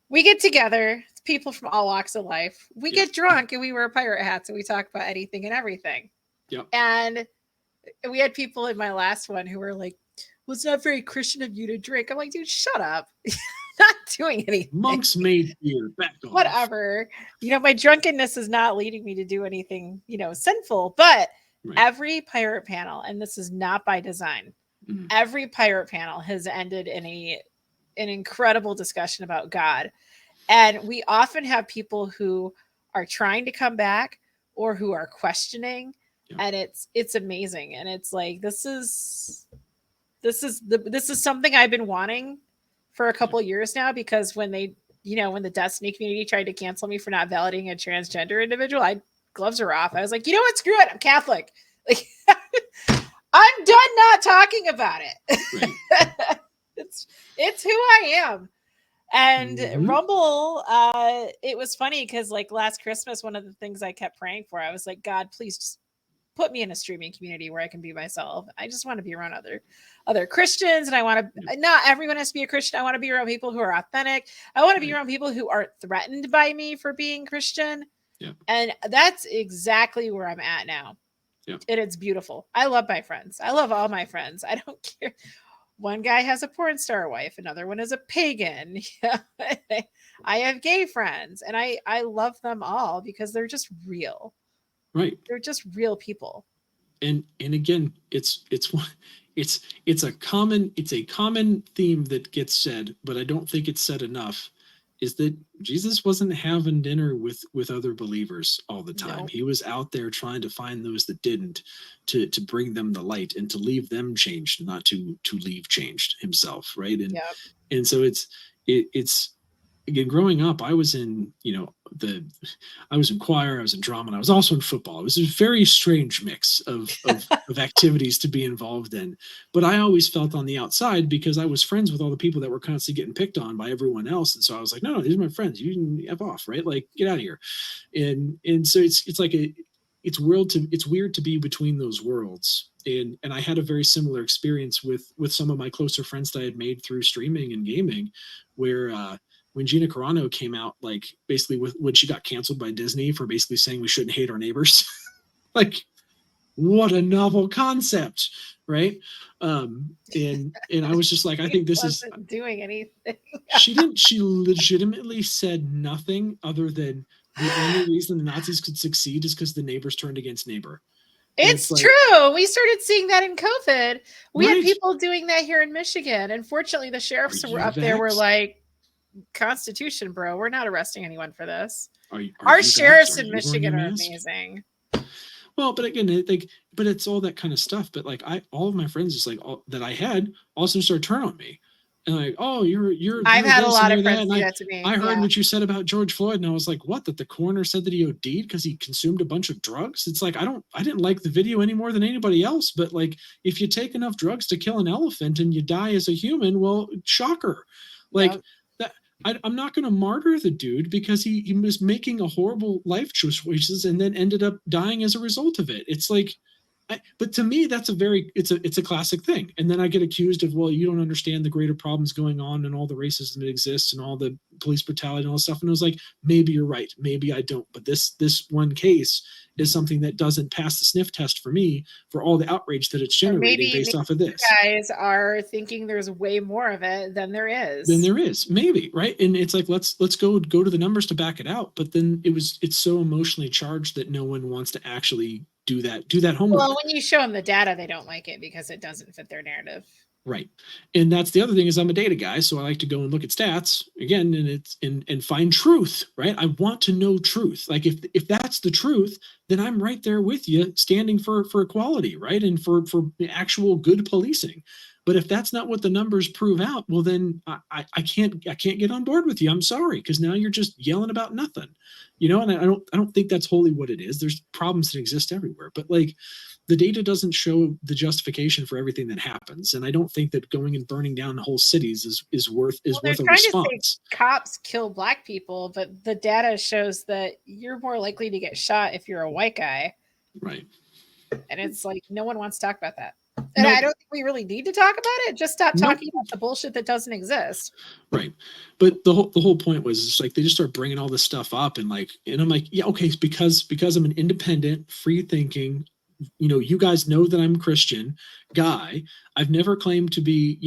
We get together, people from all walks of life. We Yep. get drunk and we wear pirate hats and we talk about anything and everything. Yep. And we had people in my last one who were like, well, it's not very Christian of you to drink. I'm like, dude, shut up. not doing anything. Monks made beer. Back off. Whatever. My drunkenness is not leading me to do anything, sinful. But every pirate panel, and this is not by design, every pirate panel has ended in an incredible discussion about God. And we often have people who are trying to come back or who are questioning. And it's amazing. And it's like, this is something I've been wanting for a couple years now, because when they, when the Destiny community tried to cancel me for not validating a transgender individual, gloves are off. I was like, you know what? Screw it. I'm Catholic. Like, I'm done not talking about it. Right. It's who I am. And Rumble, it was funny because like last Christmas, one of the things I kept praying for, I was like, God, please just put me in a streaming community where I can be myself. I just want to be around other Christians, and I want to, not everyone has to be a Christian. I want to be around people who are authentic. I want to be around people who aren't threatened by me for being Christian. Yeah. And that's exactly where I'm at now. Yeah. And it's beautiful. I love my friends. I love all my friends. I don't care. One guy has a porn star wife. Another one is a pagan. I have gay friends, and I love them all because they're just real. Right. They're just real people. And again, it's a common theme that gets said, but I don't think it's said enough, is that Jesus wasn't having dinner with other believers all the time. No. He was out there trying to find those that didn't, to bring them the light and to leave them changed, not to leave changed himself, right? And yep. And so it's again, growing up, I was in, I was in choir, I was in drama, and I was also in football. It was a very strange mix of activities to be involved in. But I always felt on the outside because I was friends with all the people that were constantly getting picked on by everyone else. And so I was like, no, these are my friends. You can F off, right? Like, get out of here. And so it's like it's weird to be between those worlds. And I had a very similar experience with some of my closer friends that I had made through streaming and gaming, where when Gina Carano came out, like basically when she got canceled by Disney for basically saying we shouldn't hate our neighbors, like what a novel concept, right? And I was just like, I think this wasn't doing anything. She legitimately said nothing other than the only reason the Nazis could succeed is because the neighbors turned against neighbor. It's like, true. We started seeing that in COVID. We had people doing that here in Michigan. Unfortunately, the sheriffs were up there were like, Constitution, bro. We're not arresting anyone for this. Our sheriffs in Michigan are amazing. Well, but again, but it's all that kind of stuff. But like, all of my friends, just like that I had, also started turn on me, and like, oh, you're. I've had a lot of friends do that to me. I heard what you said about George Floyd, and I was like, what? That the coroner said that he OD'd because he consumed a bunch of drugs. It's like I didn't like the video any more than anybody else. But like, if you take enough drugs to kill an elephant and you die as a human, well, shocker, like. Yep. I'm not going to martyr the dude because he was making a horrible life choices and then ended up dying as a result of it. It's like, but to me, that's it's a classic thing. And then I get accused of, well, you don't understand the greater problems going on and all the racism that exists and all the police brutality and all this stuff. And I was like, maybe you're right. Maybe I don't. But this one case is something that doesn't pass the sniff test for me for all the outrage that it's generating based off of this. You guys are thinking there's way more of it than there is. Maybe, right? And it's like, let's go to the numbers to back it out. But then it's so emotionally charged that no one wants to actually do that homework. Well, when you show them the data, they don't like it because it doesn't fit their narrative. Right. And that's the other thing is I'm a data guy. So I like to go and look at stats again and find truth, right? I want to know truth. Like if that's the truth, then I'm right there with you standing for equality, right? And for actual good policing. But if that's not what the numbers prove out, well, then I can't get on board with you. I'm sorry, because now you're just yelling about nothing, And I don't think that's wholly what it is. There's problems that exist everywhere, but like the data doesn't show the justification for everything that happens, and I don't think that going and burning down whole cities is worth a response. Cops kill Black people, but the data shows that you're more likely to get shot if you're a white guy, right? And it's like no one wants to talk about that. And I don't think we really need to talk about it. Just stop talking about the bullshit that doesn't exist. Right. But the whole point was it's like they just start bringing all this stuff up and I'm like, yeah, okay, it's because I'm an independent, free thinking, you guys know that I'm a Christian guy. I've never claimed to be,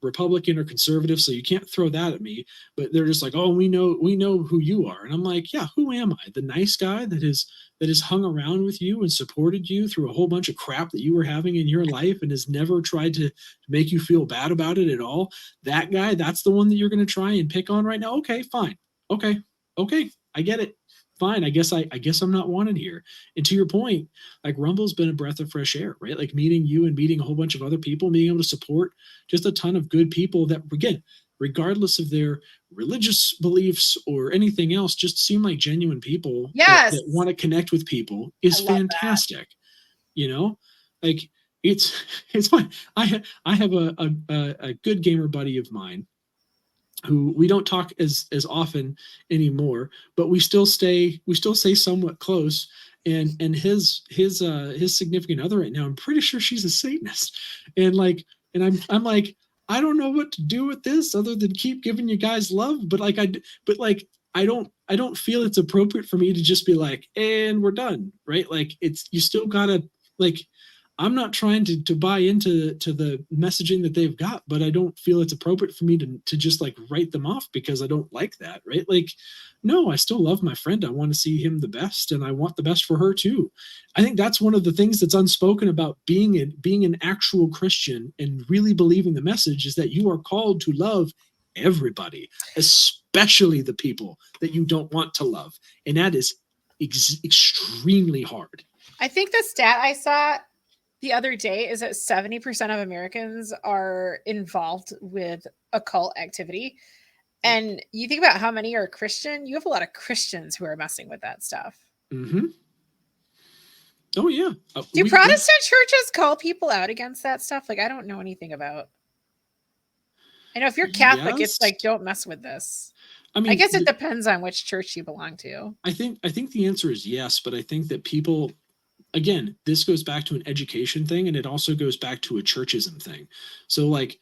Republican or conservative, so you can't throw that at me. But they're just like, oh, we know who you are. And I'm like, yeah, who am I? The nice guy that has hung around with you and supported you through a whole bunch of crap that you were having in your life and has never tried to make you feel bad about it at all. That guy, that's the one that you're going to try and pick on right now. Okay, fine. Okay. Okay. I get it. Fine. I guess I'm not wanted here. And to your point, like Rumble's been a breath of fresh air, right? Like meeting you and meeting a whole bunch of other people, being able to support just a ton of good people that, again, regardless of their religious beliefs or anything else, just seem like genuine people that Yes. want to connect with people is I love that. fantastic. You know, like it's it's fine. I have a good gamer buddy of mine who we don't talk as often anymore, but we still stay somewhat close. And his significant other right now, I'm pretty sure she's a Satanist, and I'm like, I don't know what to do with this other than keep giving you guys love, but I don't feel it's appropriate for me to just be like, and we're done, right? Like it's you still gotta like I'm not trying to buy into the messaging that they've got, but I don't feel it's appropriate for me to just like write them off because I don't like that, right? Like, no, I still love my friend. I want to see him the best, and I want the best for her too. I think that's one of the things that's unspoken about being an actual Christian and really believing the message is that you are called to love everybody, especially the people that you don't want to love, and that is extremely hard. I think the stat I saw the other day is that 70% of Americans are involved with occult activity. And you think about how many are Christian, you have a lot of Christians who are messing with that stuff. Mm-hmm. Oh yeah. Do We Protestant churches call people out against that stuff? Like, I don't know anything about. I know if you're Catholic, it's yes. like, don't mess with this. I I mean, guess it depends on which church you belong to. I think the answer is yes, but I think that people, again, this goes back to an education thing, and it also goes back to a churchism thing. So like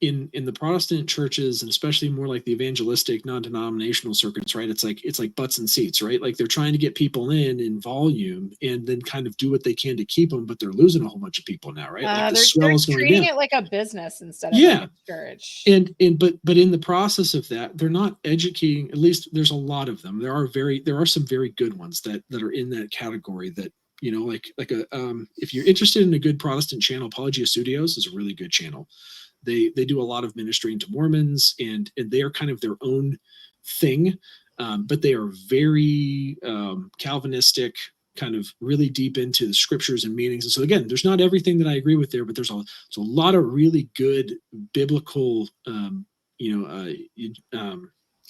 in the Protestant churches, and especially more like the evangelistic non-denominational circuits, right? It's like butts and seats, right? Like they're trying to get people in volume and then kind of do what they can to keep them, but they're losing a whole bunch of people now, right? Like the They're swell is going treating down. it like a business instead of like Yeah, a church. but in the process of that, they're not educating. At least there's a lot of them. There are some very good ones that are in that category that like a if you're interested in a good Protestant channel, Apologia Studios is a really good channel. They do a lot of ministering to Mormons, and they are kind of their own thing, but they are very Calvinistic, kind of really deep into the scriptures and meanings. And so again, there's not everything that I agree with there, but there's a lot of really good biblical,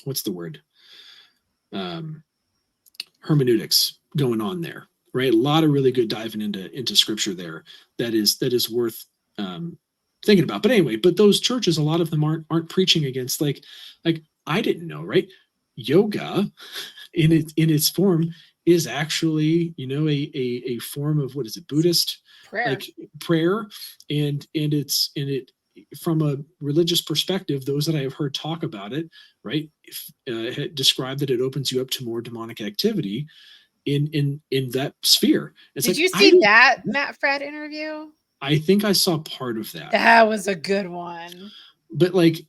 what's the word? Um, Hermeneutics going on there, right? A lot of really good diving into scripture there that is worth thinking about. But anyway, but those churches, a lot of them aren't preaching against like I didn't know, right? Yoga in its form is actually a form of, what is it, Buddhist, Prayer. like prayer. And it from a religious perspective, those that I have heard talk about it, right, describe that it opens you up to more demonic activity in that sphere. It's Did like you I see didn't. that Matt Fred interview? I think I saw part of that, That was a good one. but like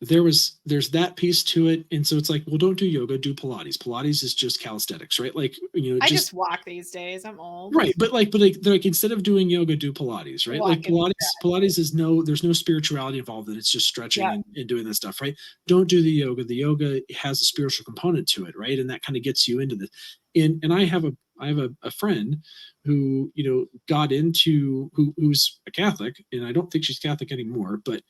there's that piece to it, and so it's like, well, don't do yoga, do Pilates is just calisthenics, right? Like I just just walk these days. I'm old. right, but like instead of doing yoga, do Pilates, right? Like Walking. Pilates is there's no spirituality involved in it. It's just stretching Yeah. and doing that stuff, right? Don't do the yoga. The yoga has a spiritual component to it, right? And that kind of gets you into this. And I have a friend who got into who's a Catholic, and I don't think she's Catholic anymore, but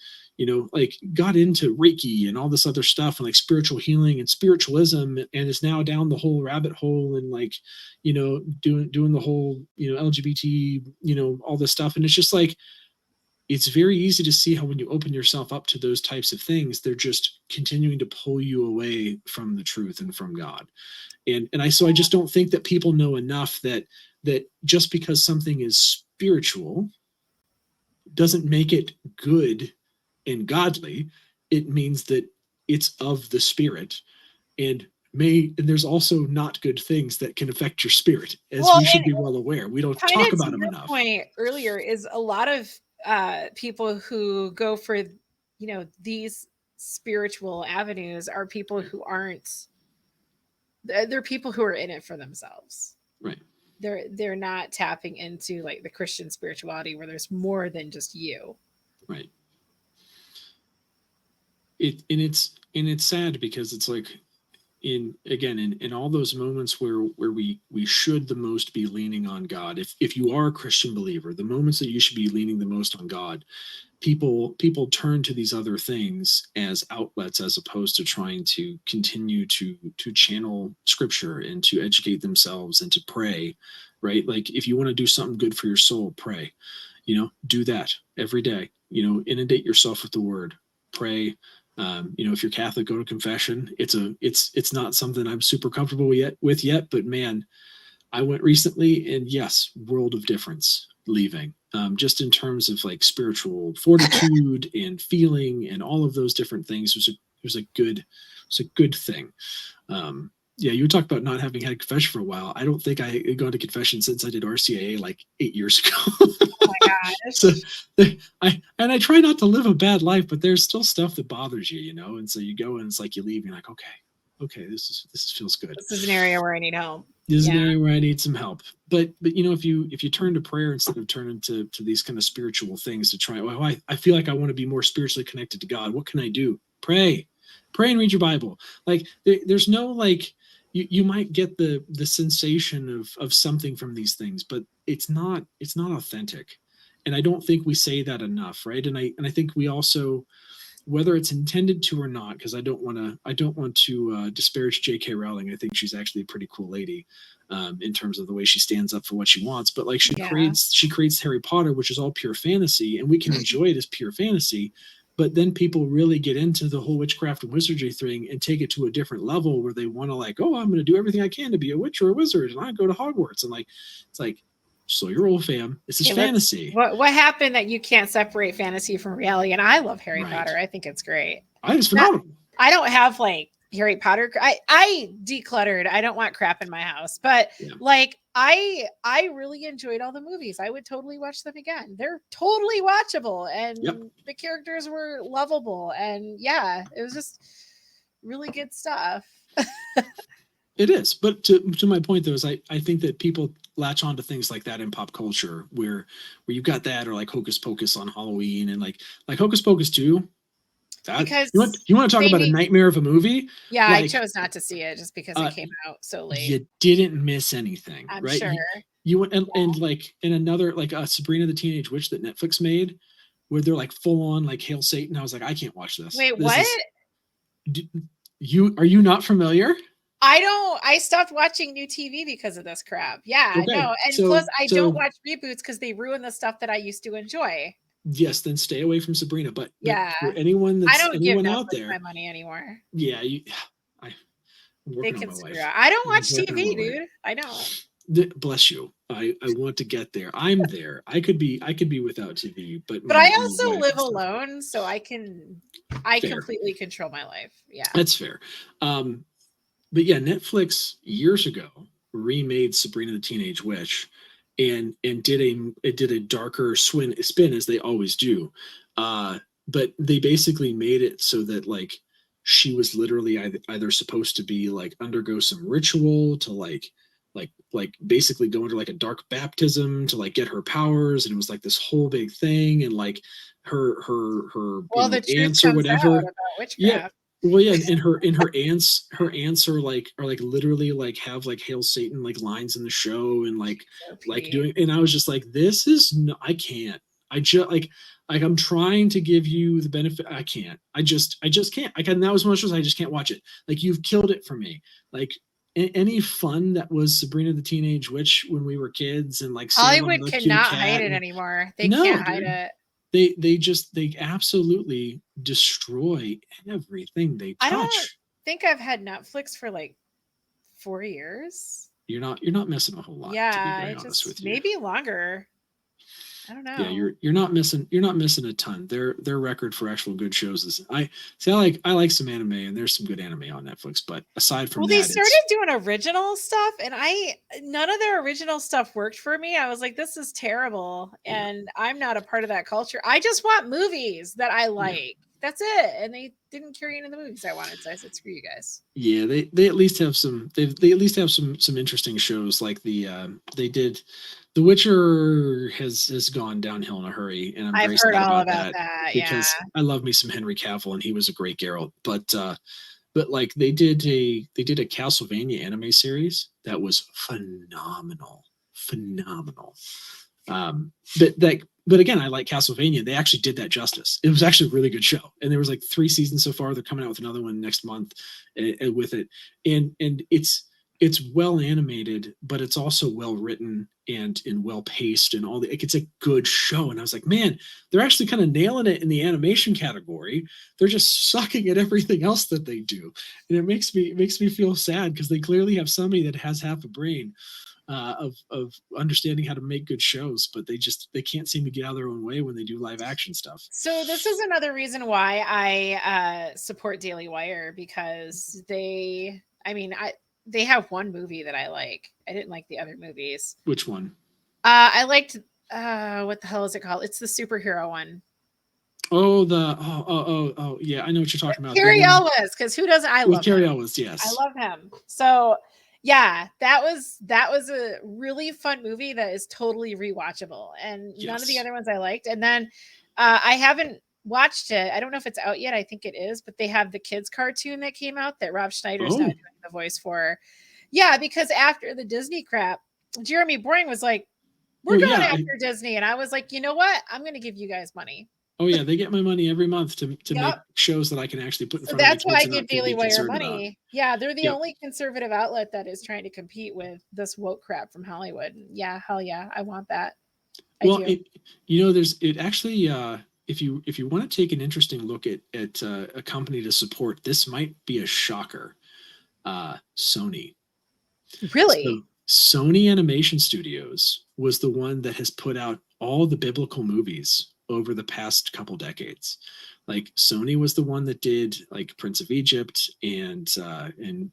like got into Reiki and all this other stuff, and like spiritual healing and spiritualism, and is now down the whole rabbit hole, and like doing the whole LGBT, all this stuff. And it's just like, it's very easy to see how when you open yourself up to those types of things, they're just continuing to pull you away from the truth and from God. And I just don't think that people know enough that just because something is spiritual doesn't make it good and godly. It means that it's of the spirit. And and there's also not good things that can affect your spirit, as Well, we should and be well aware. We don't kind talk of to about them your enough. point earlier is a lot of people who go for, these spiritual avenues are people Right. who aren't, they're people who are in it for themselves. Right. They're not tapping into like the Christian spirituality where there's more than just you. Right. And it's sad because it's like, in all those moments where we should the most be leaning on God. If you are a Christian believer, the moments that you should be leaning the most on God, people turn to these other things as outlets, as opposed to trying to continue to channel scripture and to educate themselves and to pray. Right? Like, if you want to do something good for your soul, pray. Do that every day. Inundate yourself with the word. Pray. If you're Catholic, go to confession. It's not something I'm super comfortable yet, but man, I went recently, and yes, world of difference leaving. Just in terms of like spiritual fortitude and feeling and all of those different things, was a good thing. Yeah, you talk about not having had confession for a while. I don't think I had gone to confession since I did RCIA like 8 years ago. Oh my So gosh. I try not to live a bad life, but there's still stuff that bothers you. And so you go and it's like you leave, and you're like, okay, this feels good. This is an area where I need help. This is an Yeah. area where I need some help. But if you turn to prayer instead of turning to these kind of spiritual things to try, well, I feel like I want to be more spiritually connected to God. What can I do? Pray and read your Bible. Like, there's no like, you might get the sensation of something from these things, but it's not authentic. And I don't think we say that enough, right? And I think we also, whether it's intended to or not, because I don't want to disparage J.K. Rowling. I think she's actually a pretty cool lady, in terms of the way she stands up for what she wants. But like, she Yeah. creates Harry Potter, which is all pure fantasy, and we can enjoy it as pure fantasy. But then people really get into the whole witchcraft and wizardry thing and take it to a different level, where they want to like, oh, I'm going to do everything I can to be a witch or a wizard, and I go to Hogwarts, and like, it's like, slow your roll, fam. This is Okay, let's fantasy. what happened that you can't separate fantasy from reality? And I love Harry Right. Potter. I think it's great. I think it's Not, phenomenal. I don't have like Harry Potter. I decluttered. I don't want crap in my house. But Yeah. like I really enjoyed all the movies. I would totally watch them again. They're totally watchable, and Yep. the characters were lovable, and yeah, it was just really good stuff. It is, but to my point though, is I think that people latch on to things like that in pop culture, where you've got that, or like Hocus Pocus on Halloween, and like Hocus Pocus 2. That Because you want to talk they about a need, nightmare of a movie? yeah, I Like, chose not to see it just because it came out so late. you didn't miss anything, I'm right? sure. You went, and like, in another, like, Sabrina the Teenage Witch that Netflix made, where they're like full on like hail Satan. I was like, I can't watch this. Wait, This what? is are you not familiar? I stopped watching new TV because of this crap. Yeah, Okay, no. And plus I don't watch reboots because they ruin the stuff that I used to enjoy. yes, then stay away from Sabrina. But Yeah. for I don't give anyone out Netflix my there, money anymore. yeah, I'm They working on can my screw life. out. I don't I'm watch working on my TV, life. dude. I don't. Bless you. I want to get there. I'm there. I could be without TV, but But I my also wife live and stuff. alone, so I Fair. completely control my life. Yeah. That's fair. But yeah, Netflix years ago remade Sabrina the Teenage Witch, and did a darker spin, as they always do. But they basically made it so that like, she was literally either supposed to be like undergo some ritual to like basically go into like a dark baptism to like get her powers, and it was like this whole big thing, and like her Well, the truth aunts or comes out whatever. about Yeah, witchcraft. well, yeah, and her aunts are like literally like have like hail Satan like lines in the show, and So like Pete. doing, and I was just like, this is no, I can't. I just like I'm trying to give you the benefit. I can't. I just can't. I can. That was one of those shows I just can't watch it. Like, you've killed it for me. Like, any fun that was Sabrina the Teenage Witch when we were kids, and like Salem Hollywood the Kitty cannot hide Cat, it and anymore. They no, can't hide dude, it. they absolutely destroy everything they I don't touch. think I've had Netflix for like 4 years. You're not missing a whole lot, to be Yeah, very it honest just with you. maybe longer. I don't Yeah, know. you're not missing a ton. Their record for actual good shows is I like some anime, and there's some good anime on Netflix, but aside from Well, they that, started it's doing original stuff, and none of their original stuff worked for me. I was like, this is terrible, yeah, and I'm not a part of that culture. I just want movies that I yeah. like. That's it. And they didn't carry any of the movies I wanted, so I said, screw you guys. Yeah, they at least have they at least have some interesting shows like they did The Witcher has gone downhill in a hurry, and I'm I've very heard sad all about about that that. Yeah. because I love me some Henry Cavill and he was a great Geralt. But like they did a Castlevania anime series that was phenomenal, phenomenal. But again, I like Castlevania. They actually did that justice. It was actually a really good show, and there was like 3 seasons so far. They're coming out with another one next month with it, and it's well animated, but it's also well written and well paced and all the. It's a good show, and I was like, man, they're actually kind of nailing it in the animation category. They're just sucking at everything else that they do, and it makes me feel sad because they clearly have somebody that has half a brain of understanding how to make good shows, but they can't seem to get out of their own way when they do live action stuff. So this is another reason why I support Daily Wire, because they have one movie that I like. I didn't like the other movies. Which one? I liked what the hell is it called? It's the superhero one. Oh, yeah, I know what you're talking about. The Cary one Elwes, because who doesn't? I with love him. Carrie Ellis, I yes. love him. So yeah, that was a really fun movie that is totally rewatchable. And none of the Yes. other ones I liked. And then I haven't watched it. I don't know if it's out yet. I think it is, but they have the kids cartoon that came out that Rob Schneider's now Oh, doing the voice for. Yeah, because after the Disney crap, Jeremy Boring was like, "We're oh going yeah. after Disney," and I was like, "You know what? I'm going to give you guys money." Oh yeah, they get my money every month to make Yep. shows that I can actually put in So front of my that's why I kids and give not going to Daily be Wire concerned about. money. Yeah, they're the Yep. only conservative outlet that is trying to compete with this woke crap from Hollywood. Yeah, hell yeah, I want that. I Well, do. there's it actually if you want to take an interesting look at a company to support, this might be a shocker. Sony. Really? So Sony Animation Studios was the one that has put out all the biblical movies over the past couple decades. Like Sony was the one that did like Prince of Egypt and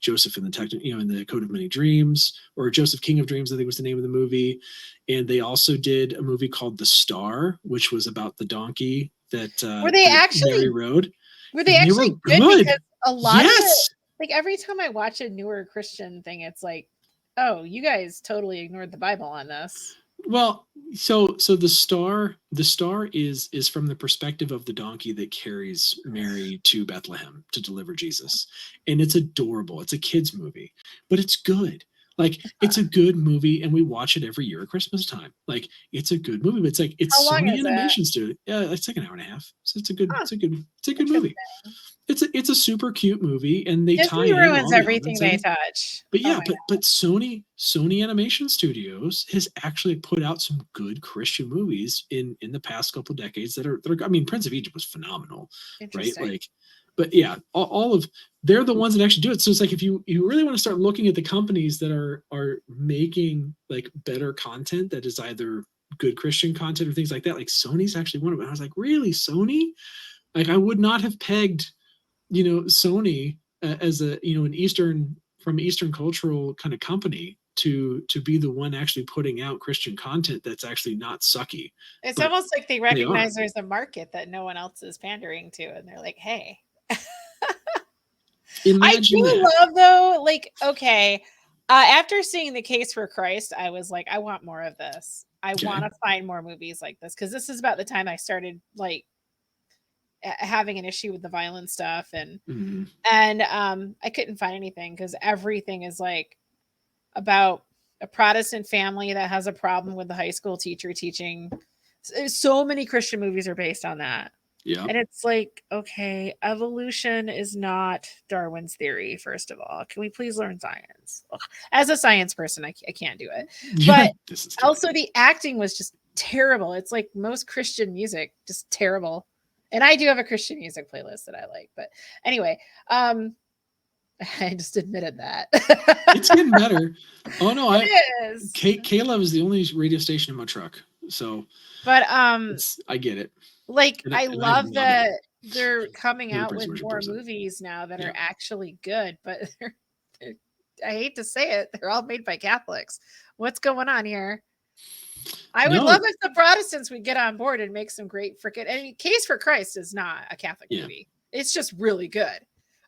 Joseph in the in the Code of Many Dreams, or Joseph King of Dreams, I think was the name of the movie. And they also did a movie called The Star, which was about the donkey Were they that Mary actually rode, were they and they were actually good? good. Because a lot of the Yes. like every time I watch a newer Christian thing, it's like, oh, you guys totally ignored the Bible on this. Well, so the star is from the perspective of the donkey that carries Mary to Bethlehem to deliver Jesus. And it's adorable. It's a kids movie, but it's good. Like it's a good movie and we watch it every year at Christmas time. Like it's a good movie, but How it's long Sony is it? Animation Studio. Yeah, it's like an hour and a half. So Huh, it's a good interesting. movie. It's a super cute movie and they tie Disney in ruins all the everything elements they in. touch. But Oh yeah, my but Sony Animation Studios has actually put out some good Christian movies in the past couple of decades that are I mean Prince of Egypt was phenomenal, right? interesting. Like, but yeah, all of they're the ones that actually do it. So it's like if you really want to start looking at the companies that are making like better content that is either good Christian content or things like that, like Sony's actually one of them. I was like, really, Sony? Like I would not have pegged Sony as a an Eastern cultural kind of company to be the one actually putting out Christian content that's actually not sucky, It's but almost like they they are. recognize there's a market that no one else is pandering to, and they're like, "Hey." I Imagine do that. love though, like, okay, after seeing The Case for Christ, I was like, "I want more of this. I Okay. wanna find more movies like this," because this is about the time I started, like, having an issue with the violent stuff, Mhm. I couldn't find anything because everything is, like, about a Protestant family that has a problem with the high school teacher teaching. So many Christian movies are based on that. Yeah. And it's like, okay, evolution is not Darwin's theory, first of all. Can we please learn science? Ugh. As a science person, I can't do it. Yeah. But This is killing also, me. the acting was just terrible. It's like most Christian music, just terrible. And I do have a Christian music playlist that I like. But anyway, I just admitted that. It's getting better. Oh no, It is. K-Love is the only radio station in my truck. So But I get it. like And I I love love it. that they're coming You're the out Prince with Worship more person. movies now that Yeah. are actually good, but they're I hate to say it, they're all made by Catholics. What's going on here? I would love No. if the Protestants would get on board and make some great freaking. I mean, Case for Christ is not a Catholic Yeah. movie. It's just really good.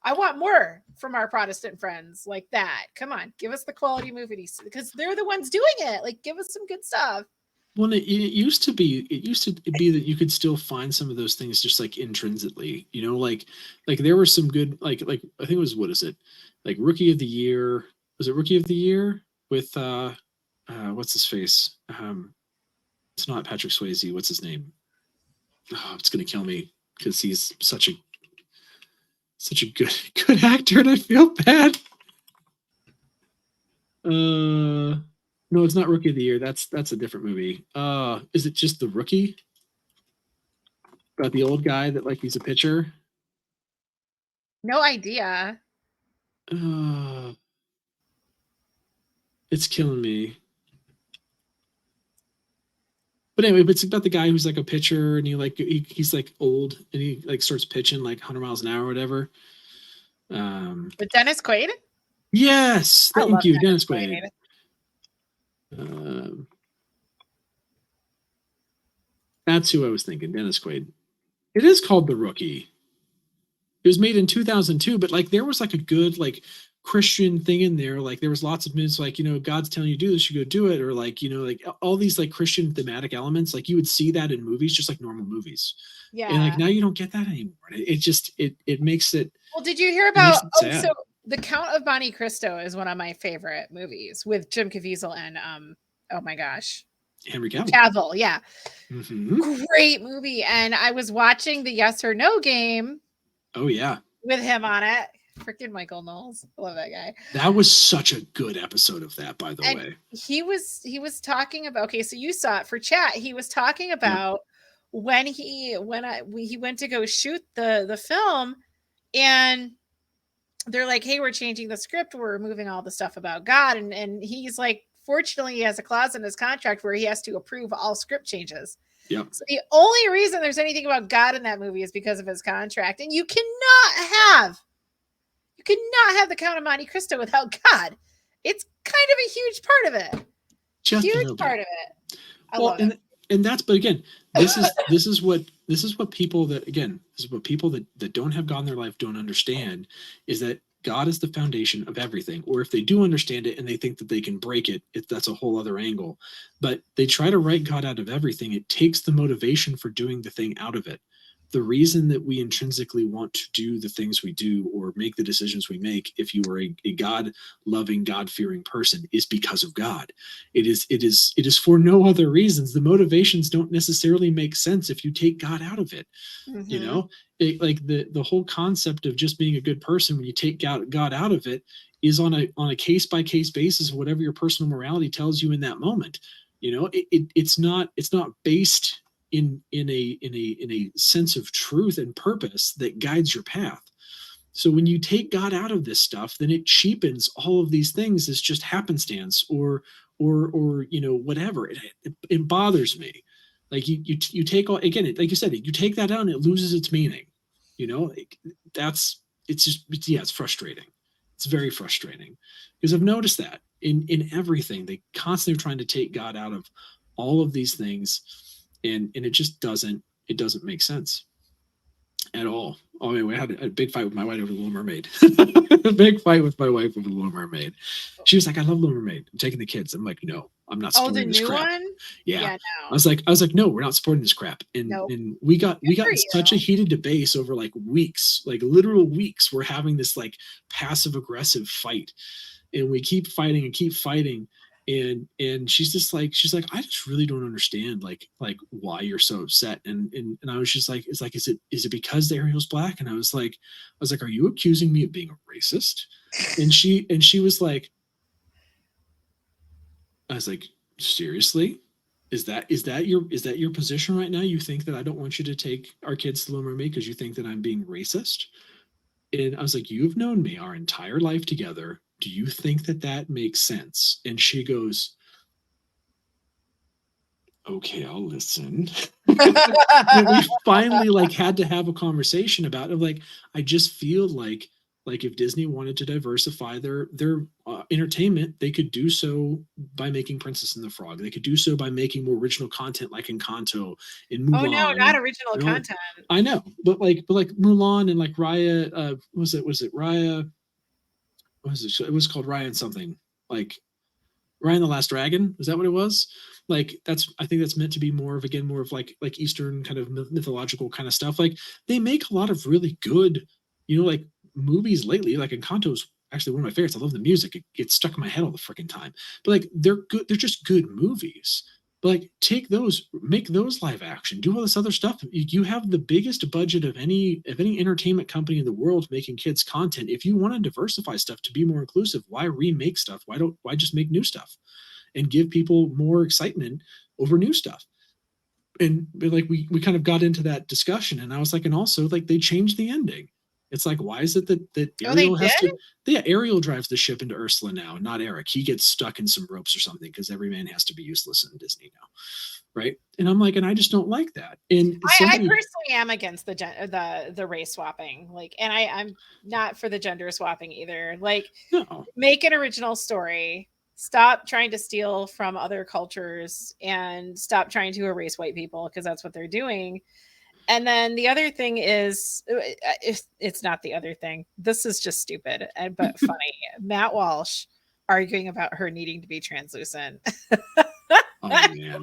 I want more from our Protestant friends like that. Come on, give us the quality movies because they're the ones doing it. Like, give us some good stuff. Well, it used to be that you could still find some of those things just like intrinsically, like there were some good like I think it was, what is it, like Rookie of the Year, was it Rookie of the Year with what's his face, it's not Patrick Swayze, what's his name, oh, it's gonna kill me because he's such a good actor and I feel bad. No, it's not Rookie of the Year. That's a different movie. Is it just The Rookie? About the old guy that like he's a pitcher. No idea. Uh, it's killing me. But anyway, it's about the guy who's like a pitcher and he's like old and he like starts pitching like 100 miles an hour or whatever. With Dennis Quaid? Yes, I thank love you, Dennis Dennis Quaid. Quaid. That's who I was thinking, Dennis Quaid. It is called The Rookie. It was made in 2002, but like there was like a good like Christian thing in there. Like there was lots of minutes like, God's telling you to do this, you go do it, or like, like all these like Christian thematic elements. Like you would see that in movies, just like normal movies. And like Yeah. now you don't get that anymore. It just it makes it Well, did you hear it makes about? it Oh, so sad. The Count of Monte Cristo is one of my favorite movies with Jim Caviezel and oh my gosh, Henry Cavill. Cavill. Yeah, Mm-hmm. great movie. And I was watching the Yes or No game. Oh yeah, with him on it. Freaking Michael Knowles, I love that guy. that was such a good episode of that, by the And way. he was talking about, okay, so you saw it for chat. He was talking about when he went to go shoot the film, and they're like, hey, we're changing the script, we're removing all the stuff about God, and he's like, fortunately he has a clause in his contract where he has to approve all script changes. Yep. So the only reason there's anything about God in that movie is because of his contract, and you cannot have the Count of Monte Cristo without God. It's kind of a huge part of it. Just huge part of it. I love it. And that's, but again, this is what people that don't have God in their life don't understand, is that God is the foundation of everything. Or if they do understand it and they think that they can break it, that's a whole other angle. But they try to write God out of everything. It takes the motivation for doing the thing out of it. The reason that we intrinsically want to do the things we do or make the decisions we make, if you are a God-loving, God-fearing person, is because of God. It is for no other reasons. The motivations don't necessarily make sense if you take God out of it. Mm-hmm. Like the whole concept of just being a good person, when you take God out of it, is on a case-by-case basis of whatever your personal morality tells you in that moment. It's not based in a sense of truth and purpose that guides your path. So when you take God out of this stuff, then it cheapens all of these things as just happenstance or whatever. It bothers me. Like you take all, again, like you said, you take that out and it loses its meaning. It's frustrating. It's very frustrating because I've noticed that in everything, they constantly are trying to take God out of all of these things, and it just doesn't make sense at all. Oh, anyway, I had a big fight with my wife over the Little Mermaid. A big fight with my wife over the Little Mermaid. She was like, "I love Little Mermaid. I'm taking the kids." I'm like, "No, I'm not supporting this crap." One? Yeah. No. I was like, "No, we're not supporting this crap." And nope. and we got in such a heated debate over like weeks, like literal weeks. We're having this like passive aggressive fight, and we keep fighting and keep fighting. And she's like, I just really don't understand like why you're so upset. And I was just like, is it because Ariel's black? And I was like, are you accusing me of being a racist? And she was like, I was like, seriously? Is that your position right now? You think that I don't want you to take our kids to Little Mermaid because you think that I'm being racist? And I was like, you've known me our entire life together. Do you think that makes sense? And she goes, okay, I'll listen. We finally like had to have a conversation about it. Like, I just feel like if Disney wanted to diversify their entertainment, they could do so by making Princess and the Frog. They could do so by making more original content like Encanto and Oh no, Mulan not original and all that. content. I know, but like Mulan and like Raya, was it Raya? What was it? It was called Raya and something. Like Ryan the Last Dragon. Is that what it was? Like that's I think that's meant to be more of again more of like Eastern kind of mythological kind of stuff. Like they make a lot of really good, like movies lately. Like Encanto's actually one of my favorites. I love the music. It gets stuck in my head all the freaking time. But like they're good. They're just good movies. But like take those, make those live action. Do all this other stuff. You have the biggest budget of any entertainment company in the world making kids content. If you want to diversify stuff to be more inclusive, why remake stuff? Why just make new stuff and give people more excitement over new stuff? And like we kind of got into that discussion, and I was like, and also like they changed the ending. It's like, why is it that Oh, they Ariel has did? to? Yeah, Ariel drives the ship into Ursula now, not Eric. He gets stuck in some ropes or something because every man has to be useless in Disney now, right? And I'm like, and I just don't like that. And I somebody, personally am against the race swapping. Like, and I'm not for the gender swapping either. Like, no, make an original story. Stop trying to steal from other cultures and stop trying to erase white people because that's what they're doing. And then the other thing is, it's not the other thing. This is just stupid and but funny. Matt Walsh arguing about her needing to be translucent. oh man,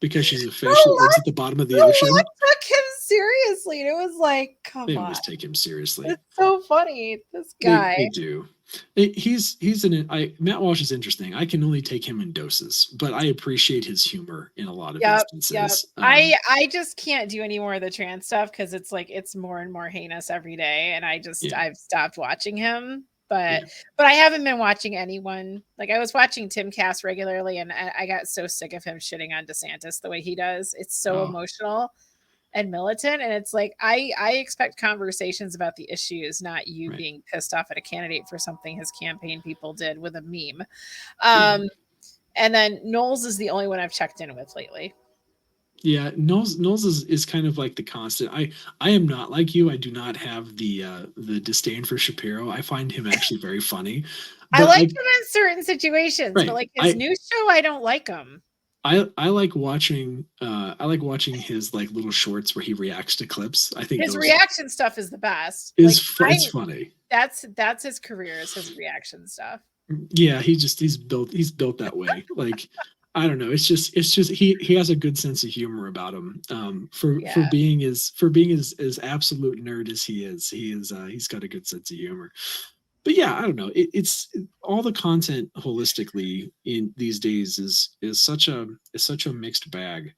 because she's a The fish that lives lot, at the bottom of the the lot ocean. took him seriously. And it was like, come They on. always take him seriously. It's so funny. This They guy. they do. He's an I Matt Walsh is interesting. I can only take him in doses, but I appreciate his humor in a lot of Yep, yep. instances. I just can't do any more of the trans stuff because it's like it's more and more heinous every day, and Yeah, I've stopped watching him. yeah. But I haven't been watching anyone. Like I was watching Tim Cass regularly, and I got so sick of him shitting on DeSantis the way he does. It's so Oh, emotional and militant, and it's like I expect conversations about the issues, not you right. being pissed off at a candidate for something his campaign people did with a meme. Yeah. And then Knowles is the only one I've checked in with lately. Yeah, Knowles is kind of like the constant. I am not like you. I do not have the disdain for Shapiro. I find him actually very funny. I But like him in certain situations, but right. like his new show, I don't like him. I like watching his like little shorts where he reacts to clips. I think His those reaction stuff is the best. Like it's funny. that's his career is his reaction stuff. Yeah, he's built that way. Like I don't know. It's just he has a good sense of humor about him. For Yeah. being as absolute nerd as he's got a good sense of humor. But yeah, I don't know. It's all the content holistically in these days is such a mixed bag.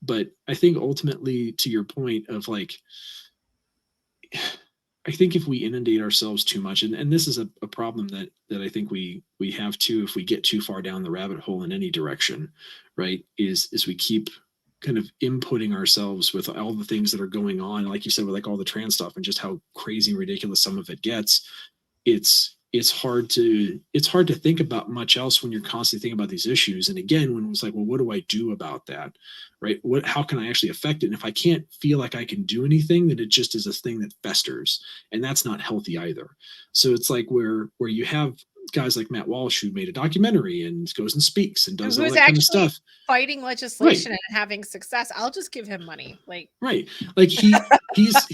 But I think ultimately, to your point of like, I think if we inundate ourselves too much, and this is a problem that I think we have too, if we get too far down the rabbit hole in any direction, right? Is we keep kind of inputting ourselves with all the things that are going on, like you said, with like all the trans stuff and just how crazy and ridiculous some of it gets. It's hard to think about much else when you're constantly thinking about these issues. And again, when it was like, well, what do I do about that? Right? How can I actually affect it? And if I can't feel like I can do anything, then it just is a thing that festers. And that's not healthy either. So it's like where you have guys like Matt Walsh who made a documentary and goes and speaks and does all Who's that kind of actually stuff. fighting Right. legislation and having success. I'll just give him money. Like Right. Like he's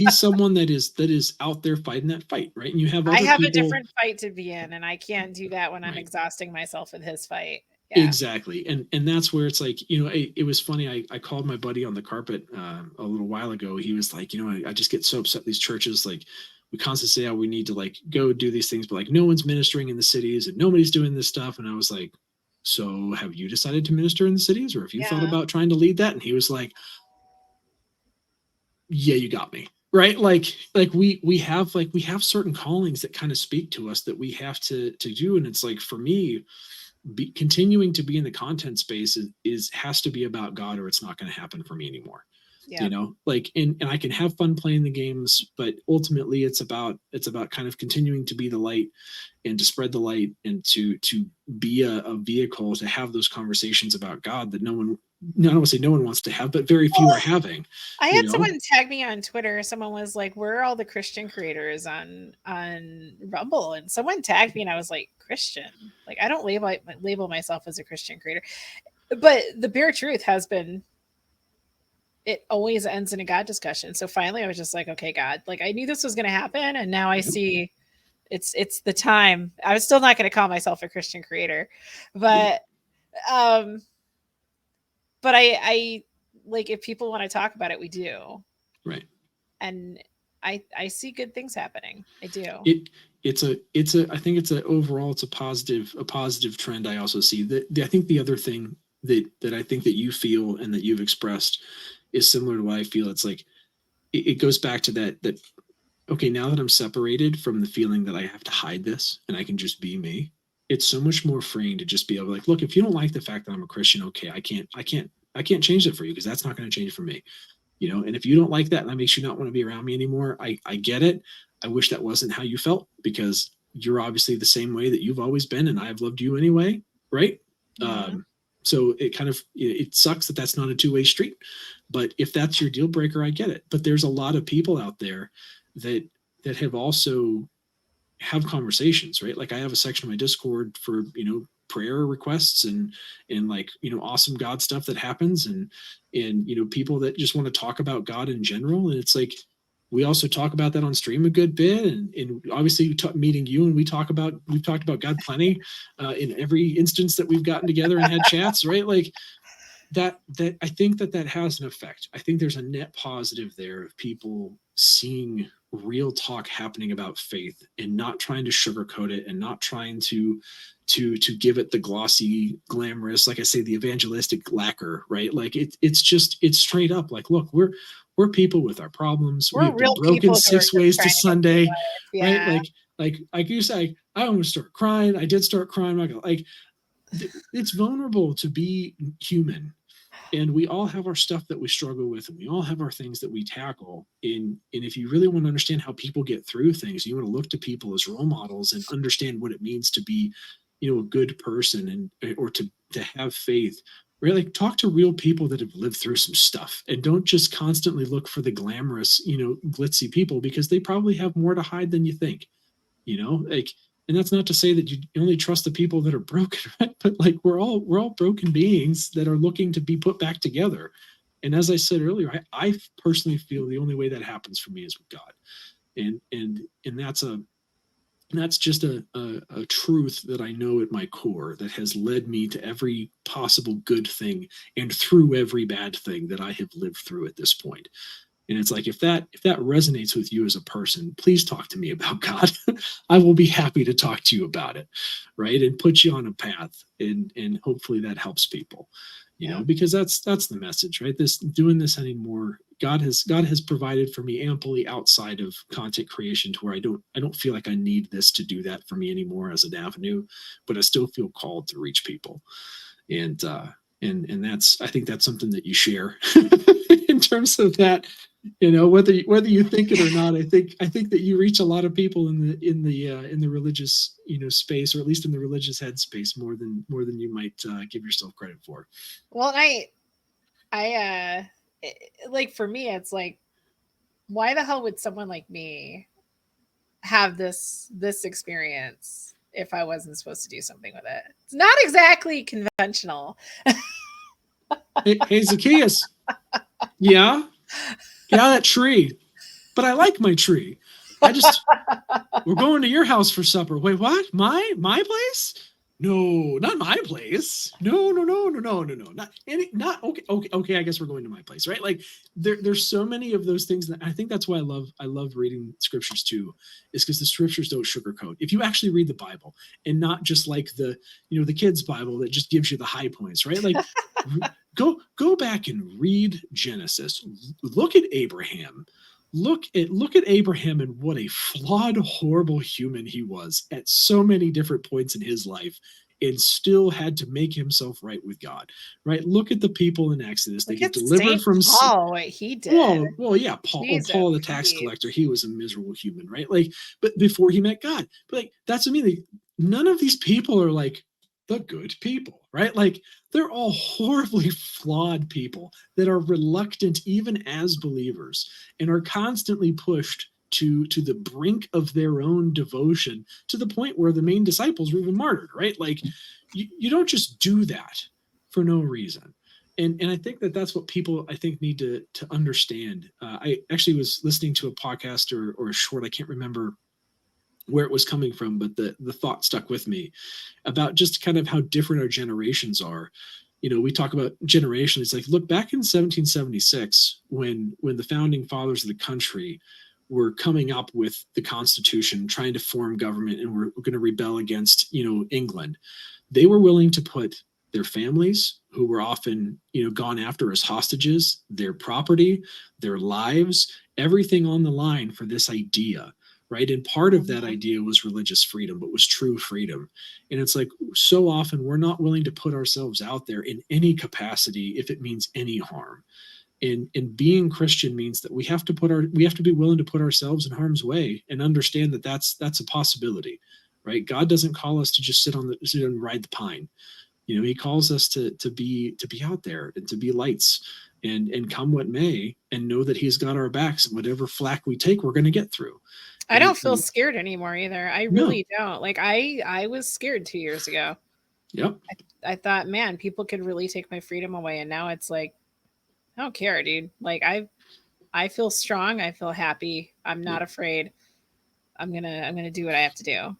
someone that is out there fighting that fight, right? And you have I other have a people. different fight to be in, and I can't do that when I'm Right. exhausting myself with his fight. Yeah. Exactly. And that's where it's like, it was funny. I called my buddy on the carpet a little while ago. He was like, I just get so upset these churches, like we constantly say, oh, we need to like go do these things, but like no one's ministering in the cities and nobody's doing this stuff. And I was like, so have you decided to minister in the cities, or have you thought Yeah. about trying to lead that? And he was like, yeah, you got me. Right. Like we have certain callings that kind of speak to us that we have to do. And it's like, for me, continuing to be in the content space has to be about God, or it's not going to happen for me anymore. Yeah. Like, and I can have fun playing the games, but ultimately it's about kind of continuing to be the light and to spread the light and to be a vehicle to have those conversations about God that no one no, I don't want to say no one wants to have, but very few are having, I you had know? someone tag me on Twitter. Someone was like, "Where are all the Christian creators on Rumble?" And someone tagged me, and I was like, "Christian? Like, I don't label myself as a Christian creator." But the bare truth has been, it always ends in a God discussion. So finally, I was just like, "Okay, God, like I knew this was going to happen, and now I Yep. see it's the time." I was still not going to call myself a Christian creator, Yep. but um, but I like if people want to talk about it, we do. Right. And I see good things happening. I do. It I think it's a overall it's a positive trend. I also see that I think the other thing that I think that you feel and that you've expressed is similar to what I feel. It's like it goes back to that okay, now that I'm separated from the feeling that I have to hide this and I can just be me, it's so much more freeing to just be able to like, look, if you don't like the fact that I'm a Christian, okay, I can't change it for you because that's not going to change for me. You know, and if you don't like that and that makes you not want to be around me anymore, I get it. I wish that wasn't how you felt because you're obviously the same way that you've always been and I've loved you anyway, right? Mhm. So it kind of it sucks that that's not a two-way street, but if that's your deal breaker, I get it. But there's a lot of people out there that have also have conversations, right? Like I have a section of my Discord for, prayer requests and like, awesome God stuff that happens and people that just want to talk about God in general. And it's like we also talk about that on stream a good bit. And obviously meeting you and we've talked about God plenty in every instance that we've gotten together and had chats, right? Like that I think that has an effect. I think there's a net positive there of people seeing real talk happening about faith and not trying to sugarcoat it and not trying to give it the glossy, glamorous, like I say, the evangelistic lacquer, right? Like it's straight up like, look, we're people with our problems. We We're have been real broken people who are 6 just ways to trying to get through Sunday, life. right? Yeah. Like you say, I almost start crying. I did start crying. Like it's vulnerable to be human and we all have our stuff that we struggle with and we all have our things that we tackle and if you really want to understand how people get through things you want to look to people as role models and understand what it means to be a good person and or to have faith really talk to real people that have lived through some stuff and don't just constantly look for the glamorous glitzy people because they probably have more to hide than you think like and that's not to say that you only trust the people that are broken right but like we're all broken beings that are looking to be put back together and as I said earlier I personally feel the only way that happens for me is with God and that's just a truth that I know at my core that has led me to every possible good thing and through every bad thing that I have lived through at this point. And it's like if that resonates with you as a person, please talk to me about God. I will be happy to talk to you about it, right? And put you on a path, and hopefully that helps people, Yeah. because that's the message, right? This doing this anymore. God has provided for me amply outside of content creation to where I don't feel like I need this to do that for me anymore as an avenue, but I still feel called to reach people, and and that's I think that's something that you share in terms of that whether you think it or not I think that you reach a lot of people in the religious space or at least in the religious headspace more than you might give yourself credit for. Well, like for me, it's like, why the hell would someone like me have this experience if I wasn't supposed to do something with it? It's not exactly conventional. Hey, Zacchaeus, yeah, get out of that tree. But I like my tree. I just We're going to your house for supper. Wait, what? My place? No, not my place. No, no, no, no, no, no, no. Not any. Not okay. Okay, okay. I guess we're going to my place, right? Like there's so many of those things that I think that's why I love reading scriptures too, is because the scriptures don't sugarcoat. If you actually read the Bible and not just like the kids' Bible that just gives you the high points, right? Like go back and read Genesis. Look at Abraham look at Abraham and what a flawed, horrible human he was at so many different points in his life and still had to make himself right with God. Right? Look at the people in Exodus. They Look get at delivered Saint from Paul, what he did. well, yeah, Jesus, Paul the tax Pete. collector, he was a miserable human, right? Like, but before he met God. But like that's what I mean. Like, none of these people are like the good people, right? Like they're all horribly flawed people that are reluctant even as believers and are constantly pushed to the brink of their own devotion, to the point where the main disciples were even martyred, right? Like, you don't just do that for no reason. And I think that's what people, I think, need to understand. I actually was listening to a podcast or a short, I can't remember where it was coming from, but the thought stuck with me about just kind of how different our generations are. You know, we talk about generation. It's like, look back in 1776, when the founding fathers of the country were coming up with the Constitution, trying to form government, and were going to rebel against, England. They were willing to put their families, who were often, gone after as hostages, their property, their lives, everything on the line for this idea, right? And part of that idea was religious freedom, but was true freedom. And it's like, so often we're not willing to put ourselves out there in any capacity if it means any harm. And being Christian means that we have to be willing to put ourselves in harm's way and understand that that's a possibility, right? God doesn't call us to just sit and ride the pine. He calls us to be out there and to be lights, and come what may, and know that he's got our backs, and whatever flack we take, we're going to get through. I don't feel scared anymore either. I really don't. Like, I was scared 2 years ago. Yep. I thought, man, people could really take my freedom away. And now it's like, I don't care, dude. Like, I feel strong. I feel happy. I'm not afraid. I'm gonna do what I have to do.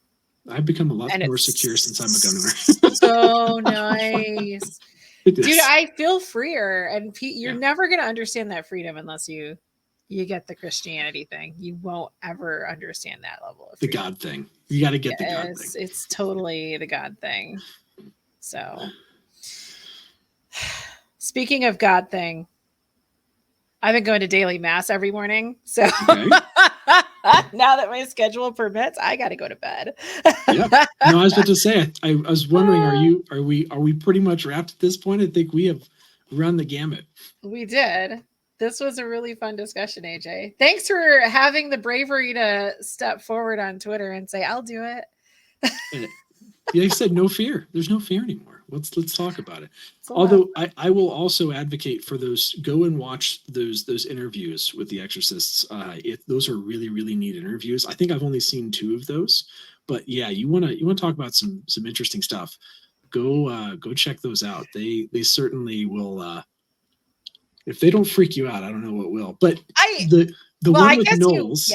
I've become a lot more secure since I'm a gun owner. So nice. Dude, I feel freer. And you're never gonna understand that freedom unless you get the Christianity thing. You won't ever understand that level of freedom. The God thing. You got to get the God thing. It's totally the God thing. So, speaking of God thing, I've been going to daily mass every morning. So now that my schedule permits, I got to go to bed. Yep. No, I was about to say, I was wondering, are we pretty much wrapped at this point? I think we have run the gamut. We did. This was a really fun discussion, AJ. Thanks for having the bravery to step forward on Twitter and say, I'll do it. Yeah, I said no fear. There's no fear anymore. Let's talk about it. Although I will also advocate for those. Go and watch those interviews with the exorcists. Those are really, really neat interviews. I think I've only seen 2 of those, but yeah, you want to talk about some interesting stuff. Go check those out. They certainly will. If they don't freak you out, I don't know what will. But the one with Knowles,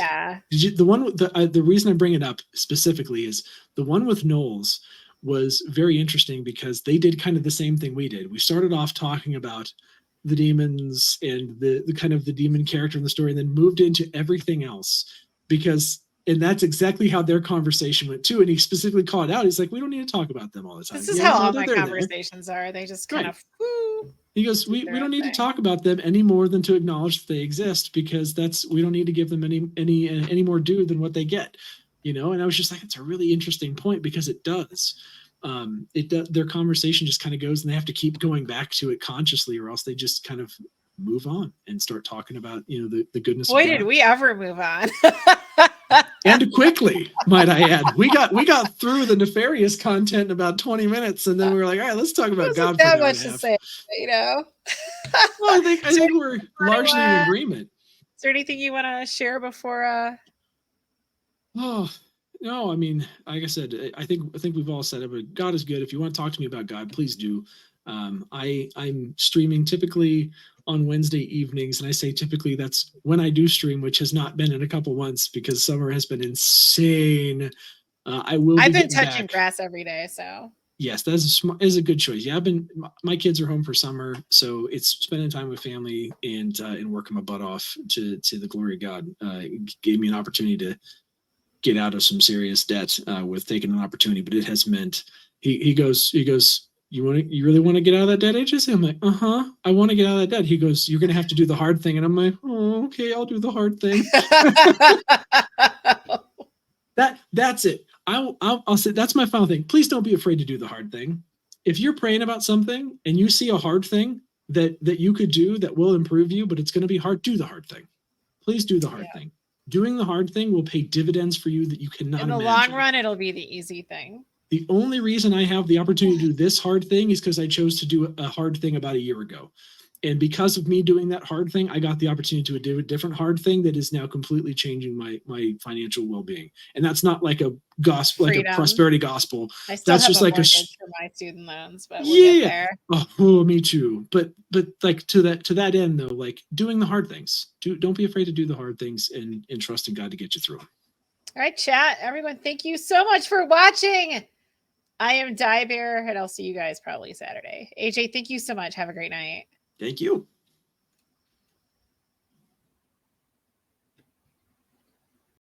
the reason I bring it up specifically is the one with Knowles was very interesting because they did kind of the same thing we did. We started off talking about the demons and the kind of the demon character in the story, and then moved into everything else and that's exactly how their conversation went too. And he specifically called it out. He's like, we don't need to talk about them all the time. This is how all my conversations are. They just kind of, he goes, we don't need to talk about them any more than to acknowledge that they exist, because we don't need to give them any more due than what they get, And I was just like, it's a really interesting point, because it does. Their conversation just kind of goes, and they have to keep going back to it consciously, or else they just kind of move on and start talking about, the goodness. Boy, did we ever move on. And quickly, might I add. We got through the Nefarious content in about 20 minutes, and then we were like, all right, let's talk about God. That much to say, Well, I think we're largely in agreement. Is there anything you want to share before? Oh, no, I mean, like I said, I think we've all said it, but God is good. If you want to talk to me about God, please do. I'm streaming typically on Wednesday evenings, and I say typically, that's when I do stream, which has not been in a couple months because summer has been insane. I've been touching grass every day, so yes, that is a good choice. Yeah, my kids are home for summer, so it's spending time with family and working my butt off to the glory of God. It gave me an opportunity to get out of some serious debt with taking an opportunity, but it has meant he goes. You really want to get out of that debt, AJ? I'm like, I want to get out of that debt. He goes, you're going to have to do the hard thing. And I'm like, oh, okay, I'll do the hard thing. That's it. I'll say, that's my final thing. Please don't be afraid to do the hard thing. If you're praying about something and you see a hard thing that you could do that will improve you, but it's going to be hard, do the hard thing. Please do the hard thing. Doing the hard thing will pay dividends for you that you cannot imagine. In the long run, it'll be the easy thing. The only reason I have the opportunity to do this hard thing is because I chose to do a hard thing about a year ago. And because of me doing that hard thing, I got the opportunity to do a different hard thing that is now completely changing my financial well-being. And that's not like a gospel, like a Freedom. prosperity gospel. I still That's have just a like mortgage for my student loans, but we'll get yeah. there. Oh, me too. But like to that end though, like doing the hard things. Don't be afraid to do the hard things and trust in God to get you through them. All right, chat. Everyone, thank you so much for watching. I am Die Bear, and I'll see you guys probably Saturday. AJ, thank you so much. Have a great night. Thank you.